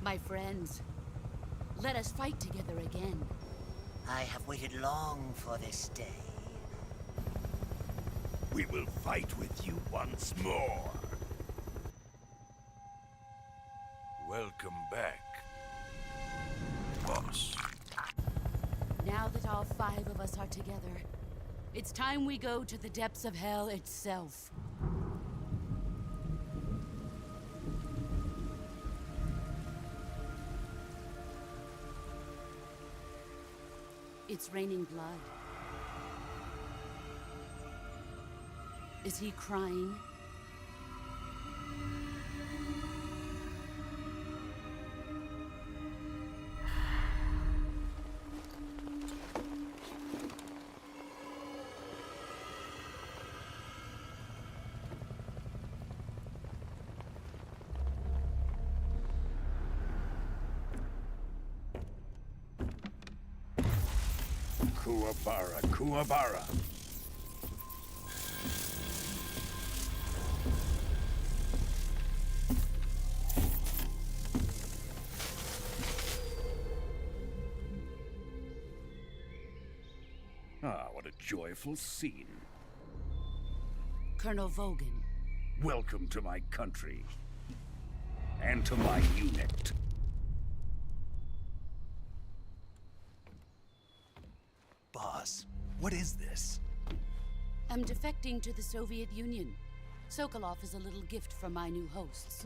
My friends, let us fight together again. I have waited long for this day. We will fight with you once more. Welcome back, boss. Now that all 5 of us are together, it's time we go to the depths of hell itself. It's raining blood. Is he crying? Kuwabara, Kuwabara. Ah, what a joyful scene. Colonel Vogan. Welcome to my country. And to my unit. Boss, what is this? I'm defecting to the Soviet Union. Sokolov is a little gift from my new hosts.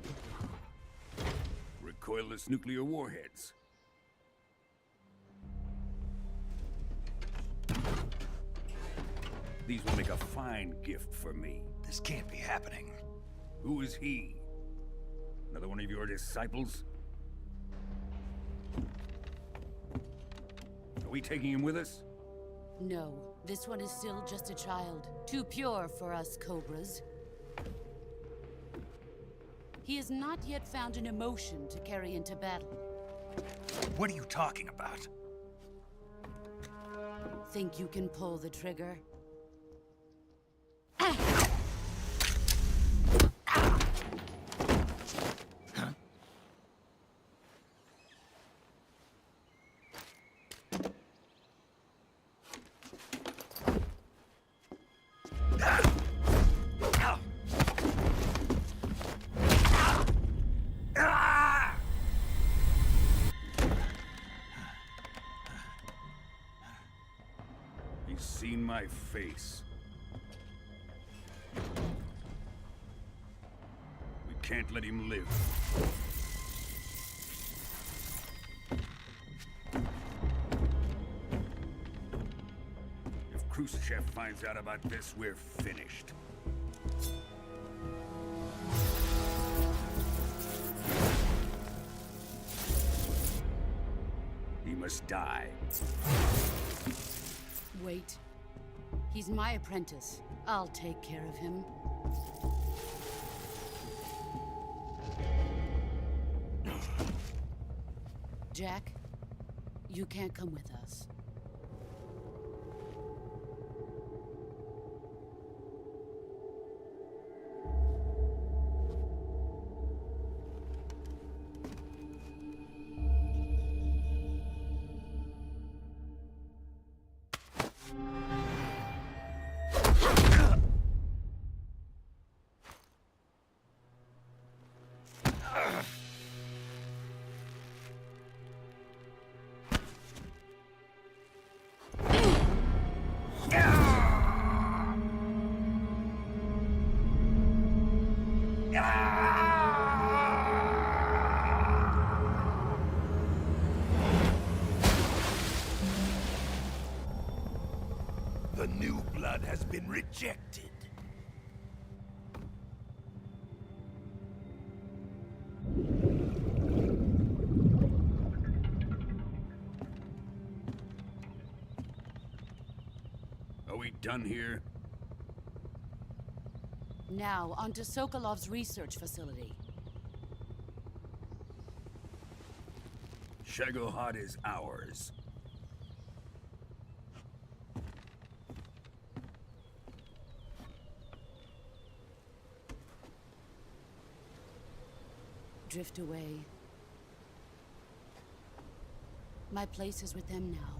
Recoilless nuclear warheads. These will make a fine gift for me. This can't be happening. Who is he? Another one of your disciples? Are we taking him with us? No, this one is still just a child. Too pure for us Cobras. He has not yet found an emotion to carry into battle. What are you talking about? Think you can pull the trigger? He's seen my face. We can't let him live. If Khrushchev finds out about this, we're finished. He must die. Wait. He's my apprentice. I'll take care of him. Jack, you can't come with us. The new blood has been rejected. Are we done here? Now, onto Sokolov's research facility. Shagohod is ours. Drift away. My place is with them now.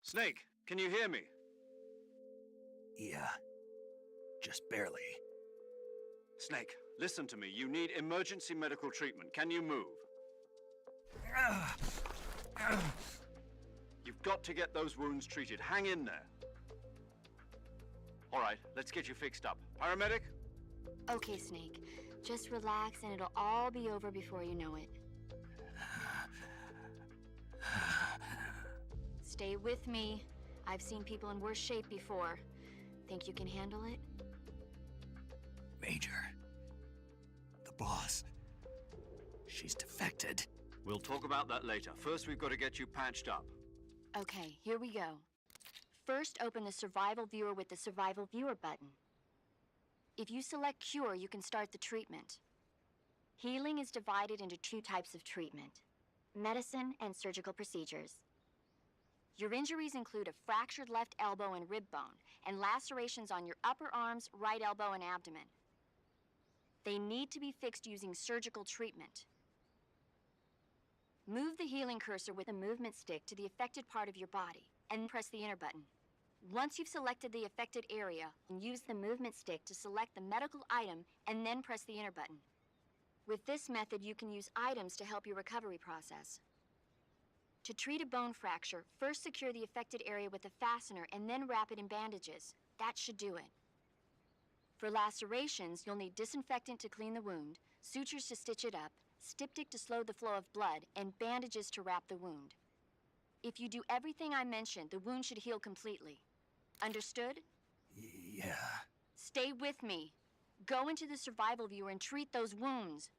Snake, can you hear me? Yeah. Just barely. Snake, listen to me. You need emergency medical treatment. Can you move? You've got to get those wounds treated. Hang in there. All right, let's get you fixed up. Paramedic? Okay, Snake. Just relax and it'll all be over before you know it. Stay with me. I've seen people in worse shape before. Think you can handle it? Major. The boss. She's defected. We'll talk about that later. First, we've got to get you patched up. Okay, here we go. First, open the Survival Viewer with the Survival Viewer button. If you select Cure, you can start the treatment. Healing is divided into 2 types of treatment: medicine and surgical procedures. Your injuries include a fractured left elbow and rib bone, and lacerations on your upper arms, right elbow, and abdomen. They need to be fixed using surgical treatment. Move the healing cursor with a movement stick to the affected part of your body, and press the enter button. Once you've selected the affected area, use the movement stick to select the medical item, and then press the enter button. With this method, you can use items to help your recovery process. To treat a bone fracture, first secure the affected area with a fastener and then wrap it in bandages. That should do it. For lacerations, you'll need disinfectant to clean the wound, sutures to stitch it up, styptic to slow the flow of blood, and bandages to wrap the wound. If you do everything I mentioned, the wound should heal completely. Understood? Yeah. Stay with me. Go into the Survival Viewer and treat those wounds.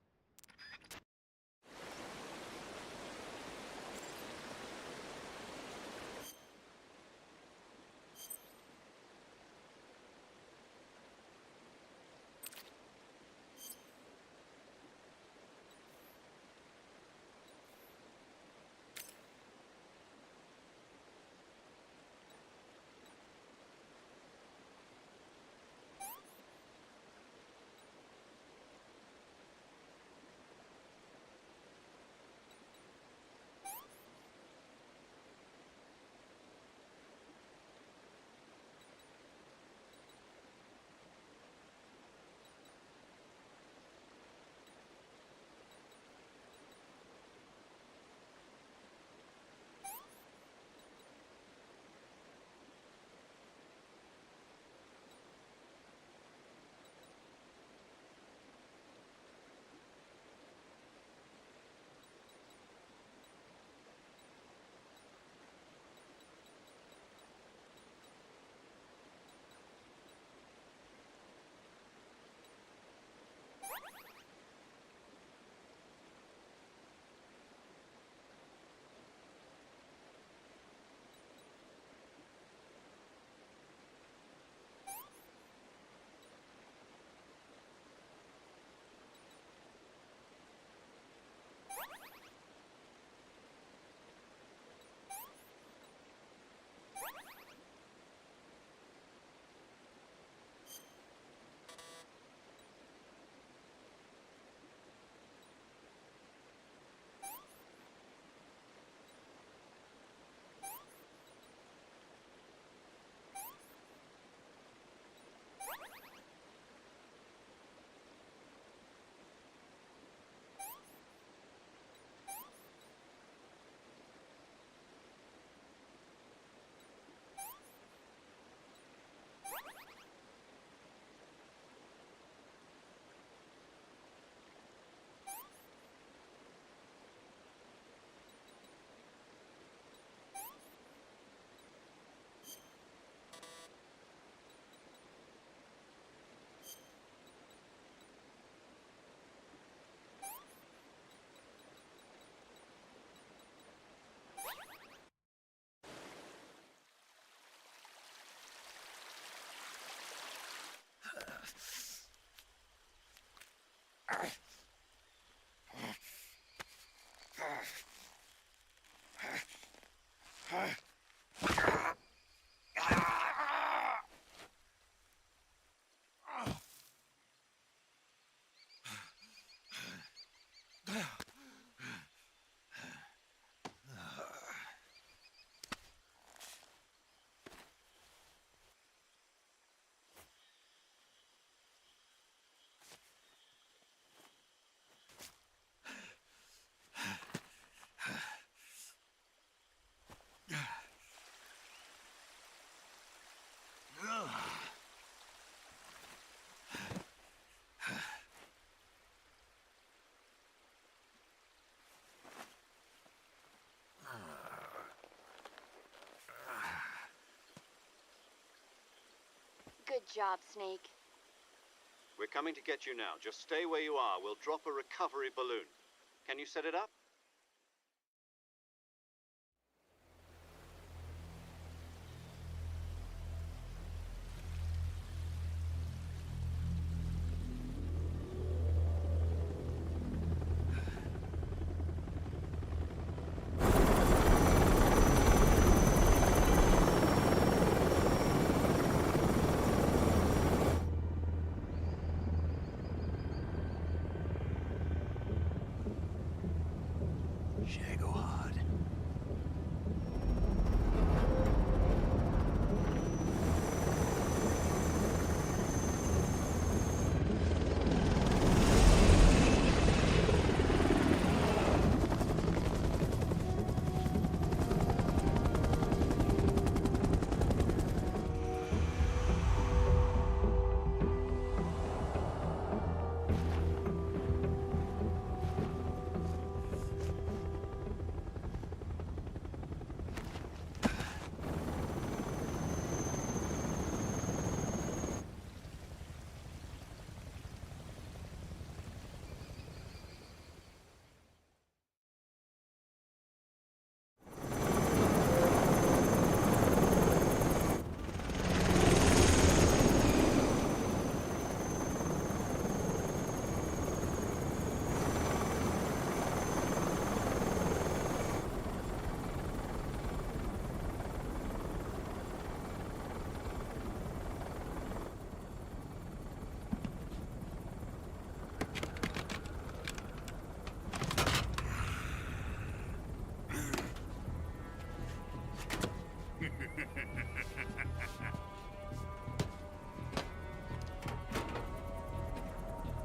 job, Snake. We're coming to get you now. Just stay where you are. We'll drop a recovery balloon. Can you set it up? Shagohod.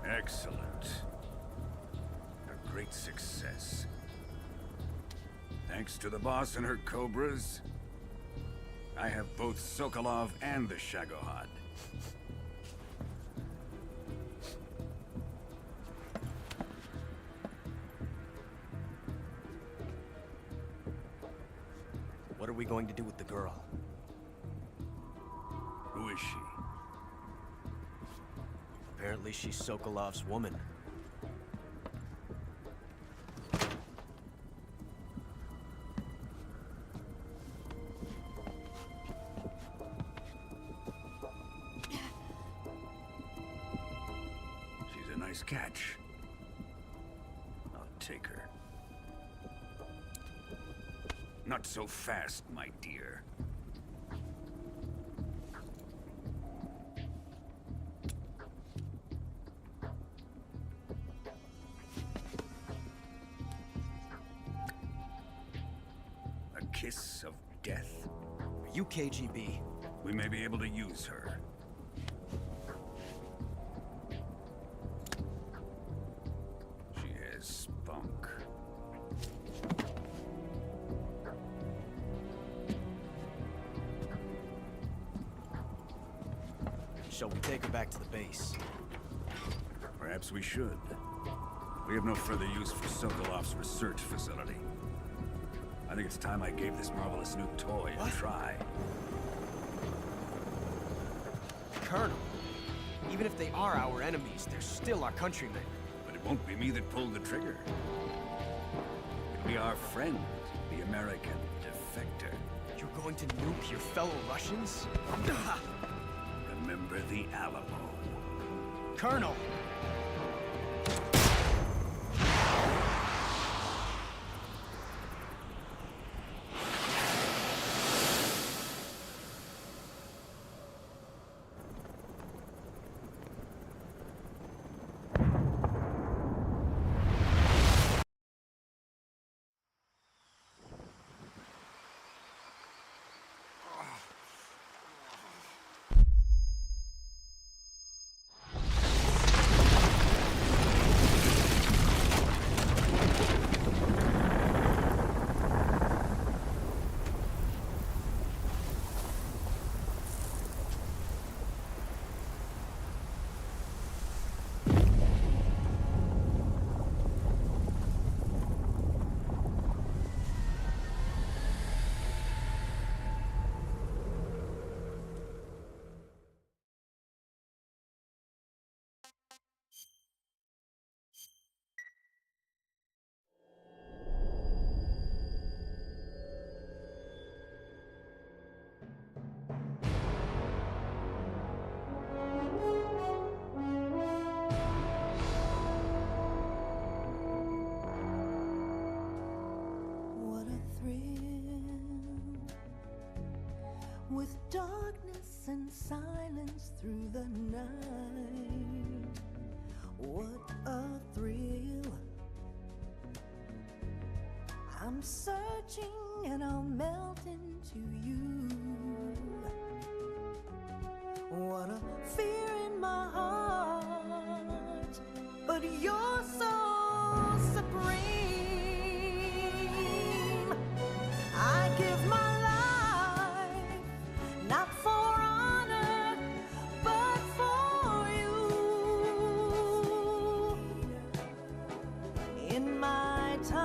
Excellent. A great success. Thanks to the boss and her cobras, I have both Sokolov and the Shagohod. What are we going to do with the girl? Who is she? Apparently she's Sokolov's woman. She's a nice catch. I'll take her. Not so fast, my dear. A kiss of death? Are you KGB? We may be able to use her. She has spunk. Shall we take her back to the base? Perhaps we should. We have no further use for Sokolov's research facility. I think it's time I gave this marvelous new toy a try. Colonel, even if they are our enemies, they're still our countrymen. But it won't be me that pulled the trigger. It'll be our friend, the American defector. You're going to nuke your fellow Russians? Remember the Alamo. Colonel! peace and silence through the night. What a thrill. I'm searching and I'll melt into you. What a fear in my heart, but you're so supreme. I give my life, not for honor, but for you. In my time,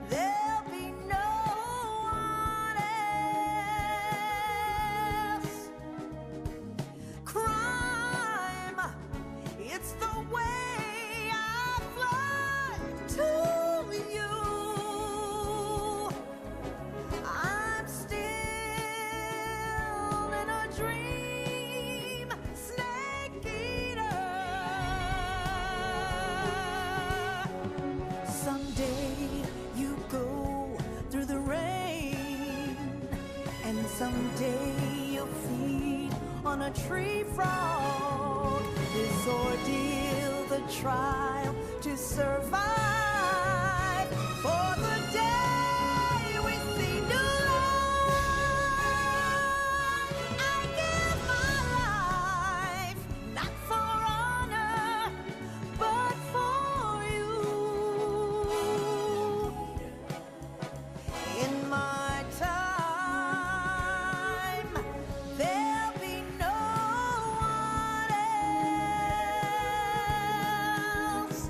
there'll be no one else. Crime, it's the way I fly to you. I'm still in a dream, snake eater. Someday you go through the rain, and someday you'll feed on a tree frog. This ordeal, the trial to survive, for the day we see new light. I give my life, not for honor, but for you. In my time, there'll be no one else.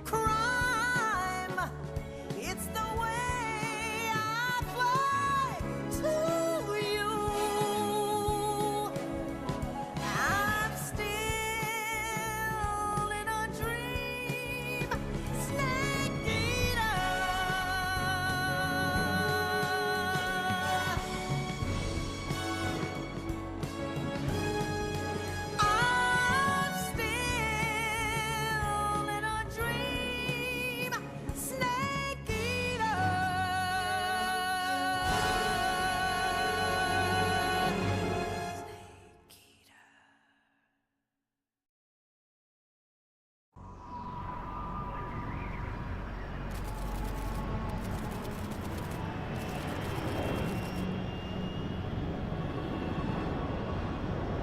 Crime, it's the way I fly to you. I'm still in a dream, snake eater. I'm still in a dream, snake eater.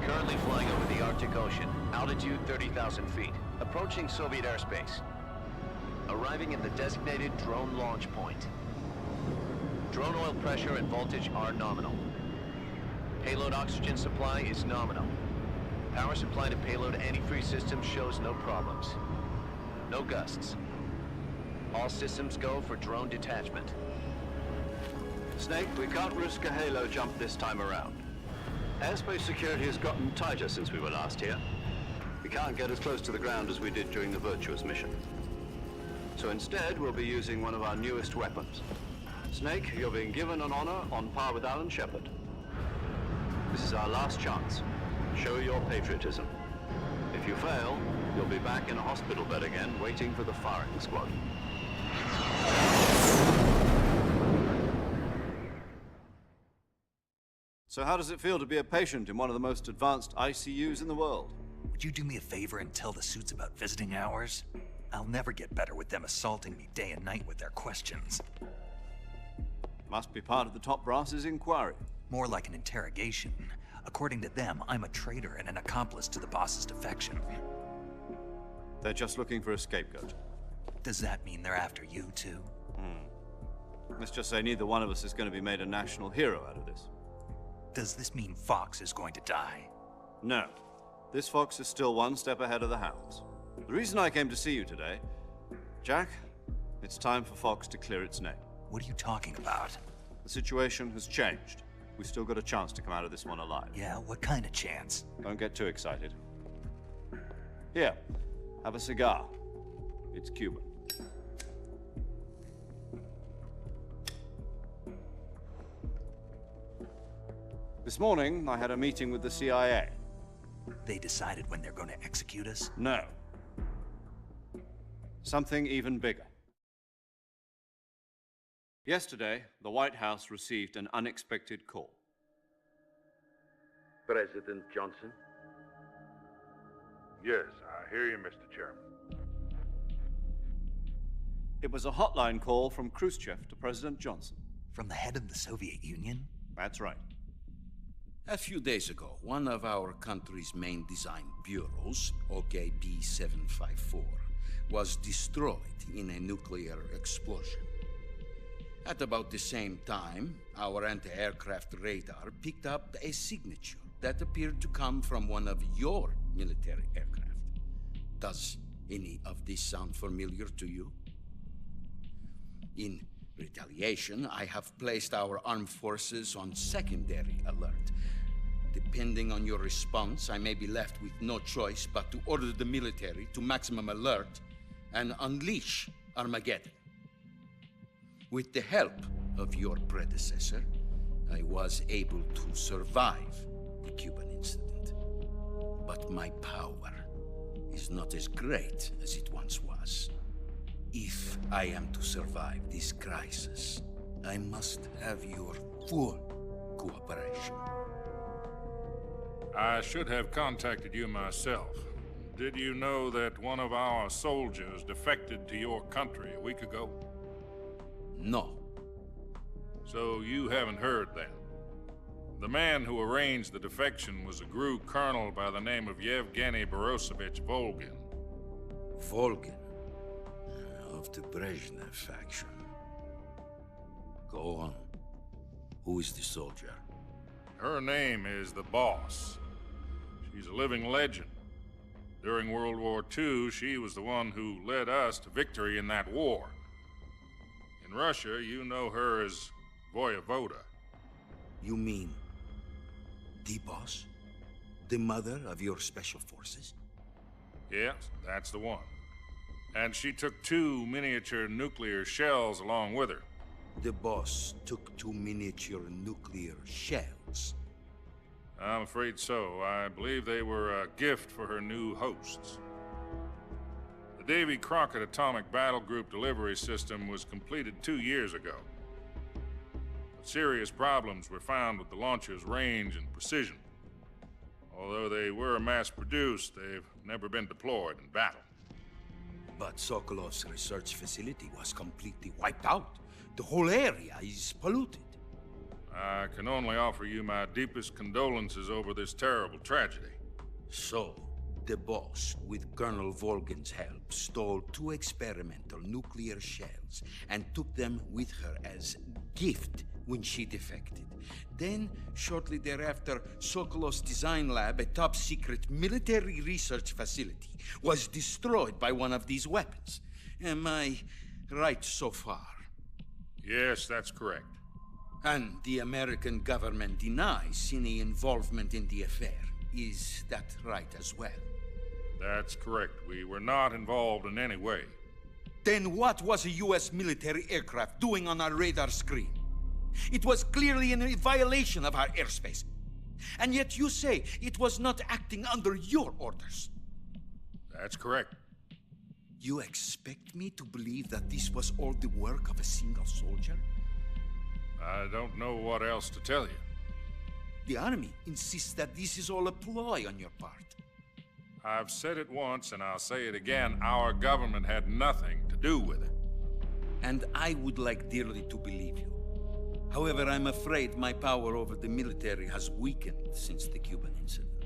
Currently flying over the Arctic Ocean, altitude 30,000 feet, approaching Soviet airspace. Arriving at the designated drone launch point. Drone oil pressure and voltage are nominal. Payload oxygen supply is nominal. Power supply to payload antifreeze system shows no problems. No gusts. All systems go for drone detachment. Snake, we can't risk a halo jump this time around. Airspace security has gotten tighter since we were last here. We can't get as close to the ground as we did during the Virtuous mission. So instead, we'll be using one of our newest weapons. Snake, you're being given an honor on par with Alan Shepard. This is our last chance. Show your patriotism. If you fail, you'll be back in a hospital bed again, waiting for the firing squad. So how does it feel to be a patient in one of the most advanced ICUs in the world? Would you do me a favor and tell the suits about visiting hours? I'll never get better with them assaulting me day and night with their questions. Must be part of the top brass's inquiry. More like an interrogation. According to them, I'm a traitor and an accomplice to the boss's defection. They're just looking for a scapegoat. Does that mean they're after you, too? Let's just say neither one of us is going to be made a national hero out of this. Does this mean Fox is going to die? No. This fox is still one step ahead of the hounds. The reason I came to see you today, Jack, it's time for Fox to clear its name. What are you talking about? The situation has changed. We've still got a chance to come out of this one alive. Yeah, what kind of chance? Don't get too excited. Here, have a cigar. It's Cuban. This morning, I had a meeting with the CIA. They decided when they're going to execute us? No. Something even bigger. Yesterday, the White House received an unexpected call. President Johnson? Yes, I hear you, Mr. Chairman. It was a hotline call from Khrushchev to President Johnson. From the head of the Soviet Union? That's right. A few days ago, one of our country's main design bureaus, OKB 754, was destroyed in a nuclear explosion. At about the same time, our anti-aircraft radar picked up a signature that appeared to come from one of your military aircraft. Does any of this sound familiar to you? In retaliation, I have placed our armed forces on secondary alert. Depending on your response, I may be left with no choice but to order the military to maximum alert and unleash Armageddon. With the help of your predecessor, I was able to survive the Cuban incident. But my power is not as great as it once was. If I am to survive this crisis, I must have your full cooperation. I should have contacted you myself. Did you know that one of our soldiers defected to your country a week ago? No. So you haven't heard then. The man who arranged the defection was a GRU colonel by the name of Yevgeny Borosovich Volgin. Volgin? Of the Brezhnev faction. Go on. Who is the soldier? Her name is the Boss. She's a living legend. During World War II, she was the one who led us to victory in that war. In Russia, you know her as Voyevoda. You mean the Boss? The mother of your special forces? Yes, that's the one. And she took 2 miniature nuclear shells along with her. The Boss took 2 miniature nuclear shells? I'm afraid so. I believe they were a gift for her new hosts. The Davy Crockett Atomic Battle Group delivery system was completed 2 years ago. But serious problems were found with the launcher's range and precision. Although they were mass-produced, they've never been deployed in battle. But Sokolov's research facility was completely wiped out. The whole area is polluted. I can only offer you my deepest condolences over this terrible tragedy. So, the Boss, with Colonel Volgin's help, stole 2 experimental nuclear shells and took them with her as gift when she defected. Then, shortly thereafter, Sokolov's design lab, a top-secret military research facility, was destroyed by one of these weapons. Am I right so far? Yes, that's correct. And the American government denies any involvement in the affair. Is that right as well? That's correct. We were not involved in any way. Then what was a U.S. military aircraft doing on our radar screen? It was clearly in violation of our airspace. And yet you say it was not acting under your orders. That's correct. You expect me to believe that this was all the work of a single soldier? I don't know what else to tell you. The Army insists that this is all a ploy on your part. I've said it once and I'll say it again. Our government had nothing to do with it. And I would like dearly to believe you. However, I'm afraid my power over the military has weakened since the Cuban incident.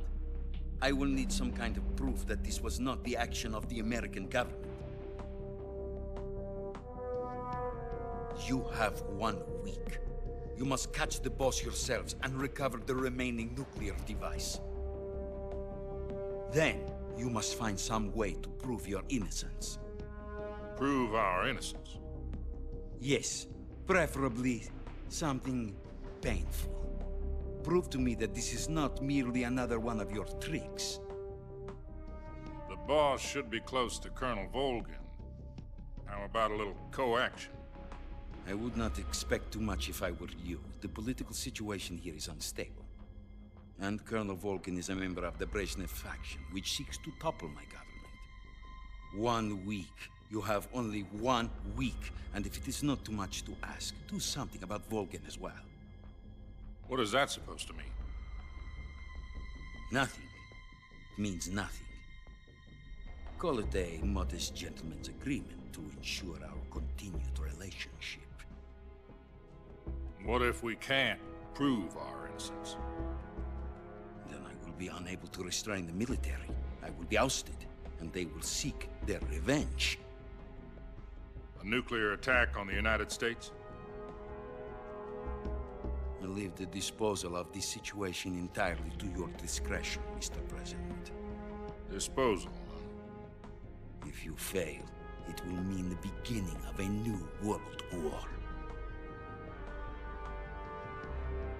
I will need some kind of proof that this was not the action of the American government. You have 1 week. You must catch the Boss yourselves and recover the remaining nuclear device. Then, you must find some way to prove your innocence. Prove our innocence? Yes, preferably something painful. Prove to me that this is not merely another one of your tricks. The Boss should be close to Colonel Volgin. How about a little co-action? I would not expect too much if I were you. The political situation here is unstable. And Colonel Volgin is a member of the Brezhnev faction, which seeks to topple my government. 1 week. You have only 1 week, and if it is not too much to ask, do something about Volgin as well. What is that supposed to mean? Nothing means nothing. Call it a modest gentleman's agreement to ensure our continued relationship. What if we can't prove our innocence? Then I will be unable to restrain the military. I will be ousted, and they will seek their revenge. A nuclear attack on the United States? I leave the disposal of this situation entirely to your discretion, Mr. President. Disposal? If you fail, it will mean the beginning of a new world war.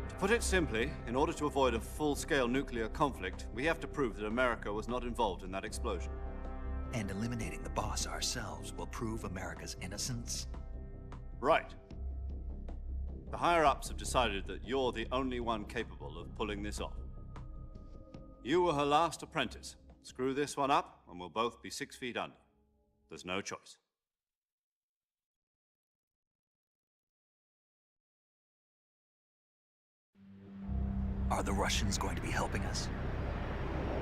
To put it simply, in order to avoid a full-scale nuclear conflict, we have to prove that America was not involved in that explosion. And eliminating the boss ourselves will prove America's innocence? Right. The higher-ups have decided that you're the only one capable of pulling this off. You were her last apprentice. Screw this one up, and we'll both be 6 feet under. There's no choice. Are the Russians going to be helping us?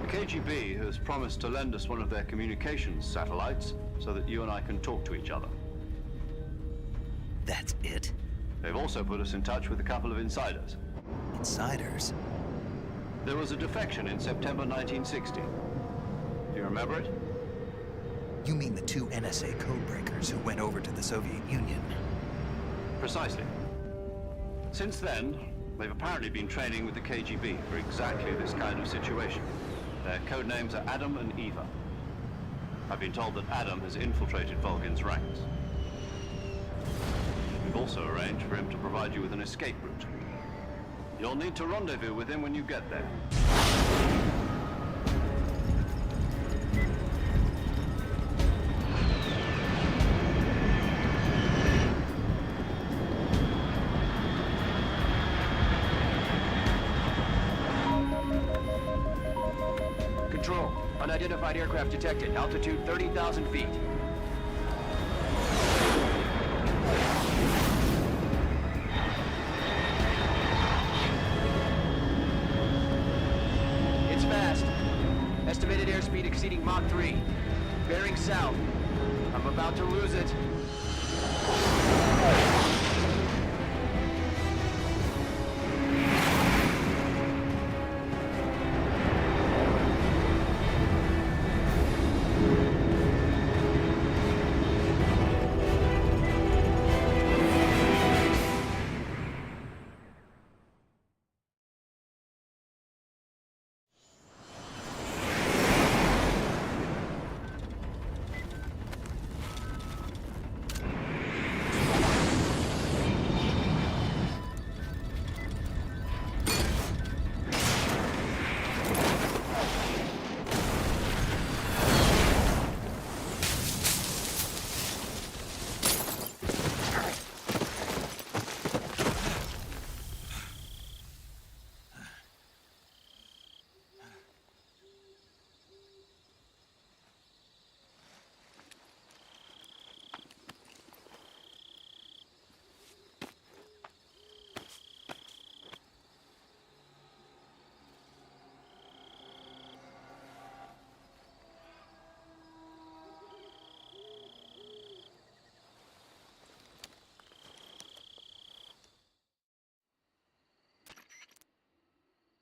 The KGB has promised to lend us one of their communications satellites so that you and I can talk to each other. That's it? They've also put us in touch with a couple of insiders. Insiders? There was a defection in September 1960. Do you remember it? You mean the 2 NSA codebreakers who went over to the Soviet Union? Precisely. Since then, they've apparently been training with the KGB for exactly this kind of situation. Their code names are Adam and Eva. I've been told that Adam has infiltrated Volgin's ranks. We've also arranged for him to provide you with an escape route. You'll need to rendezvous with him when you get there. Control. Unidentified aircraft detected. Altitude 30,000 feet. It's fast. Estimated airspeed exceeding Mach 3. Bearing south. I'm about to lose it.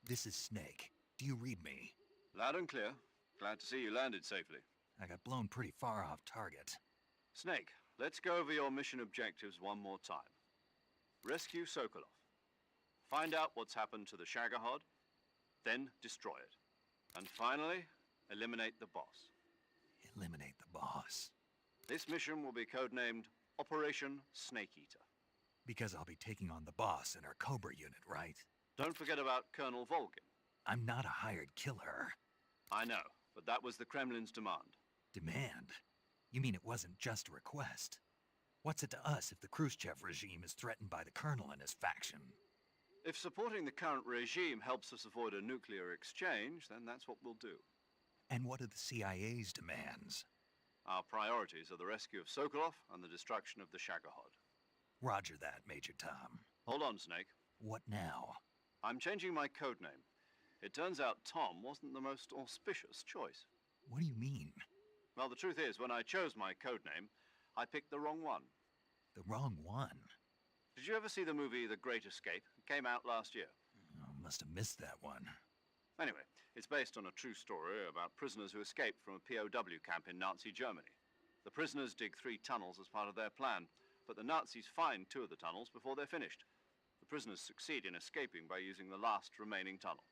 This is Snake. Do you read me? Loud and clear. Glad to see you landed safely. I got blown pretty far off target. Snake, let's go over your mission objectives one more time. Rescue Sokolov. Find out what's happened to the Shagohod, then destroy it. And finally, eliminate the boss. Eliminate the boss. This mission will be codenamed Operation Snake Eater. Because I'll be taking on the boss in our Cobra unit, right? Don't forget about Colonel Volgin. I'm not a hired killer. I know, but that was the Kremlin's demand. Demand? You mean it wasn't just a request? What's it to us if the Khrushchev regime is threatened by the Colonel and his faction? If supporting the current regime helps us avoid a nuclear exchange, then that's what we'll do. And what are the CIA's demands? Our priorities are the rescue of Sokolov and the destruction of the Shagohod. Roger that, Major Tom. Hold on, Snake. What now? I'm changing my code name. It turns out Tom wasn't the most auspicious choice. What do you mean? Well, the truth is, when I chose my codename, I picked the wrong one. The wrong one? Did you ever see the movie The Great Escape? It came out last year. Oh, must have missed that one. Anyway, it's based on a true story about prisoners who escaped from a POW camp in Nazi Germany. The prisoners dig 3 tunnels as part of their plan, but the Nazis find 2 of the tunnels before they're finished. The prisoners succeed in escaping by using the last remaining tunnel.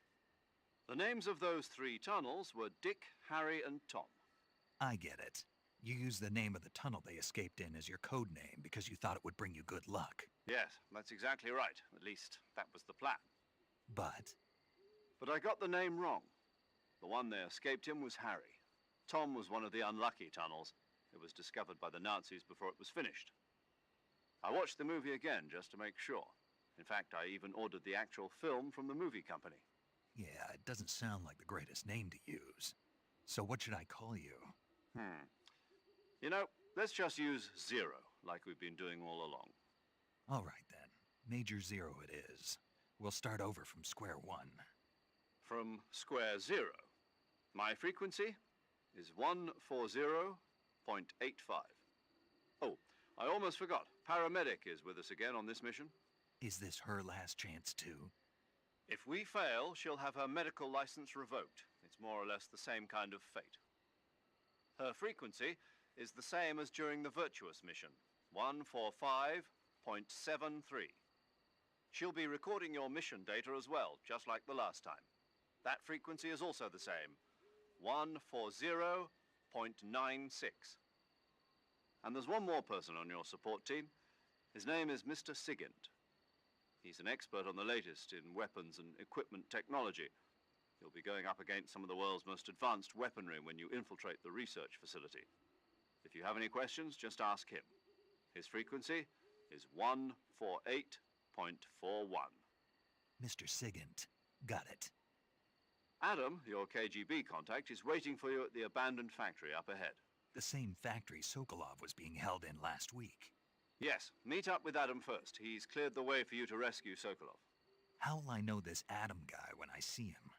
The names of those 3 tunnels were Dick, Harry, and Tom. I get it. You used the name of the tunnel they escaped in as your code name because you thought it would bring you good luck. Yes, that's exactly right. At least, that was the plan. But I got the name wrong. The one they escaped in was Harry. Tom was one of the unlucky tunnels. It was discovered by the Nazis before it was finished. I watched the movie again just to make sure. In fact, I even ordered the actual film from the movie company. yeah, it doesn't sound like the greatest name to use. So what should I call you? You know, let's just use Zero, like we've been doing all along. All right then. Major Zero it is. We'll start over from square one. From square 0. My frequency is 140.85. Oh, I almost forgot. Paramedic is with us again on this mission. Is this her last chance too? If we fail, she'll have her medical license revoked. It's more or less the same kind of fate. Her frequency is the same as during the Virtuous mission, 145.73. She'll be recording your mission data as well, just like the last time. That frequency is also the same, 140.96. And there's one more person on your support team. His name is Mr. Sigint. He's an expert on the latest in weapons and equipment technology. You'll be going up against some of the world's most advanced weaponry when you infiltrate the research facility. If you have any questions, just ask him. His frequency is 148.41. Mr. Sigint. Got it. Adam, your KGB contact, is waiting for you at the abandoned factory up ahead. The same factory Sokolov was being held in last week. Yes, meet up with Adam first. He's cleared the way for you to rescue Sokolov. How will I know this Adam guy when I see him?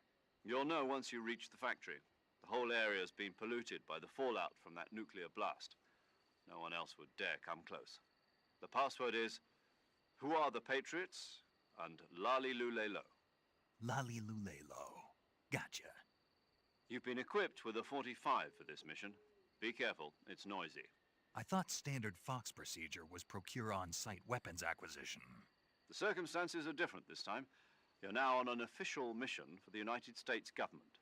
You'll know once you reach the factory. The whole area's been polluted by the fallout from that nuclear blast. No one else would dare come close. The password is, "Who are the Patriots?" and Lali Lule Lo. Lali Lule Lo. Gotcha. You've been equipped with a 45 for this mission. Be careful, it's noisy. I thought standard Fox procedure was procure on-site weapons acquisition. The circumstances are different this time. You're now on an official mission for the United States government.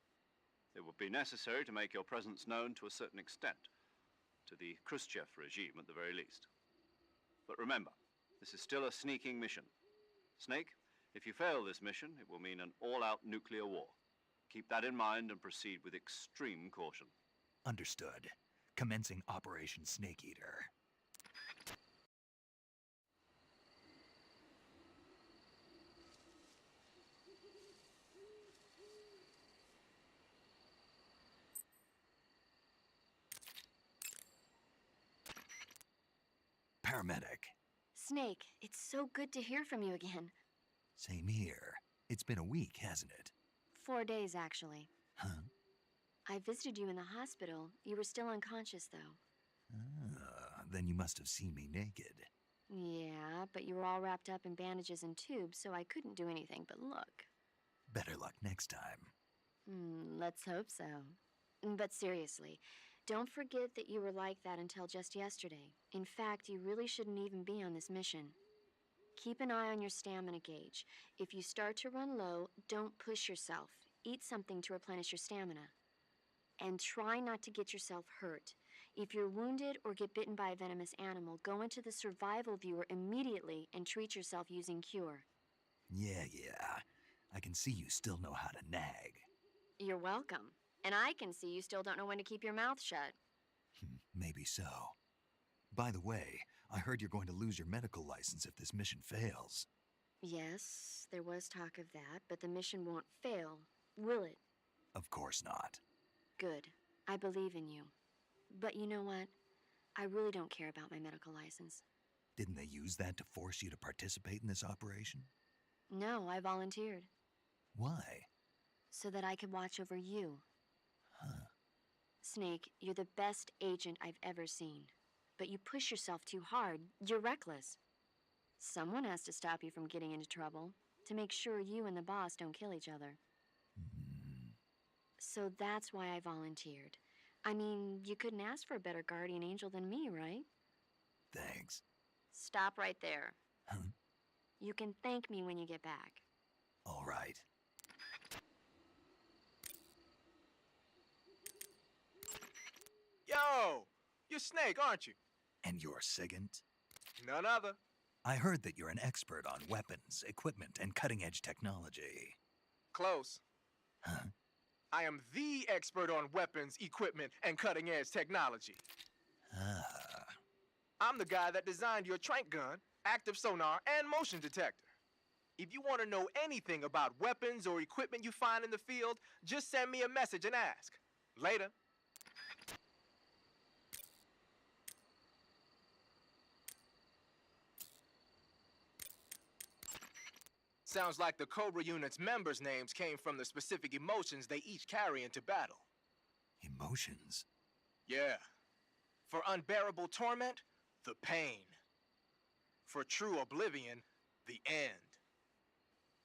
It would be necessary to make your presence known to a certain extent, to the Khrushchev regime at the very least. But remember, this is still a sneaking mission. Snake, if you fail this mission, it will mean an all-out nuclear war. Keep that in mind and proceed with extreme caution. Understood. Commencing Operation Snake Eater. Paramedic. Snake, it's so good to hear from you again. Same here. It's been a week, hasn't it? 4 days, actually. Huh? I visited you in the hospital. You were still unconscious, though. Then you must have seen me naked. Yeah, but you were all wrapped up in bandages and tubes, so I couldn't do anything but look. Better luck next time. Let's hope so. But seriously, don't forget that you were like that until just yesterday. In fact, you really shouldn't even be on this mission. Keep an eye on your stamina gauge. If you start to run low, don't push yourself. Eat something to replenish your stamina. And try not to get yourself hurt. If you're wounded or get bitten by a venomous animal, go into the survival viewer immediately and treat yourself using Cure. Yeah. I can see you still know how to nag. You're welcome. And I can see you still don't know when to keep your mouth shut. Maybe so. By the way, I heard you're going to lose your medical license if this mission fails. Yes, there was talk of that, but the mission won't fail, will it? Of course not. Good. I believe in you. But you know what? I really don't care about my medical license. Didn't they use that to force you to participate in this operation? No, I volunteered. Why? so that I could watch over you. Snake, you're the best agent I've ever seen. But you push yourself too hard. You're reckless. Someone has to stop you from getting into trouble, to make sure you and the boss don't kill each other. So that's why I volunteered. I mean, you couldn't ask for a better guardian angel than me, right? Thanks. Stop right there. You can thank me when you get back. All right. Yo! You're Snake, aren't you? And you're Sigint? None other. I heard that you're an expert on weapons, equipment, and cutting-edge technology. Close. Huh? I am the expert on weapons, equipment, and cutting-edge technology. Ah. I'm the guy that designed your trank gun, active sonar, and motion detector. If you want to know anything about weapons or equipment you find in the field, just send me a message and ask. Later. Sounds like the Cobra unit's members' names came from the specific emotions they each carry into battle. Emotions? Yeah. For unbearable torment, the pain. For true oblivion, the end.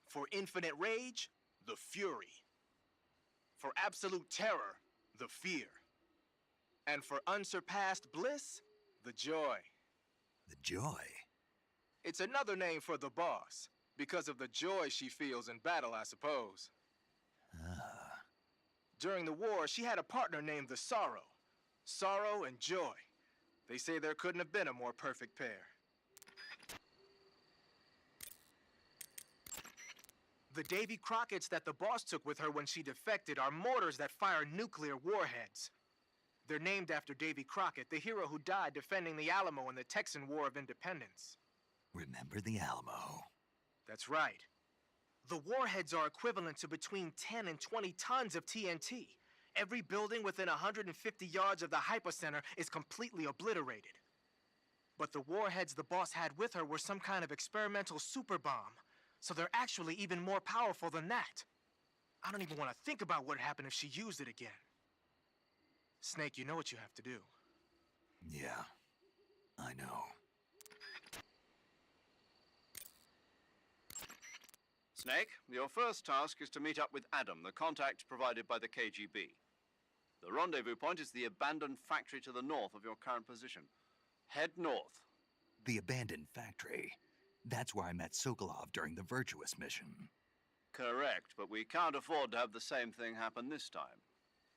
For infinite rage, the fury. For absolute terror, the fear. And for unsurpassed bliss, the joy. The joy? It's another name for the boss. Because of the joy she feels in battle, I suppose. Ah. During the war, she had a partner named the Sorrow. Sorrow and joy. They say there couldn't have been a more perfect pair. The Davy Crockett's that the boss took with her when she defected are mortars that fire nuclear warheads. They're named after Davy Crockett, the hero who died defending the Alamo in the Texan War of Independence. Remember the Alamo. That's right. The warheads are equivalent to between 10 and 20 tons of TNT. Every building within 150 yards of the hypocenter is completely obliterated. But the warheads the boss had with her were some kind of experimental super bomb, so they're actually even more powerful than that. I don't even want to think about what would happen if she used it again. Snake, you know what you have to do. Yeah, I know. Snake, your first task is to meet up with Adam, the contact provided by the KGB. The rendezvous point is the abandoned factory to the north of your current position. Head north. The abandoned factory. That's where I met Sokolov during the Virtuous mission. Correct, but we can't afford to have the same thing happen this time.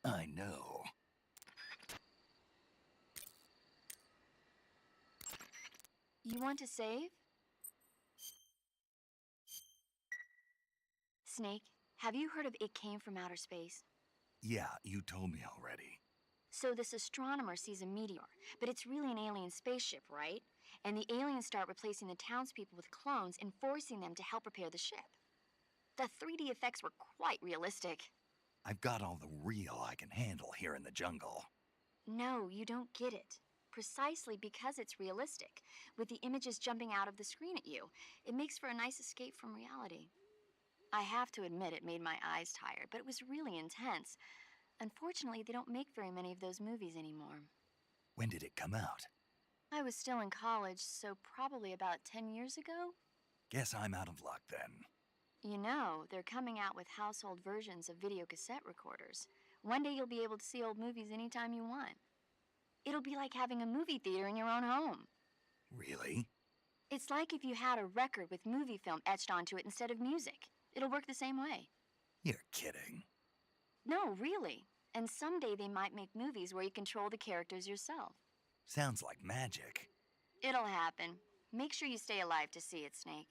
I know. You want to save? Snake, have you heard of It Came from Outer Space? Yeah, you told me already. So this astronomer sees a meteor, but it's really an alien spaceship, right? And the aliens start replacing the townspeople with clones and forcing them to help repair the ship. The 3D effects were quite realistic. I've got all the real I can handle here in the jungle. No, you don't get it. Precisely because it's realistic, with the images jumping out of the screen at you. It makes for a nice escape from reality. I have to admit it made my eyes tired, but it was really intense. Unfortunately, they don't make very many of those movies anymore. When did it come out? I was still in college, so probably about 10 years ago? Guess I'm out of luck then. You know, they're coming out with household versions of video cassette recorders. One day you'll be able to see old movies anytime you want. It'll be like having a movie theater in your own home. Really? It's like if you had a record with movie film etched onto it instead of music. It'll work the same way. You're kidding. No, really. And someday they might make movies where you control the characters yourself. Sounds like magic. It'll happen. Make sure you stay alive to see it, Snake.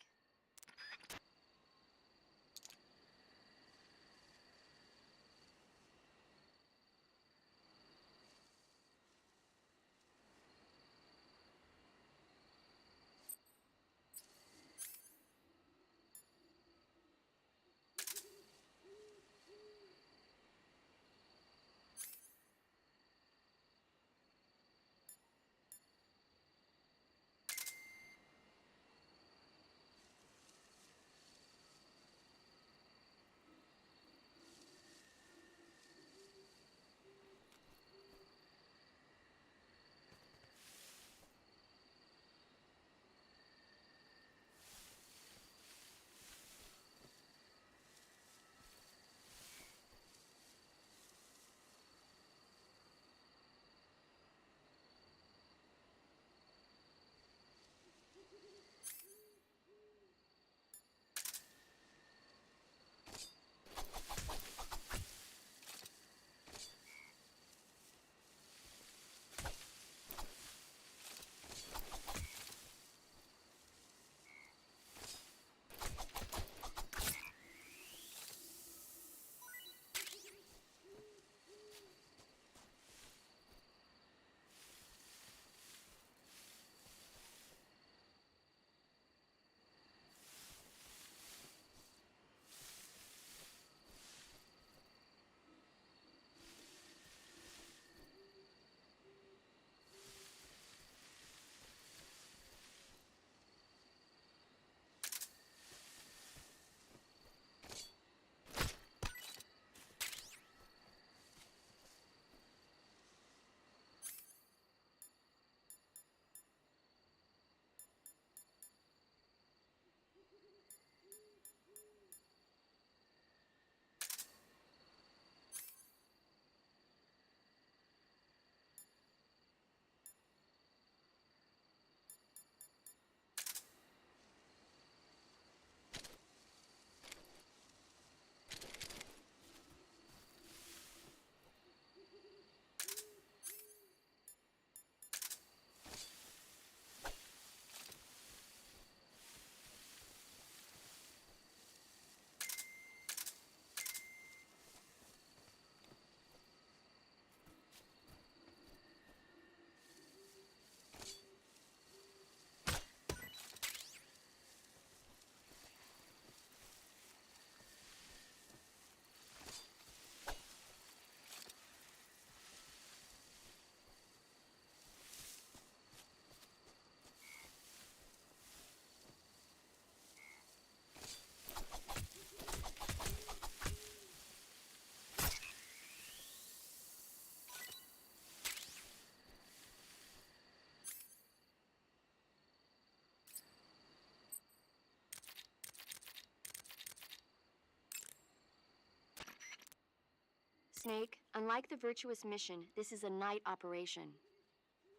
Snake, unlike the Virtuous mission, this is a night operation.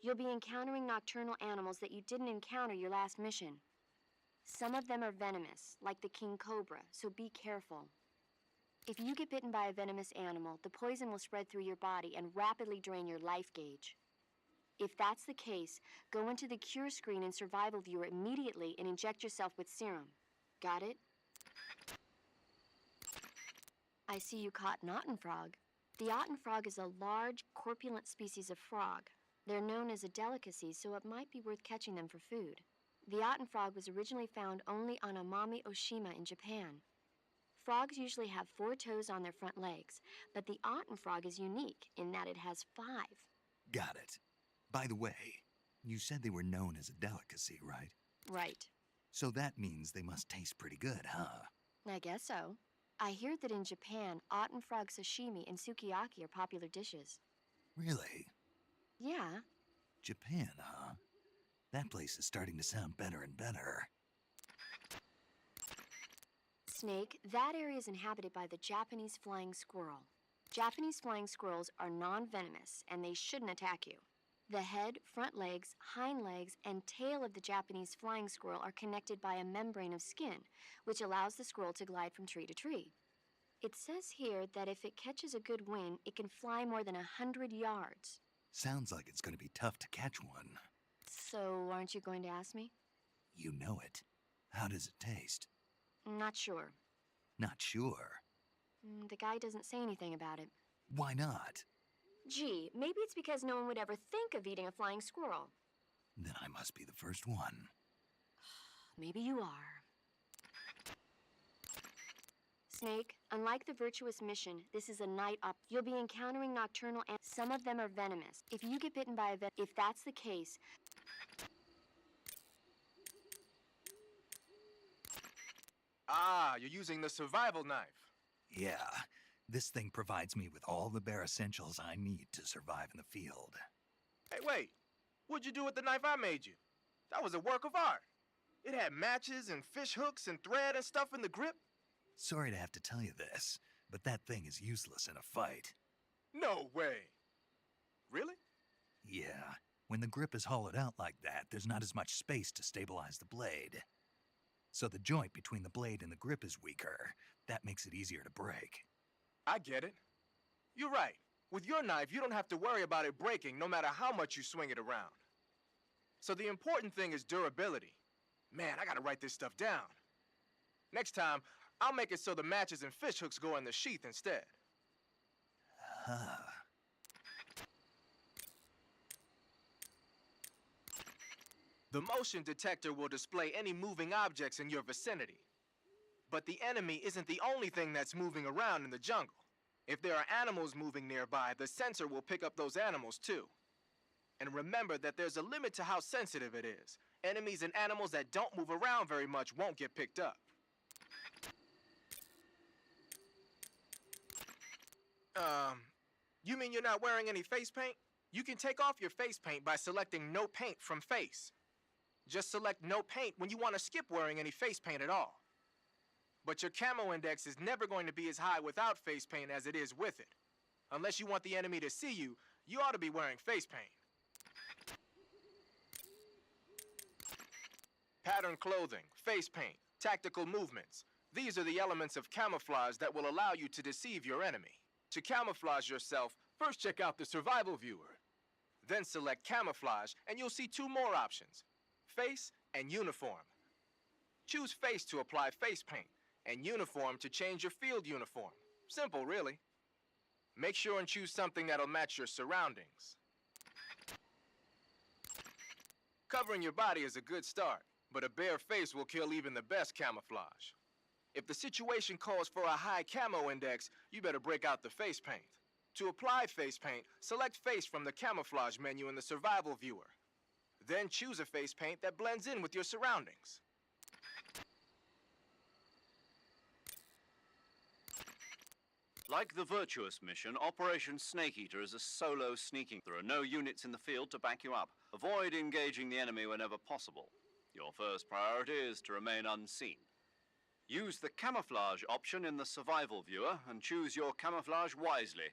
You'll be encountering nocturnal animals that you didn't encounter your last mission. Some of them are venomous, like the king cobra, so be careful. If you get bitten by a venomous animal, the poison will spread through your body and rapidly drain your life gauge. If that's the case, go into the cure screen in Survival Viewer immediately and inject yourself with serum. Got it? I see you caught an Otten frog. The Otten frog is a large, corpulent species of frog. They're known as a delicacy, so it might be worth catching them for food. The Otten frog was originally found only on Amami Oshima in Japan. Frogs usually have 4 toes on their front legs, but the Otten frog is unique in that it has 5. Got it. By the way, you said they were known as a delicacy, right? Right. So that means they must taste pretty good, huh? I guess so. I hear that in Japan, Otten frog sashimi and sukiyaki are popular dishes. Really? Yeah. Japan, huh? That place is starting to sound better and better. Snake, that area is inhabited by the Japanese flying squirrel. Japanese flying squirrels are non-venomous, and they shouldn't attack you. The head, front legs, hind legs, and tail of the Japanese flying squirrel are connected by a membrane of skin, which allows the squirrel to glide from tree to tree. It says here that if it catches a good wind, it can fly more than 100 yards. Sounds like it's going to be tough to catch one. So, aren't you going to ask me? You know it. How does it taste? Not sure. Not sure. The guy doesn't say anything about it. Why not? Gee, maybe it's because no one would ever think of eating a flying squirrel. Then I must be the first one. Maybe you are. Snake, unlike the Virtuous mission, this is a night op. You'll be encountering nocturnal and some of them are venomous. If you get bitten by a if that's the case... Ah, you're using the survival knife. Yeah, this thing provides me with all the bare essentials I need to survive in the field. Hey, wait. What'd you do with the knife I made you? That was a work of art. It had matches and fish hooks and thread and stuff in the grip. Sorry to have to tell you this, but that thing is useless in a fight. No way. Really? Yeah, when the grip is hollowed out like that, there's not as much space to stabilize the blade. So the joint between the blade and the grip is weaker. That makes it easier to break. I get it. You're right. With your knife, you don't have to worry about it breaking no matter how much you swing it around. So the important thing is durability. Man, I gotta write this stuff down. Next time, I'll make it so the matches and fish hooks go in the sheath instead. The motion detector will display any moving objects in your vicinity. But the enemy isn't the only thing that's moving around in the jungle. If there are animals moving nearby, the sensor will pick up those animals too. And remember that there's a limit to how sensitive it is. Enemies and animals that don't move around very much won't get picked up. You mean you're not wearing any face paint? You can take off your face paint by selecting No Paint from Face. Just select No Paint when you want to skip wearing any face paint at all. But your camo index is never going to be as high without face paint as it is with it. Unless you want the enemy to see you, you ought to be wearing face paint. Pattern clothing, face paint, tactical movements. These are the elements of camouflage that will allow you to deceive your enemy. To camouflage yourself, first check out the survival viewer. Then select camouflage and you'll see 2 more options, face and uniform. Choose face to apply face paint and uniform to change your field uniform. Simple, really. Make sure and choose something that'll match your surroundings. Covering your body is a good start, but a bare face will kill even the best camouflage. If the situation calls for a high camo index, you better break out the face paint. To apply face paint, select face from the camouflage menu in the survival viewer. Then choose a face paint that blends in with your surroundings. Like the Virtuous mission, Operation Snake Eater is a solo sneaking. There are no units in the field to back you up. Avoid engaging the enemy whenever possible. Your first priority is to remain unseen. Use the camouflage option in the survival viewer and choose your camouflage wisely.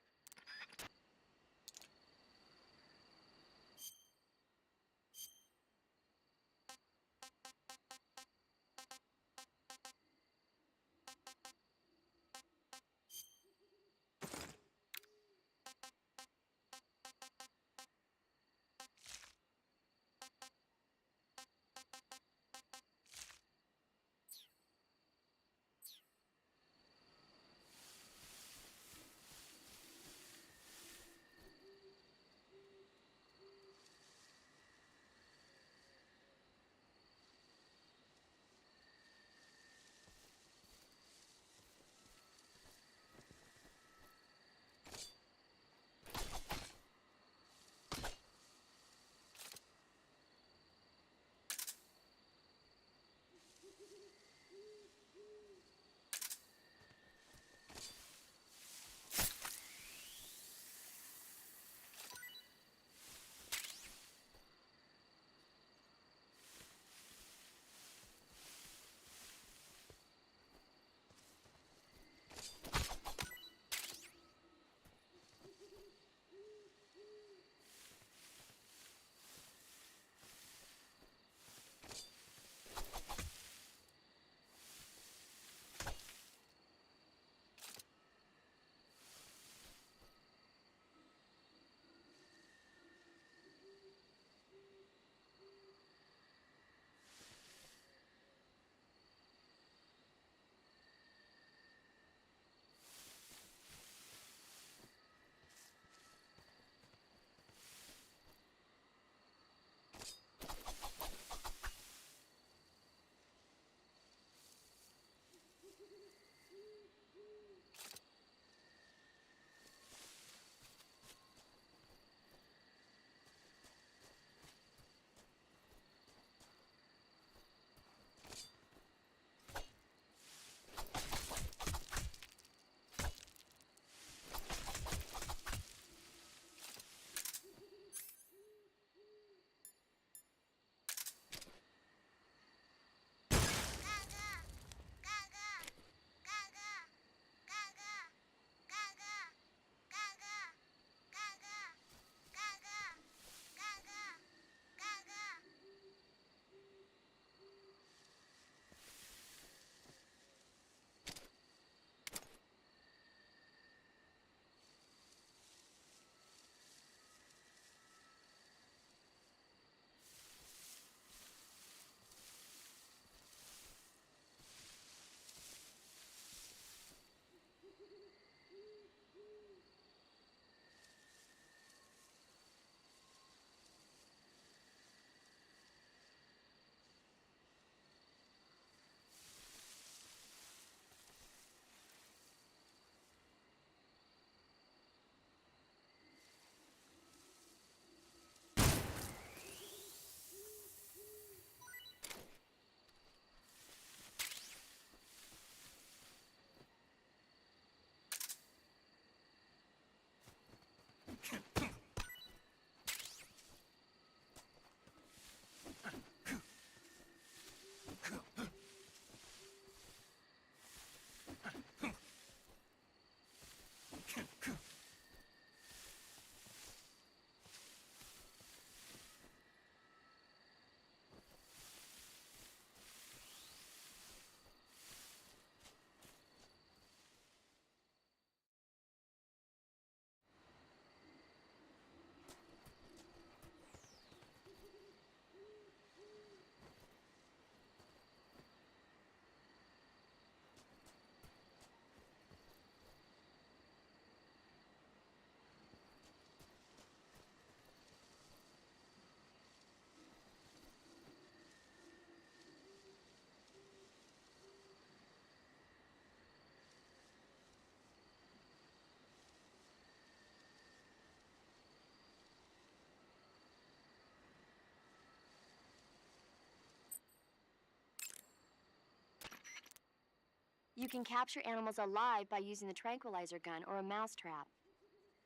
You can capture animals alive by using the tranquilizer gun or a mousetrap.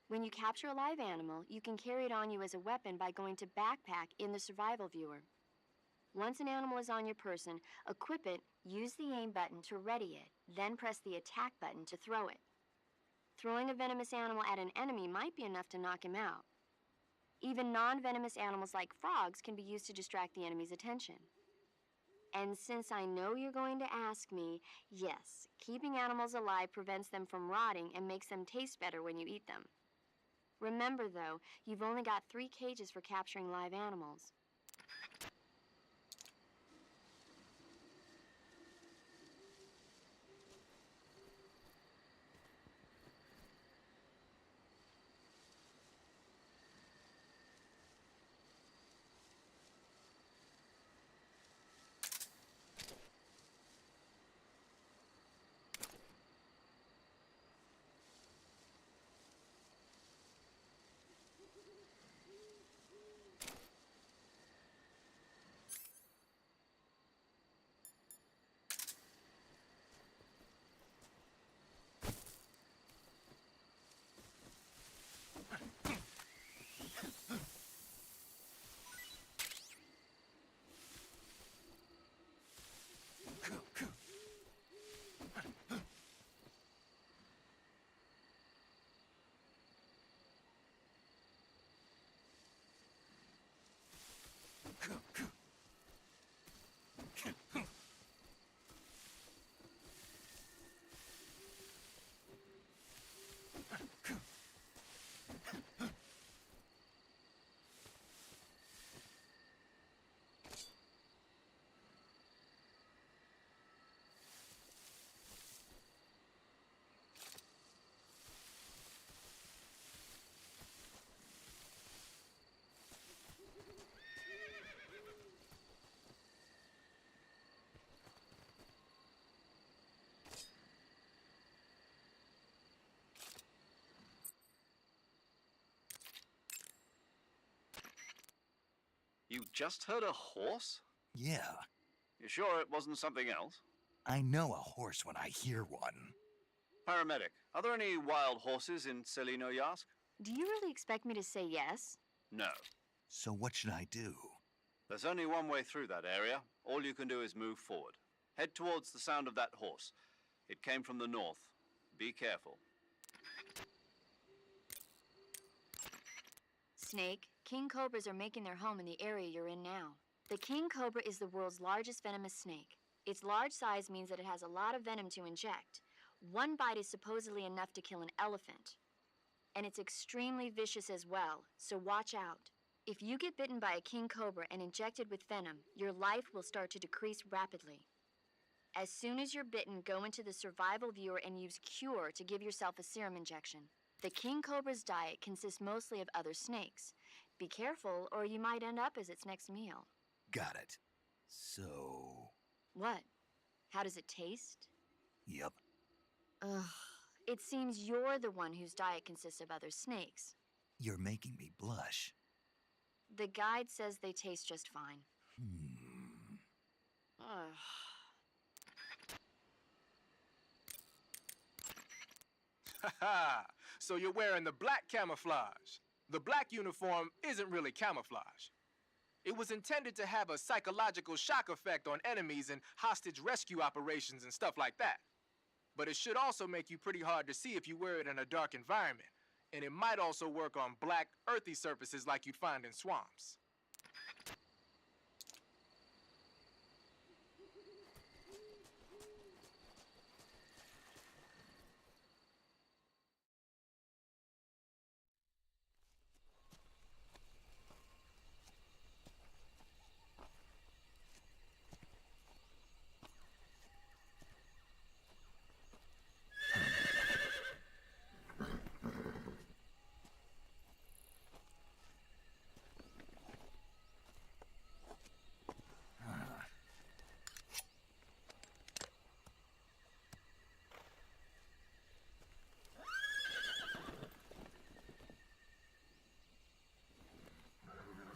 When you capture a live animal, you can carry it on you as a weapon by going to Backpack in the survival viewer. Once an animal is on your person, equip it, use the aim button to ready it, then press the attack button to throw it. Throwing a venomous animal at an enemy might be enough to knock him out. Even non-venomous animals like frogs can be used to distract the enemy's attention. And since I know you're going to ask me, yes, keeping animals alive prevents them from rotting and makes them taste better when you eat them. Remember, though, you've only got 3 cages for capturing live animals. You just heard a horse? Yeah, You sure it wasn't something else? I know a horse when I hear one. Paramedic, are there any wild horses in Selino-Yask? Do you really expect me to say yes? No. So what should I do? There's only one way through that area. All you can do is move forward. Head towards the sound of that horse. It came from the north. Be careful. Snake, king cobras are making their home in the area you're in now. The king cobra is the world's largest venomous snake. Its large size means that it has a lot of venom to inject. One bite is supposedly enough to kill an elephant. And it's extremely vicious as well, so watch out. If you get bitten by a king cobra and injected with venom, your life will start to decrease rapidly. As soon as you're bitten, go into the survival viewer and use Cure to give yourself a serum injection. The king cobra's diet consists mostly of other snakes. Be careful, or you might end up as its next meal. Got it. So... What? How does it taste? Yep. Ugh. It seems you're the one whose diet consists of other snakes. You're making me blush. The guide says they taste just fine. Ugh. Haha! So you're wearing the black camouflage. The black uniform isn't really camouflage. It was intended to have a psychological shock effect on enemies in hostage rescue operations and stuff like that. But it should also make you pretty hard to see if you wear it in a dark environment. And it might also work on black, earthy surfaces like you'd find in swamps.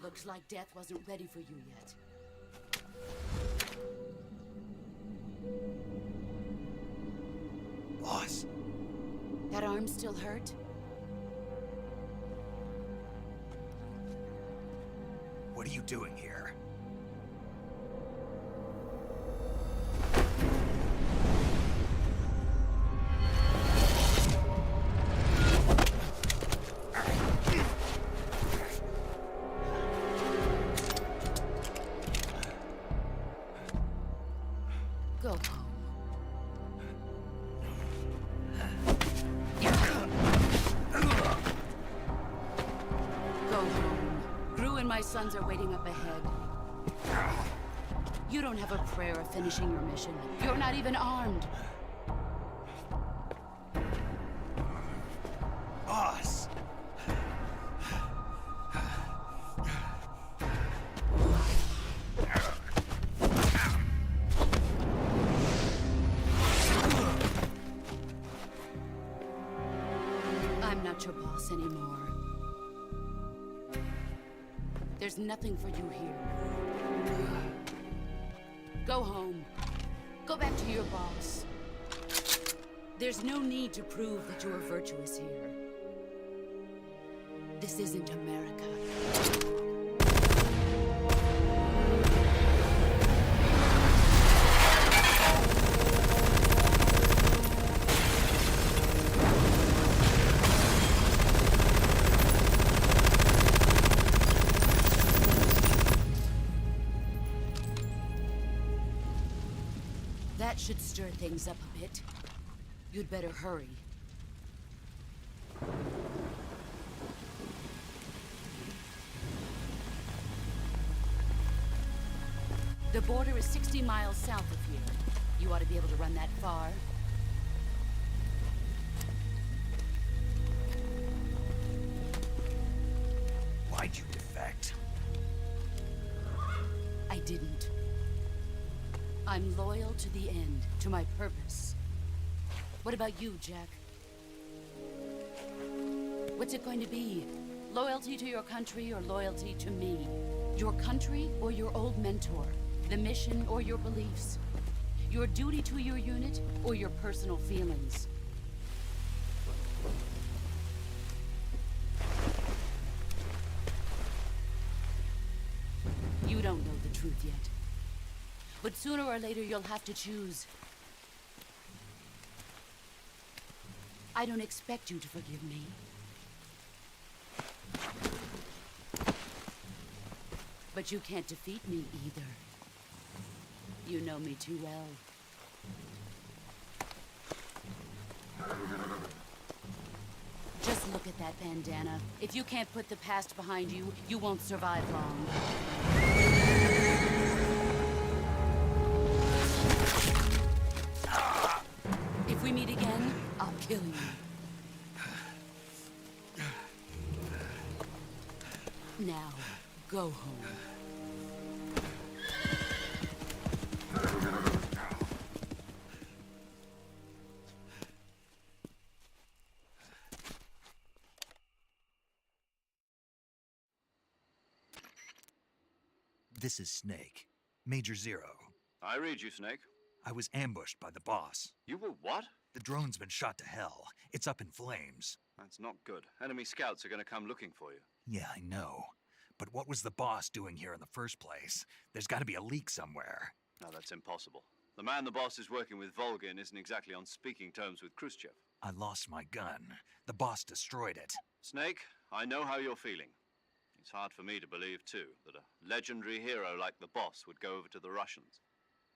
Looks like death wasn't ready for you yet. Boss. That arm still hurt? What are you doing here? Go home. Go home. Gru and my sons are waiting up ahead. You don't have a prayer of finishing your mission. You're not even armed. Boss! I'm not your boss anymore. There's nothing for you here. Go home. Go back to your boss. There's no need to prove that you are virtuous here. This isn't America. That should stir things up a bit. You'd better hurry. The border is 60 miles south of here. You ought to be able to run that far. Why'd you defect? I didn't. I'm loyal to the end, to my purpose. What about you, Jack? What's it going to be? Loyalty to your country or loyalty to me? Your country or your old mentor? The mission or your beliefs? Your duty to your unit or your personal feelings? You don't know the truth yet. But sooner or later, you'll have to choose. I don't expect you to forgive me. But you can't defeat me either. You know me too well. Just look at that bandana. If you can't put the past behind you, you won't survive long. If we meet again, I'll kill you. Now, go home. This is Snake. Major Zero. I read you, Snake. I was ambushed by the boss. You were what? The drone's been shot to hell. It's up in flames. That's not good. Enemy scouts are going to come looking for you. Yeah, I know. But what was the boss doing here in the first place? There's got to be a leak somewhere. No, that's impossible. The man the boss is working with, Volgin, isn't exactly on speaking terms with Khrushchev. I lost my gun. The boss destroyed it. Snake, I know how you're feeling. It's hard for me to believe, too, that a legendary hero like the boss would go over to the Russians.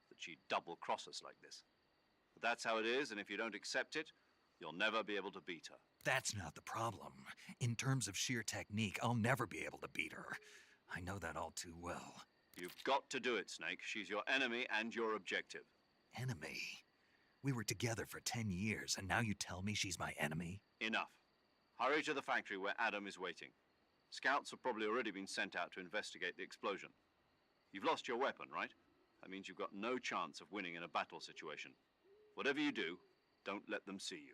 That she'd double-cross us like this. But that's how it is, and if you don't accept it, you'll never be able to beat her. That's not the problem. In terms of sheer technique, I'll never be able to beat her. I know that all too well. You've got to do it, Snake. She's your enemy and your objective. Enemy? We were together for 10 years, and now you tell me she's my enemy? Enough. Hurry to the factory where Adam is waiting. Scouts have probably already been sent out to investigate the explosion. You've lost your weapon, right? That means you've got no chance of winning in a battle situation. Whatever you do, don't let them see you.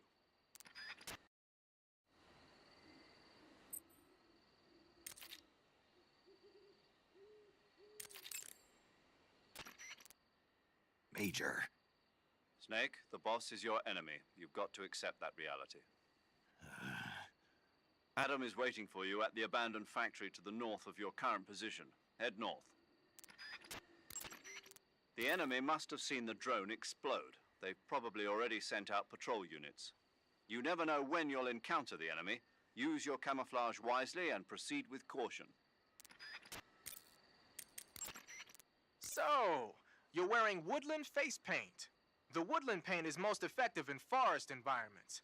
Major. Snake, the boss is your enemy. You've got to accept that reality. Adam is waiting for you at the abandoned factory to the north of your current position. Head north. The enemy must have seen the drone explode. They've probably already sent out patrol units. You never know when you'll encounter the enemy. Use your camouflage wisely and proceed with caution. So, you're wearing woodland face paint. The woodland paint is most effective in forest environments.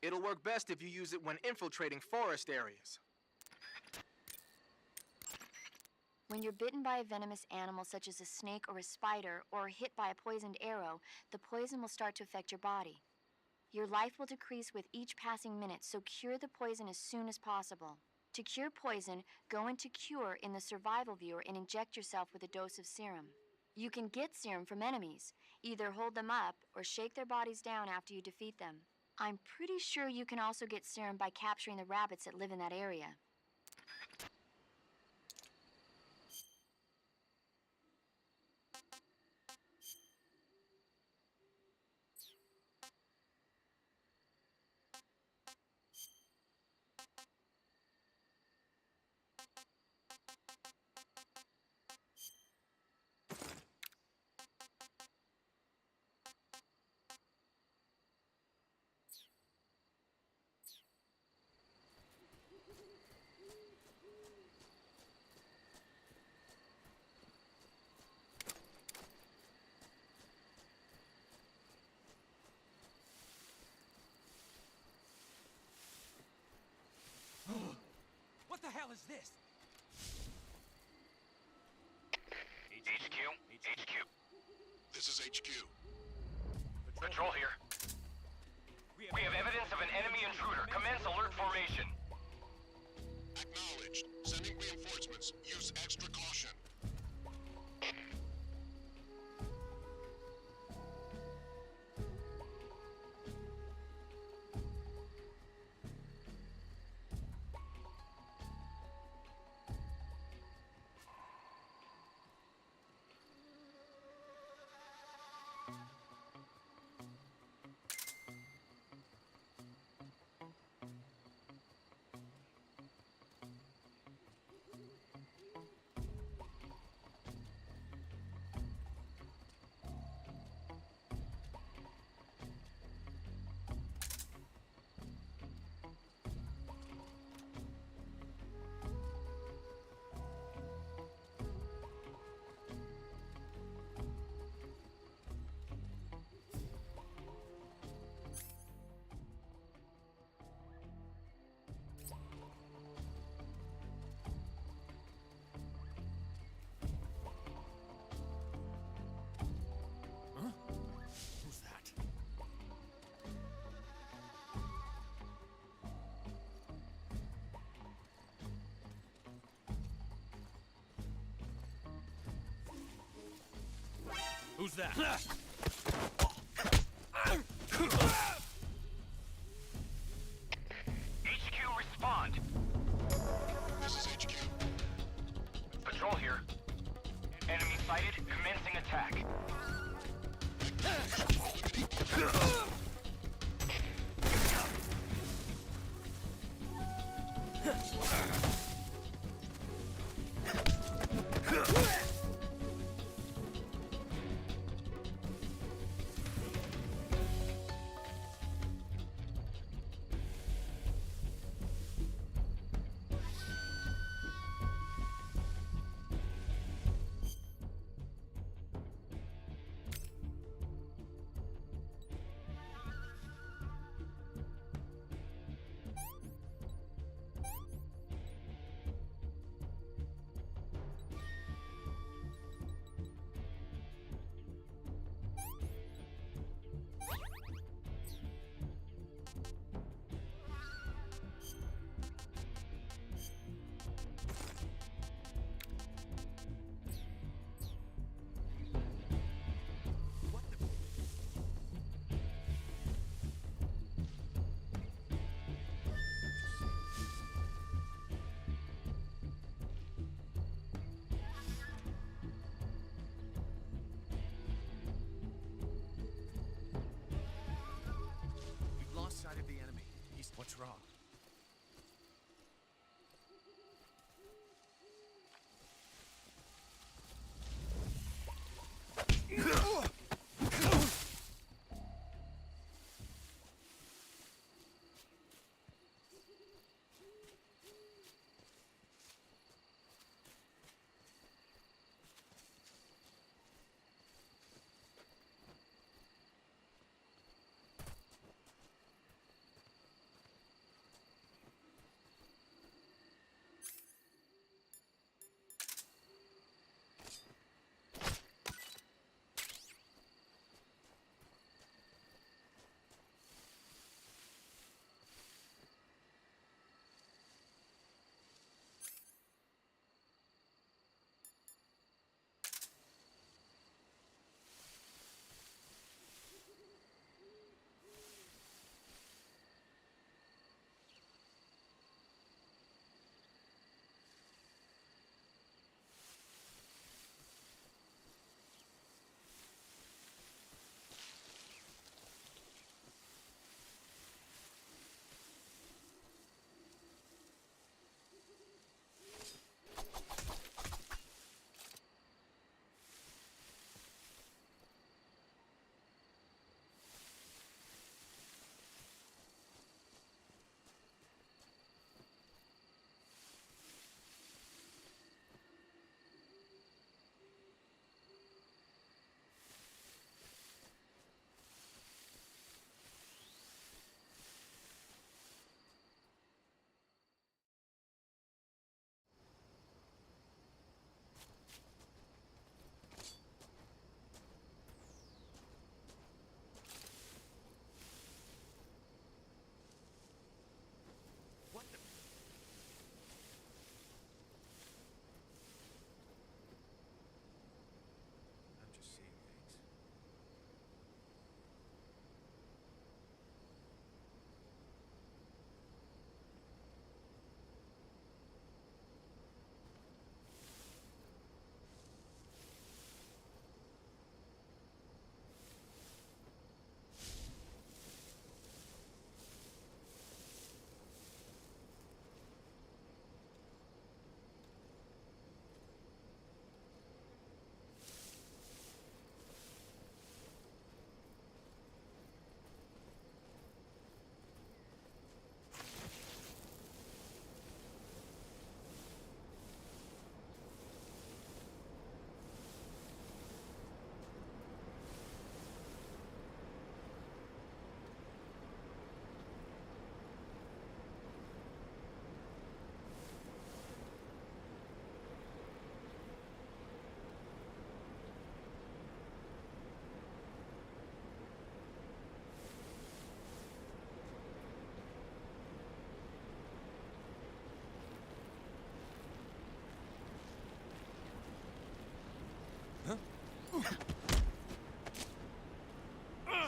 It'll work best if you use it when infiltrating forest areas. When you're bitten by a venomous animal such as a snake or a spider, or hit by a poisoned arrow, the poison will start to affect your body. Your life will decrease with each passing minute, so cure the poison as soon as possible. To cure poison, go into Cure in the survival viewer and inject yourself with a dose of serum. You can get serum from enemies. Either hold them up or shake their bodies down after you defeat them. I'm pretty sure you can also get serum by capturing the rabbits that live in that area. What the hell is this? HQ? This is HQ. Patrol here. We have evidence of an enemy intruder. Commence alert formation. Acknowledged. Sending reinforcements. Use extra caution. Who's that? HQ, respond. This is HQ. Patrol here. Enemy sighted. Commencing attack. What's wrong?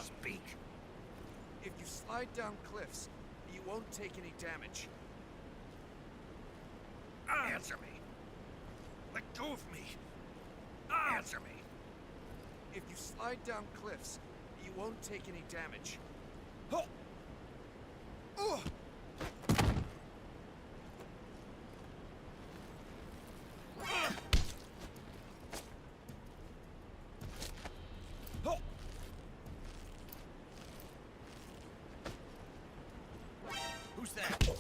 Speak. If you slide down cliffs, you won't take any damage. Answer me. Let go of me. Answer me. If you slide down cliffs, you won't take any damage. Who's that?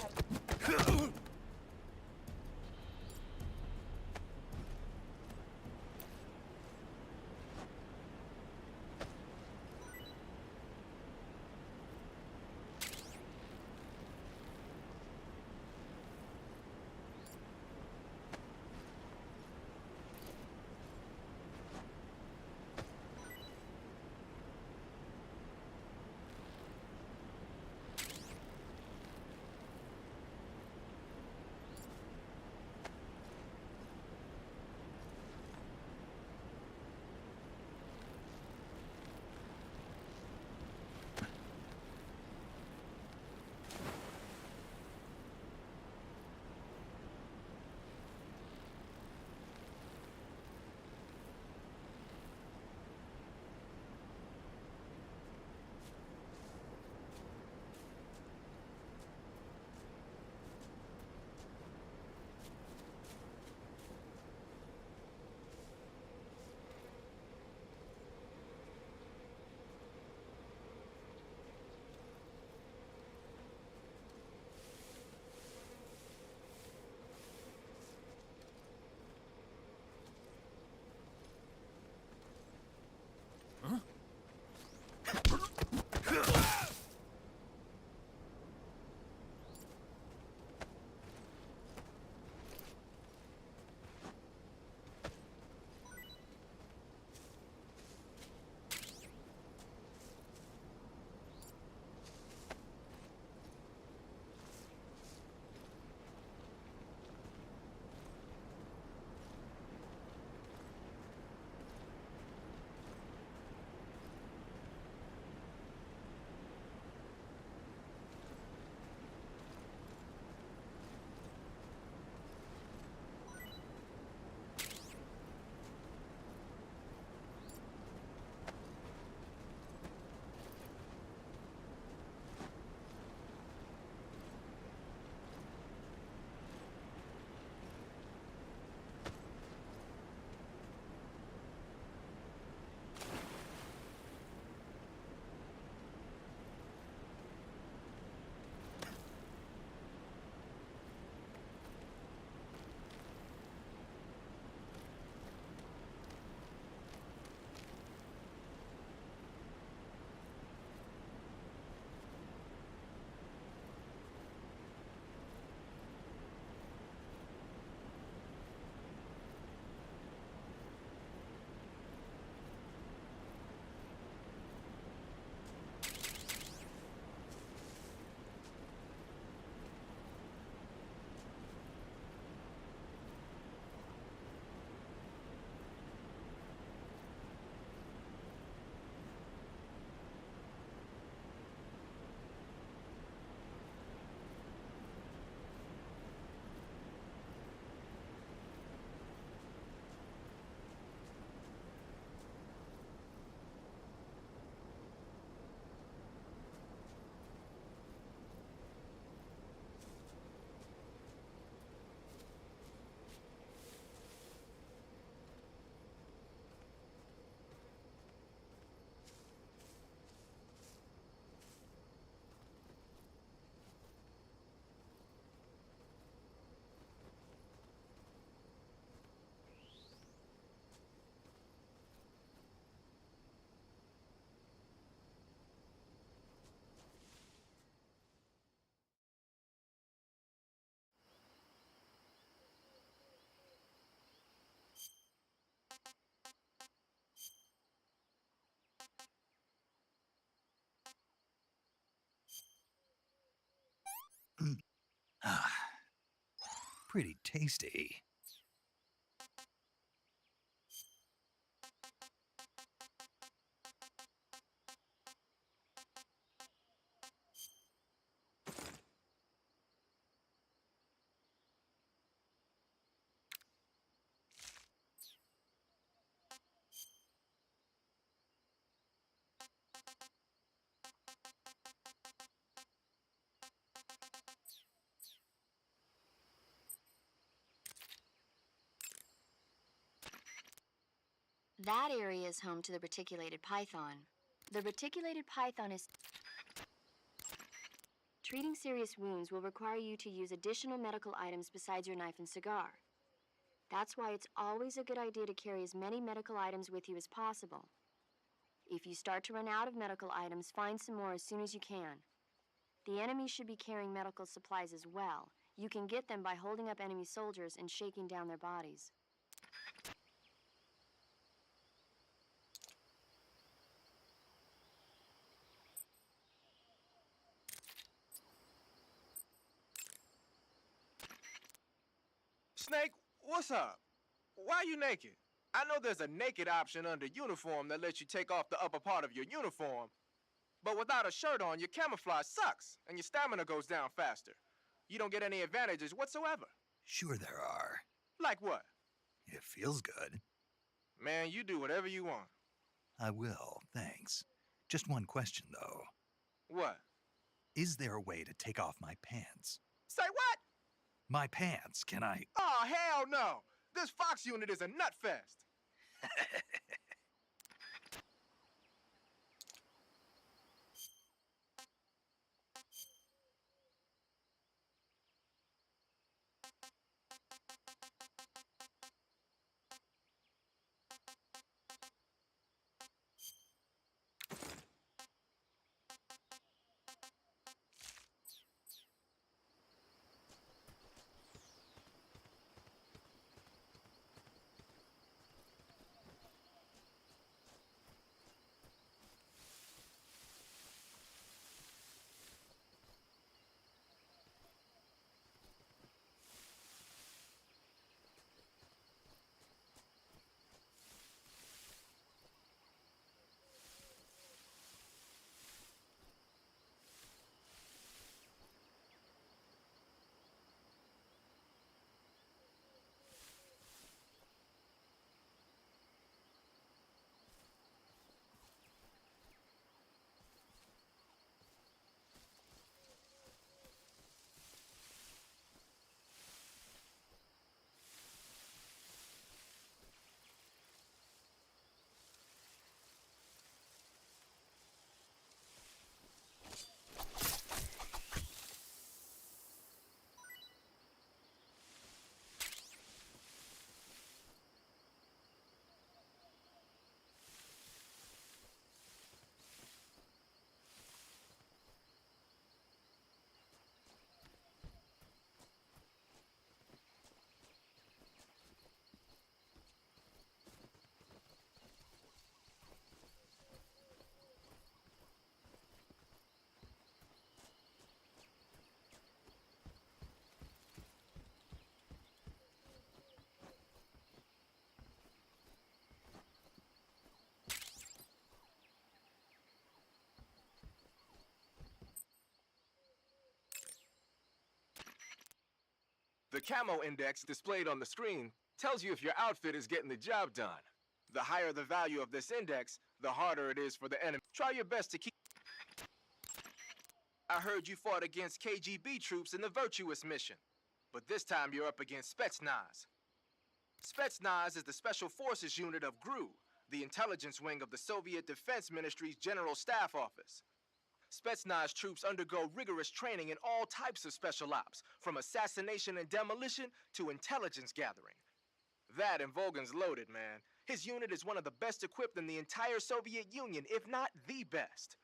pretty tasty. That area is home to the reticulated python. The reticulated python is... Treating serious wounds will require you to use additional medical items besides your knife and cigar. That's why it's always a good idea to carry as many medical items with you as possible. If you start to run out of medical items, find some more as soon as you can. The enemy should be carrying medical supplies as well. You can get them by holding up enemy soldiers and shaking down their bodies. Snake, what's up? Why are you naked? I know there's a naked option under uniform that lets you take off the upper part of your uniform, but without a shirt on, your camouflage sucks, and your stamina goes down faster. You don't get any advantages whatsoever. Sure there are. Like what? It feels good. Man, you do whatever you want. I will, thanks. Just one question, though. What? Is there a way to take off my pants? Say what? My pants, can I? Oh, hell no! This Fox unit is a nut fest! The camo index displayed on the screen tells you if your outfit is getting the job done. The higher the value of this index, the harder it is for the enemy. Try your best to keep... I heard you fought against KGB troops in the Virtuous mission, but this time you're up against Spetsnaz. Spetsnaz is the Special Forces unit of GRU, the intelligence wing of the Soviet Defense Ministry's General Staff Office. Spetsnaz troops undergo rigorous training in all types of special ops, from assassination and demolition to intelligence gathering. That and Volgan's loaded, man. His unit is one of the best equipped in the entire Soviet Union, if not the best.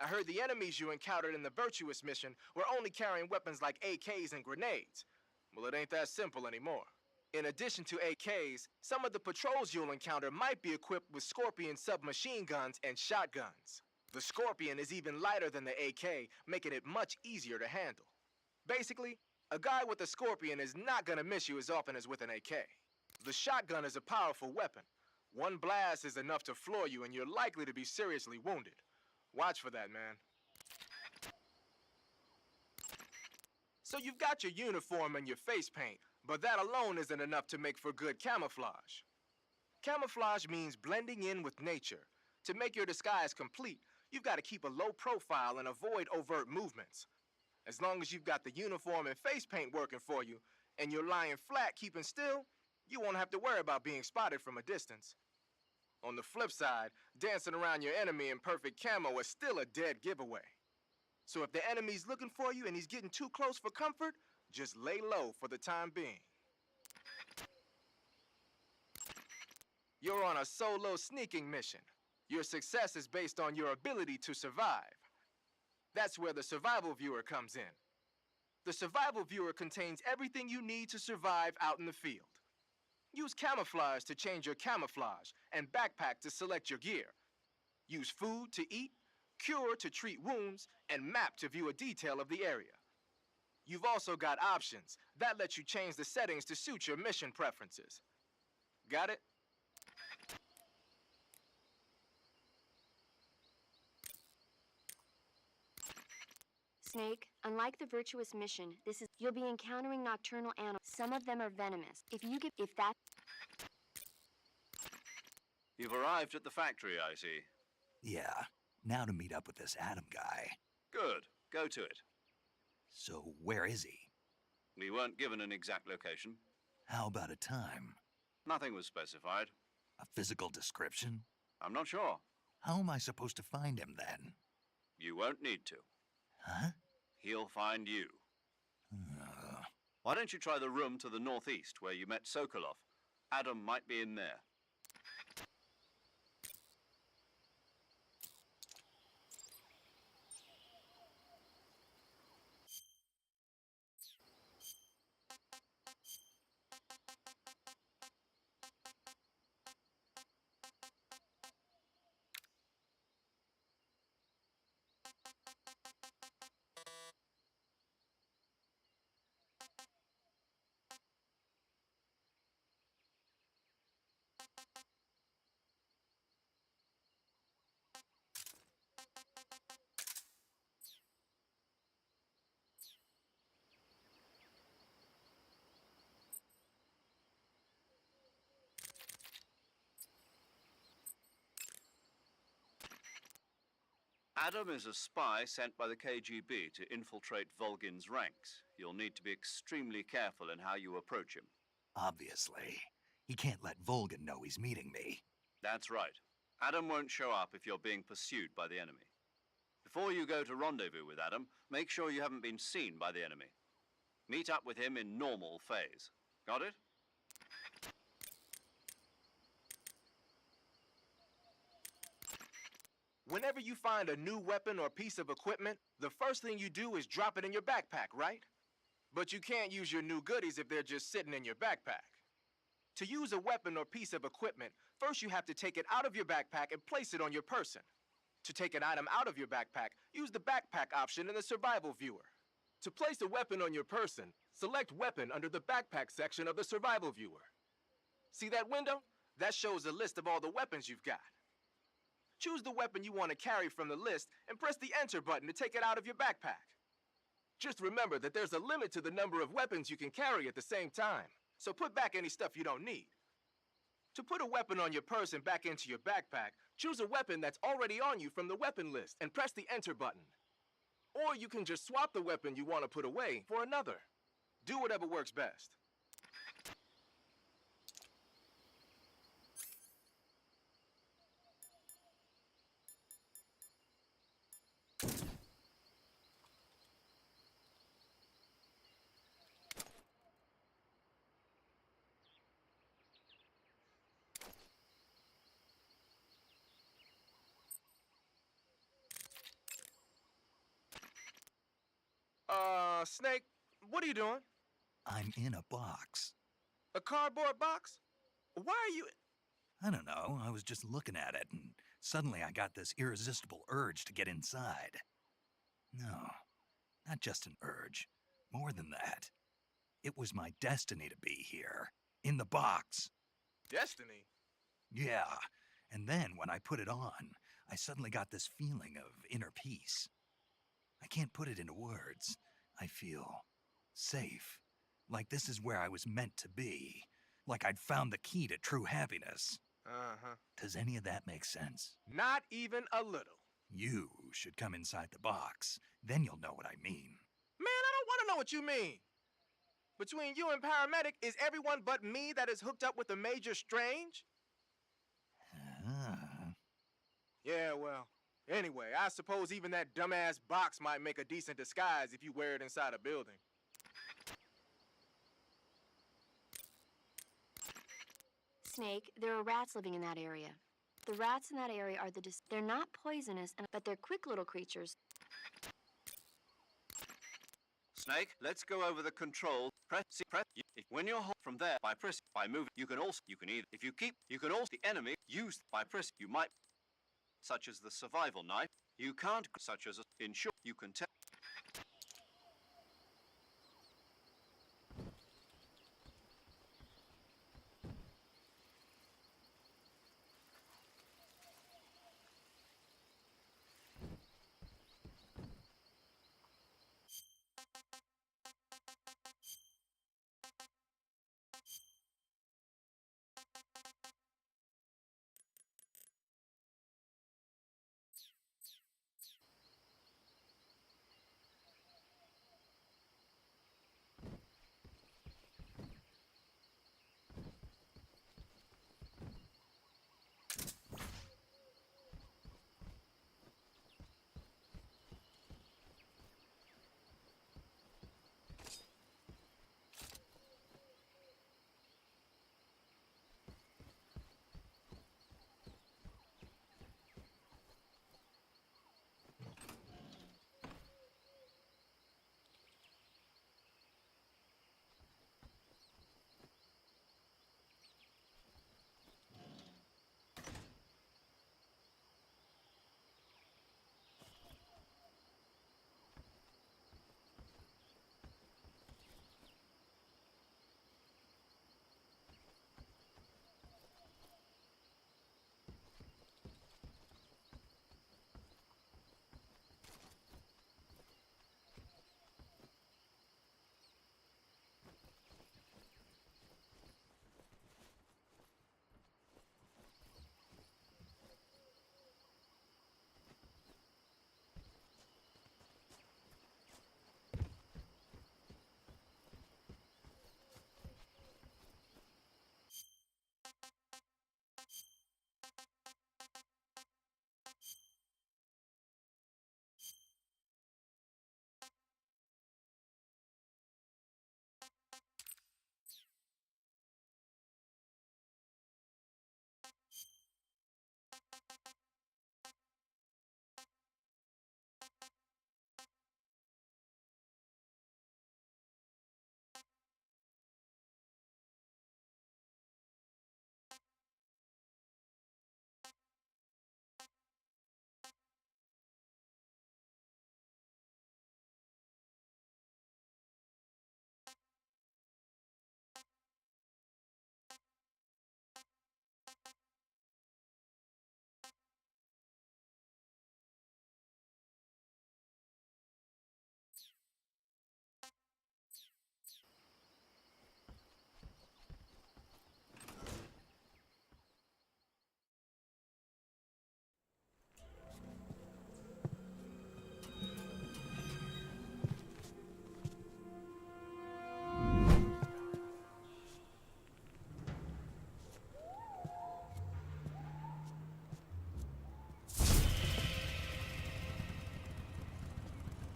I heard the enemies you encountered in the Virtuous mission were only carrying weapons like AKs and grenades. Well, it ain't that simple anymore. In addition to AKs, some of the patrols you'll encounter might be equipped with Scorpion submachine guns and shotguns. The Scorpion is even lighter than the AK, making it much easier to handle. Basically, A guy with a Scorpion is not gonna miss you as often as with an AK. The shotgun is a powerful weapon. One blast is enough to floor you, and you're likely to be seriously wounded. Watch for that, man. So you've got your uniform and your face paint, but that alone isn't enough to make for good camouflage. Camouflage means blending in with nature. To make your disguise complete, you've got to keep a low profile and avoid overt movements. As long as you've got the uniform and face paint working for you, and you're lying flat keeping still, you won't have to worry about being spotted from a distance. On the flip side, dancing around your enemy in perfect camo is still a dead giveaway. So if the enemy's looking for you and he's getting too close for comfort, just lay low for the time being. You're on a solo sneaking mission. Your success is based on your ability to survive. That's where the survival viewer comes in. The survival viewer contains everything you need to survive out in the field. Use camouflage to change your camouflage, and backpack to select your gear. Use food to eat, cure to treat wounds, and map to view a detail of the area. You've also got options. That lets you change the settings to suit your mission preferences. Got it? Snake, unlike the virtuous mission, you'll be encountering nocturnal animals. Some of them are venomous. You've arrived at the factory, I see. Yeah, now to meet up with this Adam guy. Good. Go to it. So where is he? We weren't given an exact location. How about a time? Nothing was specified. A physical description? I'm not sure. How am I supposed to find him then? You won't need to. Huh? He'll find you. Why don't you try the room to the northeast where you met Sokolov? Adam might be in there. Adam is a spy sent by the KGB to infiltrate Volgin's ranks. You'll need to be extremely careful in how you approach him. Obviously. He can't let Volgin know he's meeting me. That's right. Adam won't show up if you're being pursued by the enemy. Before you go to rendezvous with Adam, make sure you haven't been seen by the enemy. Meet up with him in normal phase. Got it? Whenever you find a new weapon or piece of equipment, the first thing you do is drop it in your backpack, right? But you can't use your new goodies if they're just sitting in your backpack. To use a weapon or piece of equipment, first you have to take it out of your backpack and place it on your person. To take an item out of your backpack, use the backpack option in the survival viewer. To place a weapon on your person, select Weapon under the backpack section of the survival viewer. See that window? That shows a list of all the weapons you've got. Choose the weapon you want to carry from the list and press the Enter button to take it out of your backpack. Just remember that there's a limit to the number of weapons you can carry at the same time, so put back any stuff you don't need. To put a weapon on your person back into your backpack, choose a weapon that's already on you from the weapon list and press the Enter button. Or you can just swap the weapon you want to put away for another. Do whatever works best. Snake, what are you doing? I'm in a box. A cardboard box? Why are you... I don't know, I was just looking at it, and suddenly I got this irresistible urge to get inside. No, not just an urge. More than that. It was my destiny to be here, in the box. Destiny? Yeah, and then when I put it on, I suddenly got this feeling of inner peace. I can't put it into words. I feel safe. Like this is where I was meant to be. Like I'd found the key to true happiness. Uh-huh. Does any of that make sense? Not even a little. You should come inside the box. Then you'll know what I mean. Man, I don't want to know what you mean. Between you and Paramedic, is everyone but me that is hooked up with the Major Strange? Yeah, well, anyway, I suppose even that dumbass box might make a decent disguise if you wear it inside a building. Snake, there are rats living in that area. The rats in that area are they're not poisonous, but they're quick little creatures. Snake, let's go over the controls. Press. When you're from there, by moving, you can either, if you can also, the enemy, use, by press, you might, such as the survival knife, you can't, such as, ensure, you can tell.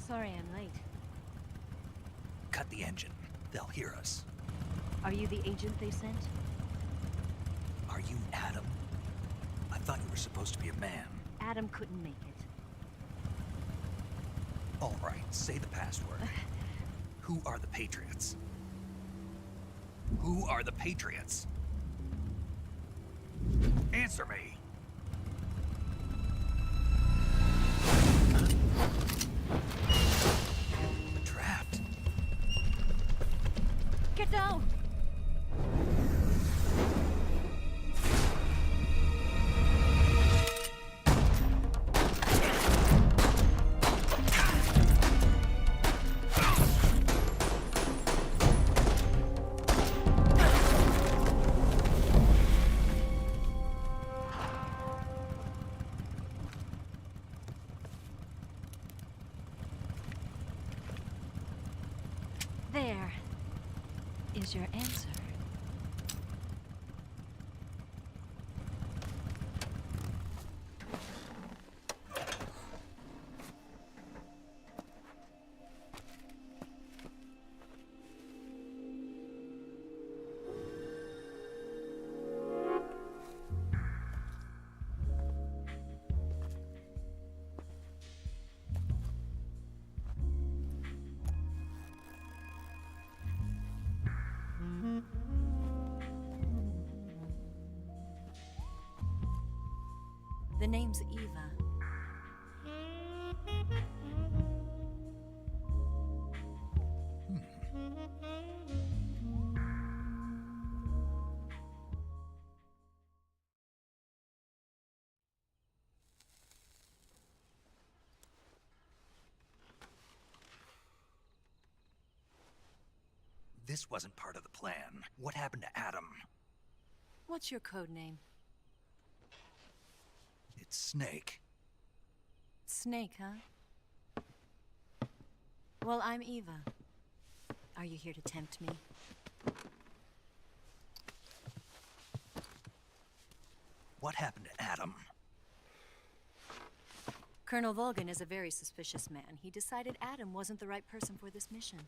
Sorry I'm late. Cut the engine. They'll hear us. Are you the agent they sent? Are you Adam? I thought you were supposed to be a man. Adam couldn't make it. All right, say the password. Who are the Patriots? Who are the Patriots? Answer me! Trapped. There's your answer. The name's Eva. This wasn't part of the plan. What happened to Adam? What's your code name? It's Snake. Snake, huh? Well, I'm Eva. Are you here to tempt me? What happened to Adam? Colonel Volgin is a very suspicious man. He decided Adam wasn't the right person for this mission.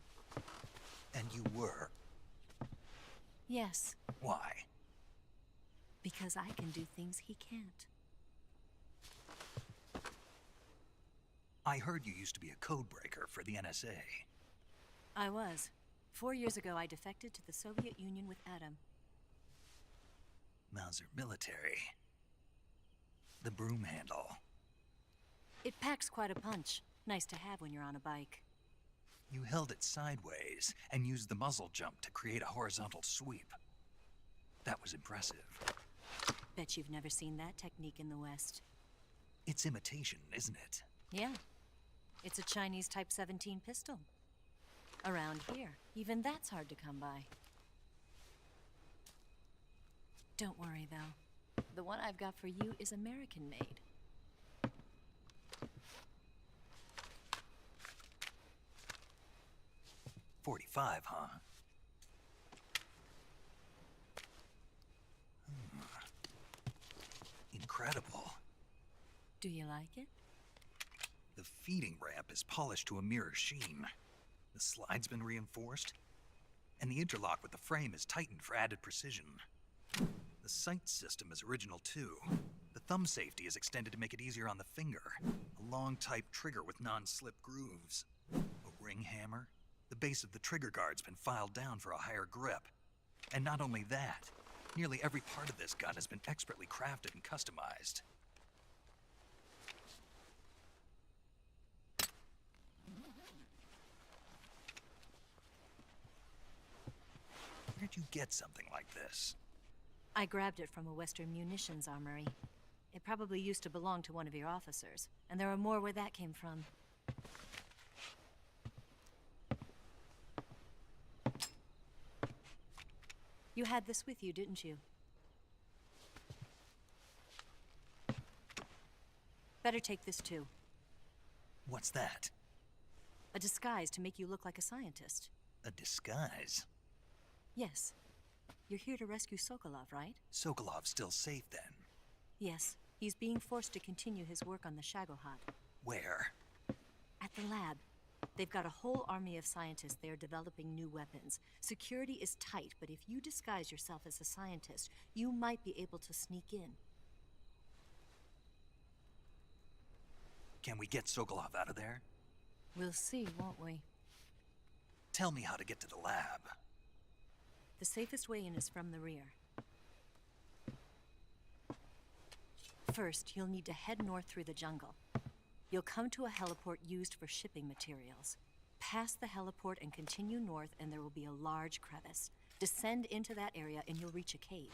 And you were? Yes. Why? Because I can do things he can't. I heard you used to be a codebreaker for the NSA. I was. 4 years ago, I defected to the Soviet Union with Adam. Mauser military. The broom handle. It packs quite a punch. Nice to have when you're on a bike. You held it sideways and used the muzzle jump to create a horizontal sweep. That was impressive. Bet you've never seen that technique in the West. It's imitation, isn't it? Yeah. It's a Chinese Type 17 pistol. Around here, even that's hard to come by. Don't worry, though. The one I've got for you is American-made. .45, huh? Incredible. Do you like it? The feeding ramp is polished to a mirror sheen. The slide's been reinforced, and the interlock with the frame is tightened for added precision. The sight system is original too. The thumb safety is extended to make it easier on the finger. A long type trigger with non-slip grooves. A ring hammer. The base of the trigger guard's been filed down for a higher grip. And not only that, nearly every part of this gun has been expertly crafted and customized. Where'd you get something like this? I grabbed it from a Western munitions armory. It probably used to belong to one of your officers, and there are more where that came from. You had this with you, didn't you? Better take this too. What's that? A disguise to make you look like a scientist. A disguise? Yes. You're here to rescue Sokolov, right? Sokolov's still safe then? Yes. He's being forced to continue his work on the Shagohod. Where? At the lab. They've got a whole army of scientists there developing new weapons. Security is tight, but if you disguise yourself as a scientist, you might be able to sneak in. Can we get Sokolov out of there? We'll see, won't we? Tell me how to get to the lab. The safest way in is from the rear. First, you'll need to head north through the jungle. You'll come to a heliport used for shipping materials. Pass the heliport and continue north, and there will be a large crevice. Descend into that area and you'll reach a cave.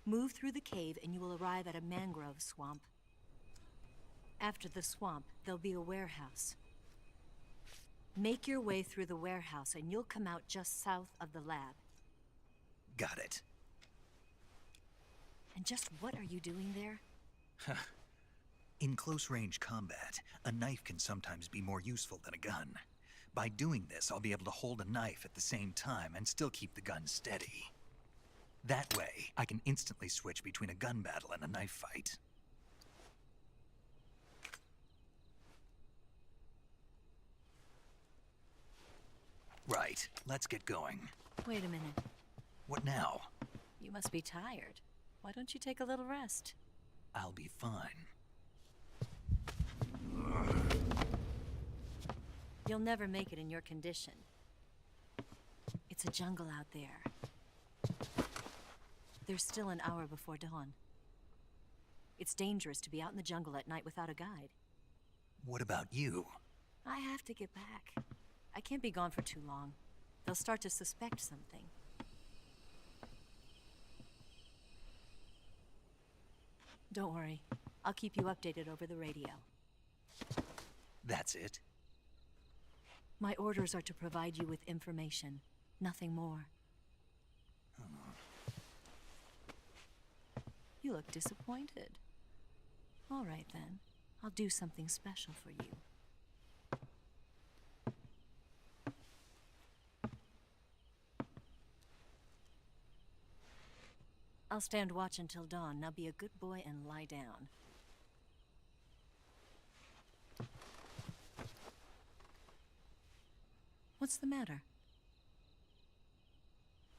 Move through the cave and you will arrive at a mangrove swamp. After the swamp, there'll be a warehouse. Make your way through the warehouse and you'll come out just south of the lab. Got it. And just what are you doing there? In close-range combat, a knife can sometimes be more useful than a gun. By doing this, I'll be able to hold a knife at the same time and still keep the gun steady. That way, I can instantly switch between a gun battle and a knife fight. Right, let's get going. Wait a minute. What now? You must be tired. Why don't you take a little rest? I'll be fine. You'll never make it in your condition. It's a jungle out there. There's still an hour before dawn. It's dangerous to be out in the jungle at night without a guide. What about you? I have to get back. I can't be gone for too long. They'll start to suspect something. Don't worry. I'll keep you updated over the radio. That's it? My orders are to provide you with information, nothing more. You look disappointed. All right, then. I'll do something special for you. I'll stand watch until dawn. Now be a good boy and lie down. What's the matter?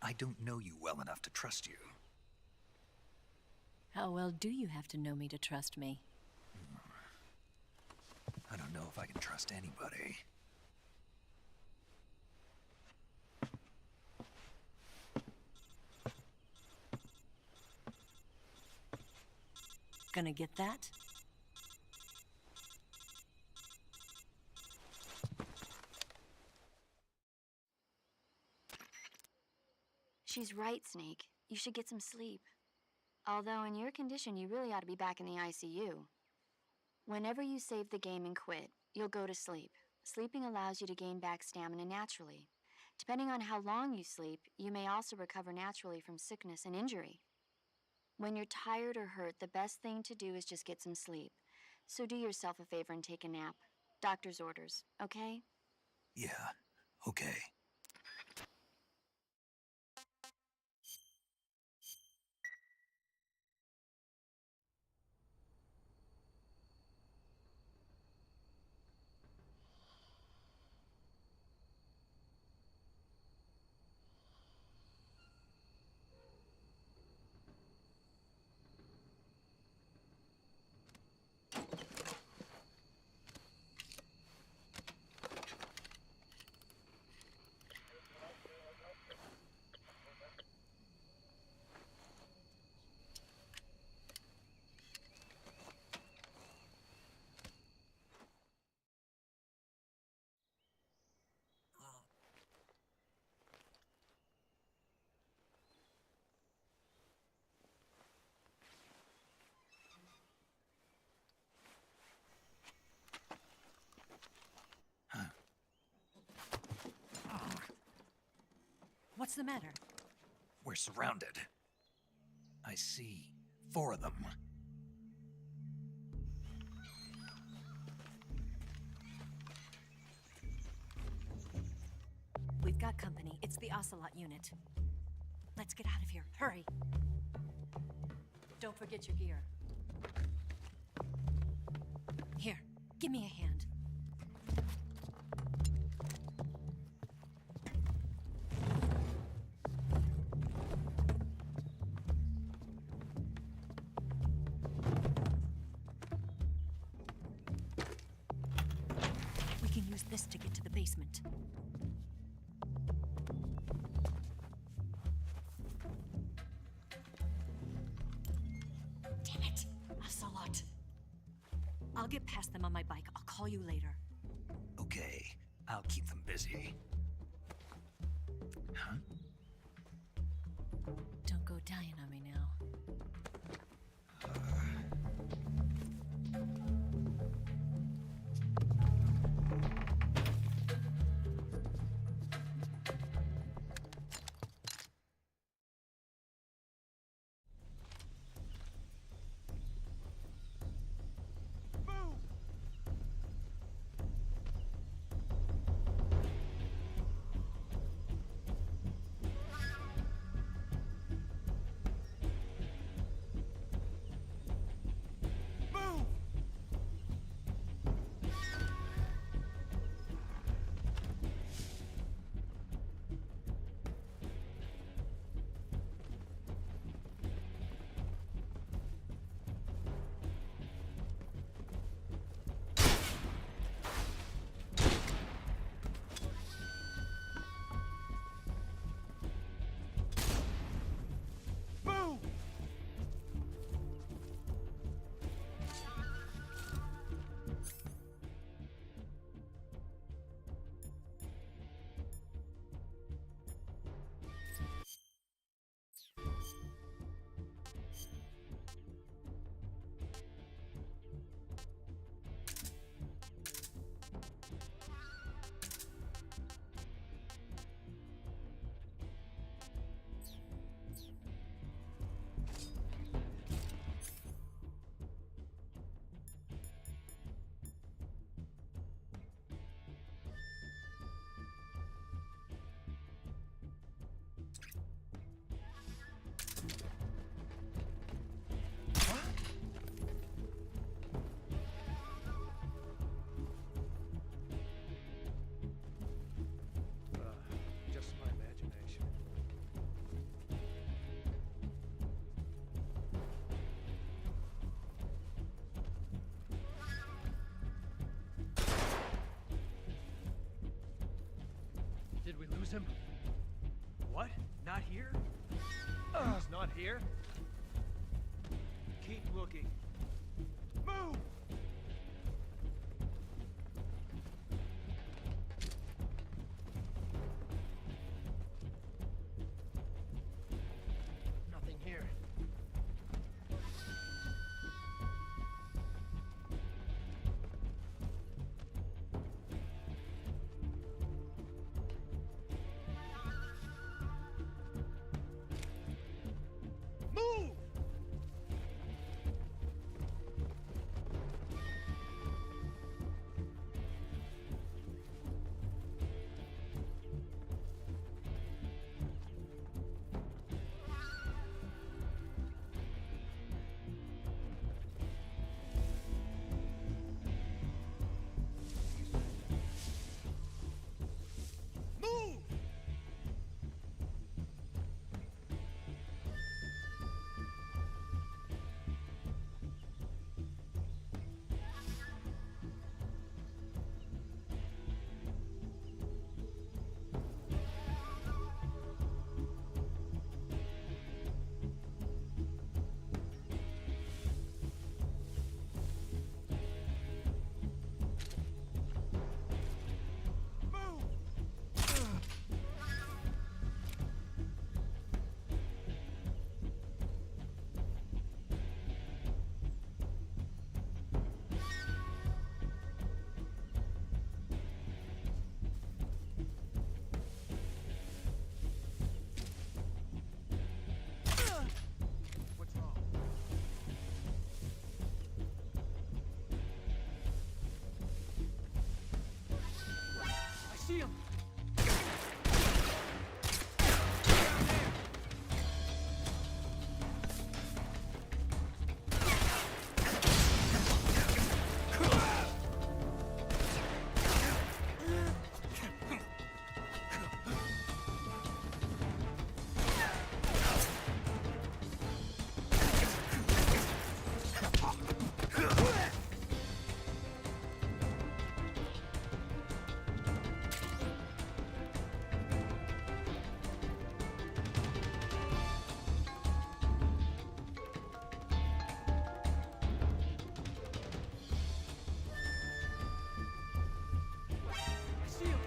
I don't know you well enough to trust you. How well do you have to know me to trust me? I don't know if I can trust anybody. Gonna get that? She's right, Snake. You should get some sleep. Although in your condition, you really ought to be back in the ICU. Whenever you save the game and quit, you'll go to sleep. Sleeping allows you to gain back stamina naturally. Depending on how long you sleep, you may also recover naturally from sickness and injury. When you're tired or hurt, the best thing to do is just get some sleep. So do yourself a favor and take a nap. Doctor's orders, okay? Yeah, okay. What's the matter? We're surrounded. I see 4 of them. We've got company. It's the Ocelot unit. Let's get out of here. Hurry. Don't forget your gear. Here, give me a hand. We can use this to get to the basement. Damn it, Ocelot. I'll get past them on my bike. I'll call you later. Okay, I'll keep them busy. Huh? Don't go dying on me now. lose him. What? Not here? He's not here? Keep looking. Move! Nothing here. Move! Move! What's wrong? I see him! I see him!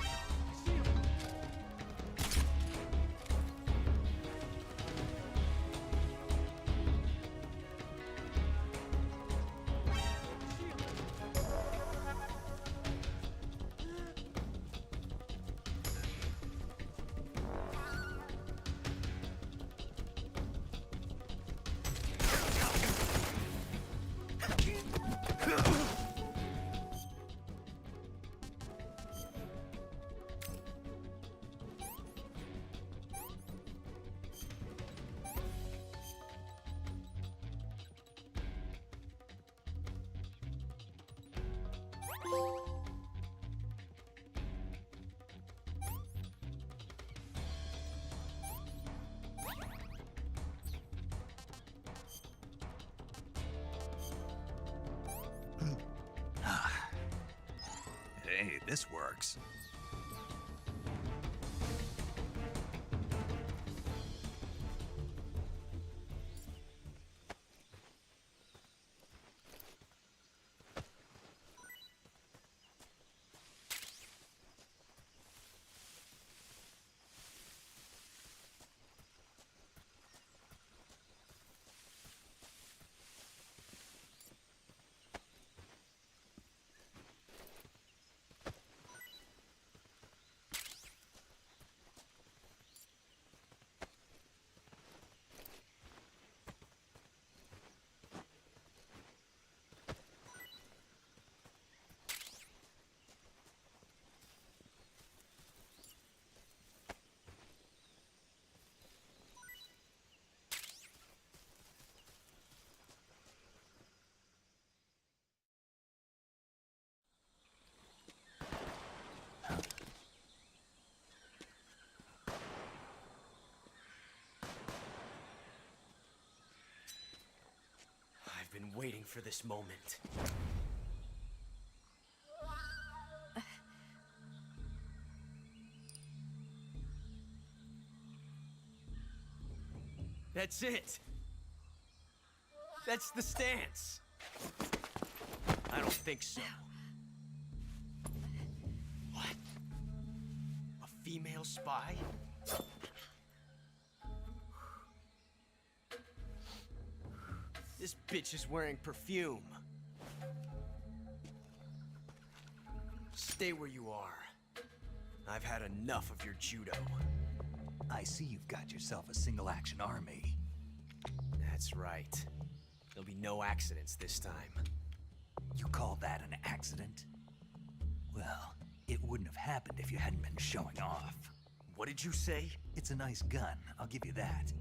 I see him! Hey, this works. waiting for this moment. That's it. That's the stance. I don't think so. What? A female spy? This bitch is wearing perfume. Stay where you are. I've had enough of your judo. I see you've got yourself a single-action army. That's right. There'll be no accidents this time. You call that an accident? Well, it wouldn't have happened if you hadn't been showing off. What did you say? It's a nice gun, I'll give you that.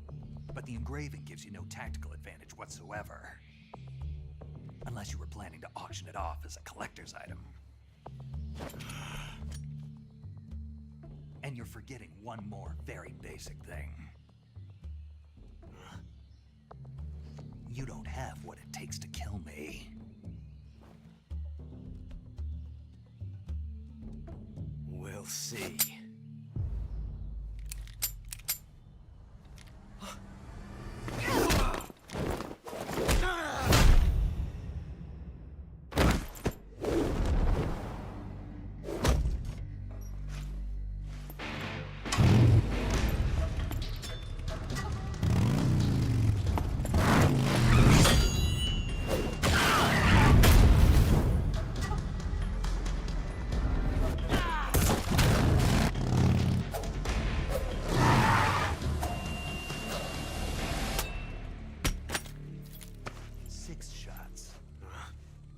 But the engraving gives you no tactical advantage whatsoever. Unless you were planning to auction it off as a collector's item. And you're forgetting one more very basic thing. You don't have what it takes to kill me. We'll see.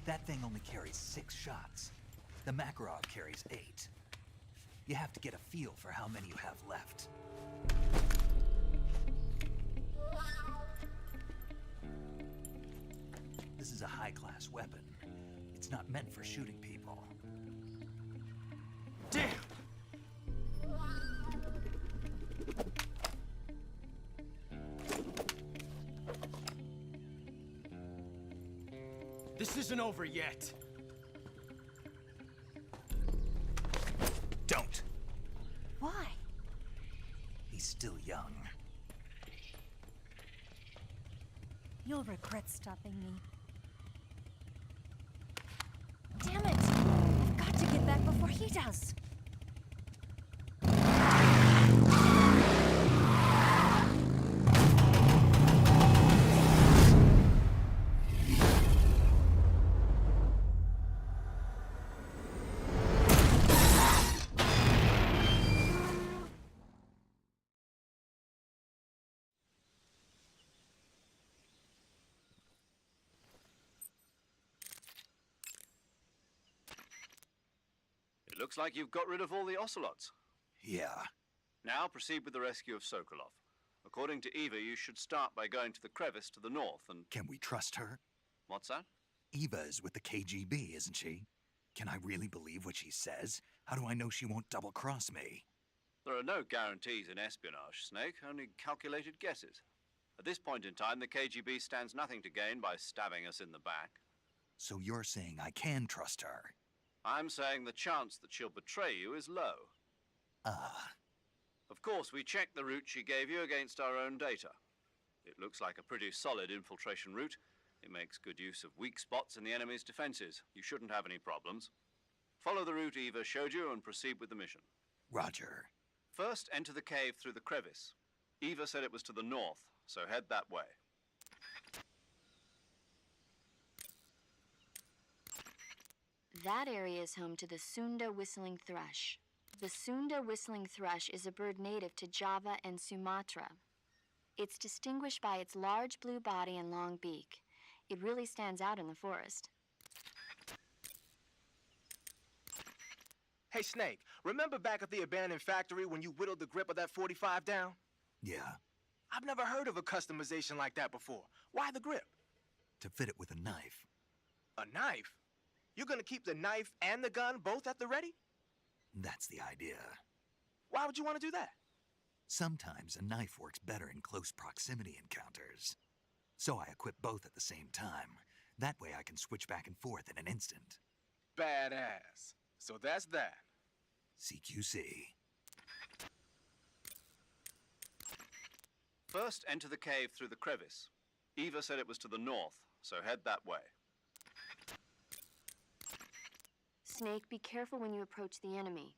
That thing only carries 6 shots. The Makarov carries 8. You have to get a feel for how many you have left. This is a high-class weapon. It's not meant for shooting people. Damn! This isn't over yet. Don't. Why? He's still young. You'll regret stopping me. Damn it! I've got to get back before he does. Looks like you've got rid of all the ocelots. Yeah. Now proceed with the rescue of Sokolov. According to Eva, you should start by going to the crevice to the north and... Can we trust her? What's that? Eva is with the KGB, isn't she? Can I really believe what she says? How do I know she won't double-cross me? There are no guarantees in espionage, Snake, only calculated guesses. At this point in time, the KGB stands nothing to gain by stabbing us in the back. So you're saying I can trust her? I'm saying the chance that she'll betray you is low. Ah. Of course, we checked the route she gave you against our own data. It looks like a pretty solid infiltration route. It makes good use of weak spots in the enemy's defenses. You shouldn't have any problems. Follow the route Eva showed you and proceed with the mission. Roger. First, enter the cave through the crevice. Eva said it was to the north, so head that way. That area is home to the Sunda whistling thrush. The Sunda whistling thrush is a bird native to Java and Sumatra. It's distinguished by its large blue body and long beak. It really stands out in the forest. Hey, Snake, remember back at the abandoned factory when you whittled the grip of that 45 down? Yeah. I've never heard of a customization like that before. Why the grip? To fit it with a knife. A knife? You're gonna keep the knife and the gun both at the ready? That's the idea. Why would you want to do that? Sometimes a knife works better in close proximity encounters. So I equip both at the same time. That way I can switch back and forth in an instant. Badass. So that's that. CQC. First, enter the cave through the crevice. Eva said it was to the north, so head that way. Snake, be careful when you approach the enemy.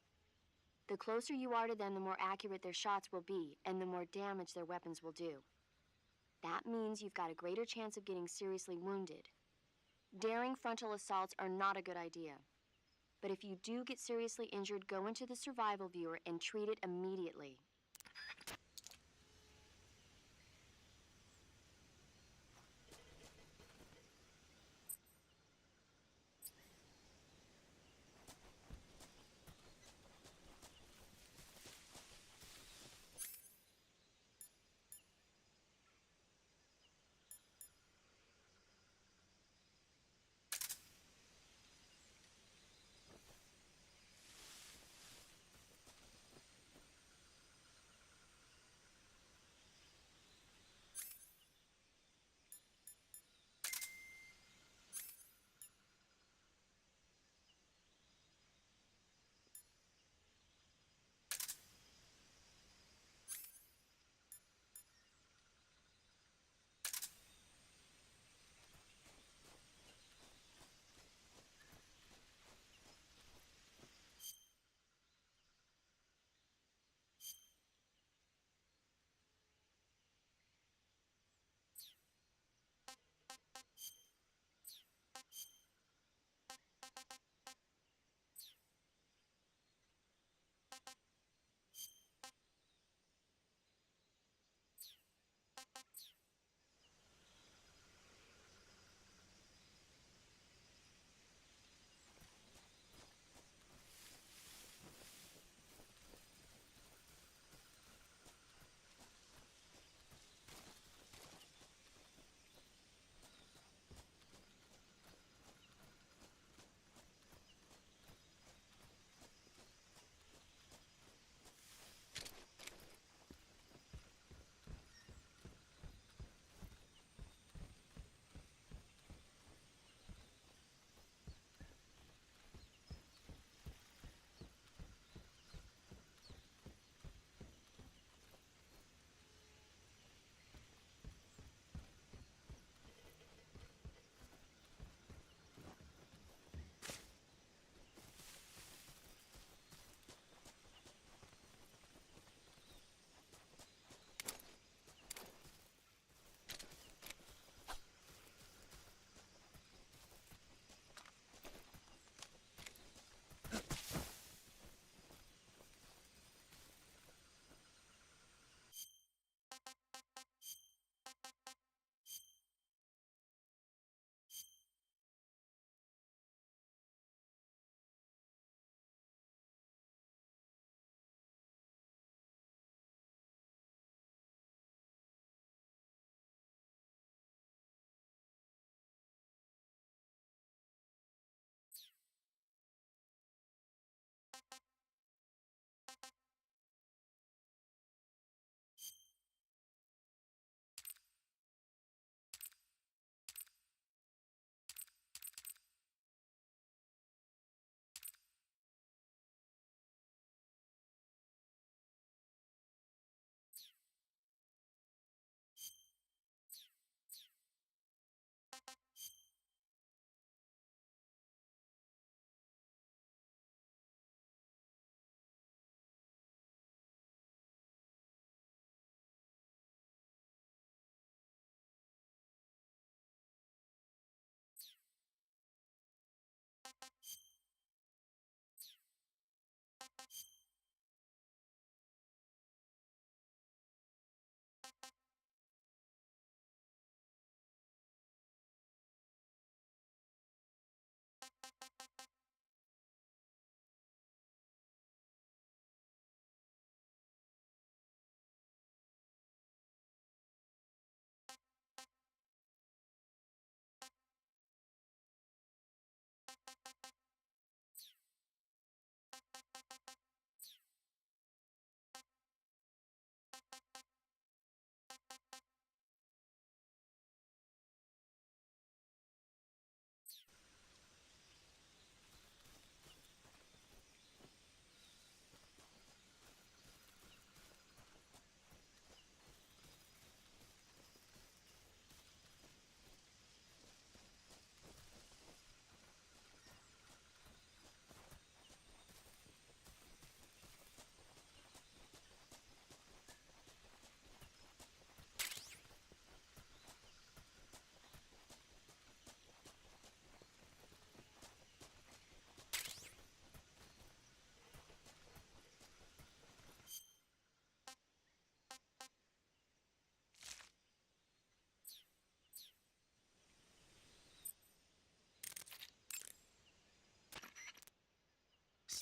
The closer you are to them, the more accurate their shots will be, and the more damage their weapons will do. That means you've got a greater chance of getting seriously wounded. Daring frontal assaults are not a good idea. But if you do get seriously injured, go into the survival viewer and treat it immediately.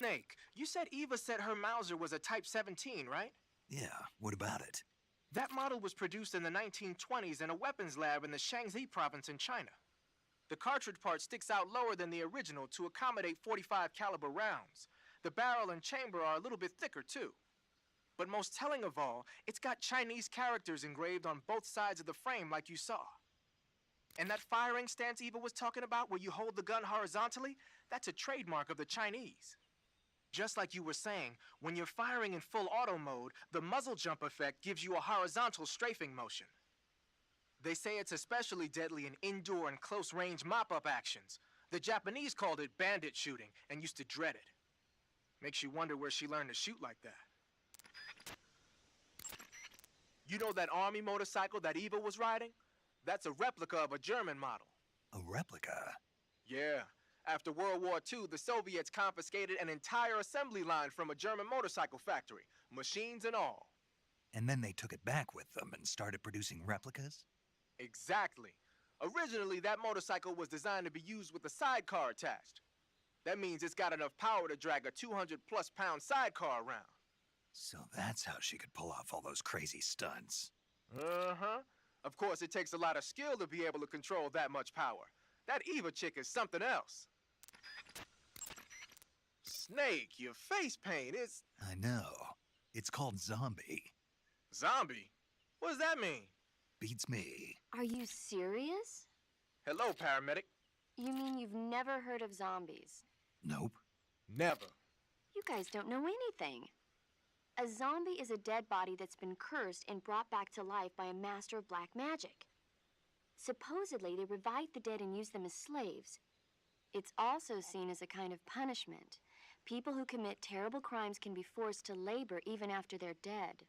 Snake, you said Eva said her Mauser was a Type 17, right? Yeah, what about it? That model was produced in the 1920s in a weapons lab in the Shaanxi province in China. The cartridge part sticks out lower than the original to accommodate 45 caliber rounds. The barrel and chamber are a little bit thicker too. But most telling of all, it's got Chinese characters engraved on both sides of the frame like you saw. And that firing stance Eva was talking about where you hold the gun horizontally, that's a trademark of the Chinese. Just like you were saying, when you're firing in full auto mode, the muzzle jump effect gives you a horizontal strafing motion. They say it's especially deadly in indoor and close-range mop-up actions. The Japanese called it bandit shooting and used to dread it. Makes you wonder where she learned to shoot like that. You know that army motorcycle that Eva was riding? That's a replica of a German model. A replica? Yeah. After World War II, the Soviets confiscated an entire assembly line from a German motorcycle factory, machines and all. And then they took it back with them and started producing replicas? Exactly. Originally, that motorcycle was designed to be used with a sidecar attached. That means it's got enough power to drag a 200-plus pound sidecar around. So that's how she could pull off all those crazy stunts. Uh-huh. Of course, it takes a lot of skill to be able to control that much power. That Eva chick is something else. Snake, your face paint is... I know. It's called Zombie. Zombie? What does that mean? Beats me. Are you serious? Hello, paramedic. You mean you've never heard of zombies? Nope. Never. You guys don't know anything. A zombie is a dead body that's been cursed and brought back to life by a master of black magic. Supposedly, they revive the dead and use them as slaves. It's also seen as a kind of punishment. People who commit terrible crimes can be forced to labor even after they're dead.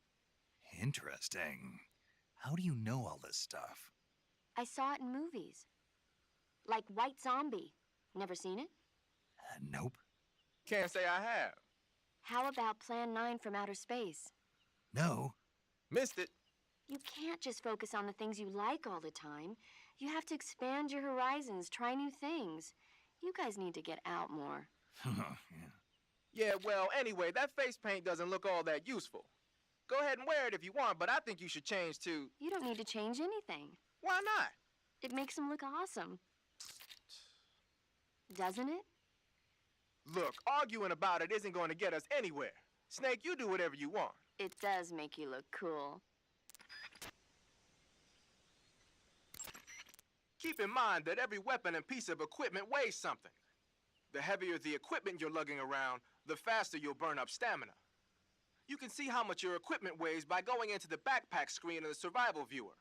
Interesting. How do you know all this stuff? I saw it in movies. Like White Zombie. Never seen it? Nope. Can't say I have. How about Plan 9 from Outer Space? No. Missed it. You can't just focus on the things you like all the time. You have to expand your horizons, try new things. You guys need to get out more. Yeah, well, anyway, that face paint doesn't look all that useful. Go ahead and wear it if you want, but I think you should change to... You don't need to change anything. Why not? It makes him look awesome. Doesn't it? Look, arguing about it isn't going to get us anywhere. Snake, you do whatever you want. It does make you look cool. Keep in mind that every weapon and piece of equipment weighs something. The heavier the equipment you're lugging around, the faster you'll burn up stamina. You can see how much your equipment weighs by going into the backpack screen in the survival viewer.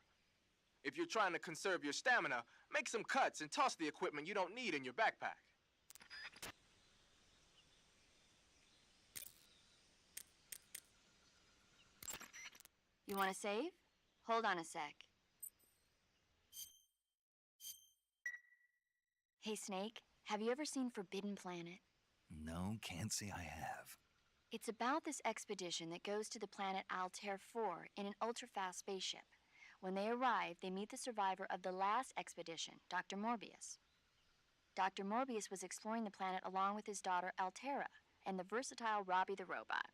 If you're trying to conserve your stamina, make some cuts and toss the equipment you don't need in your backpack. You want to save? Hold on a sec. Hey, Snake, have you ever seen Forbidden Planet? No, can't say I have. It's about this expedition that goes to the planet Altair 4 in an ultra-fast spaceship. When they arrive, they meet the survivor of the last expedition, Dr. Morbius. Dr. Morbius was exploring the planet along with his daughter Altera and the versatile Robbie the robot.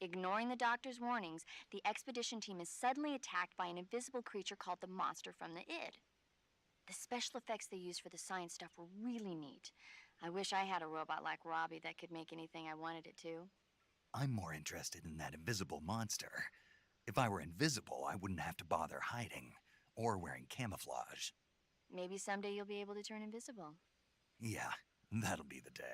Ignoring the doctor's warnings, the expedition team is suddenly attacked by an invisible creature called the Monster from the Id. The special effects they used for the science stuff were really neat. I wish I had a robot like Robbie that could make anything I wanted it to. I'm more interested in that invisible monster. If I were invisible, I wouldn't have to bother hiding or wearing camouflage. Maybe someday you'll be able to turn invisible. Yeah, that'll be the day.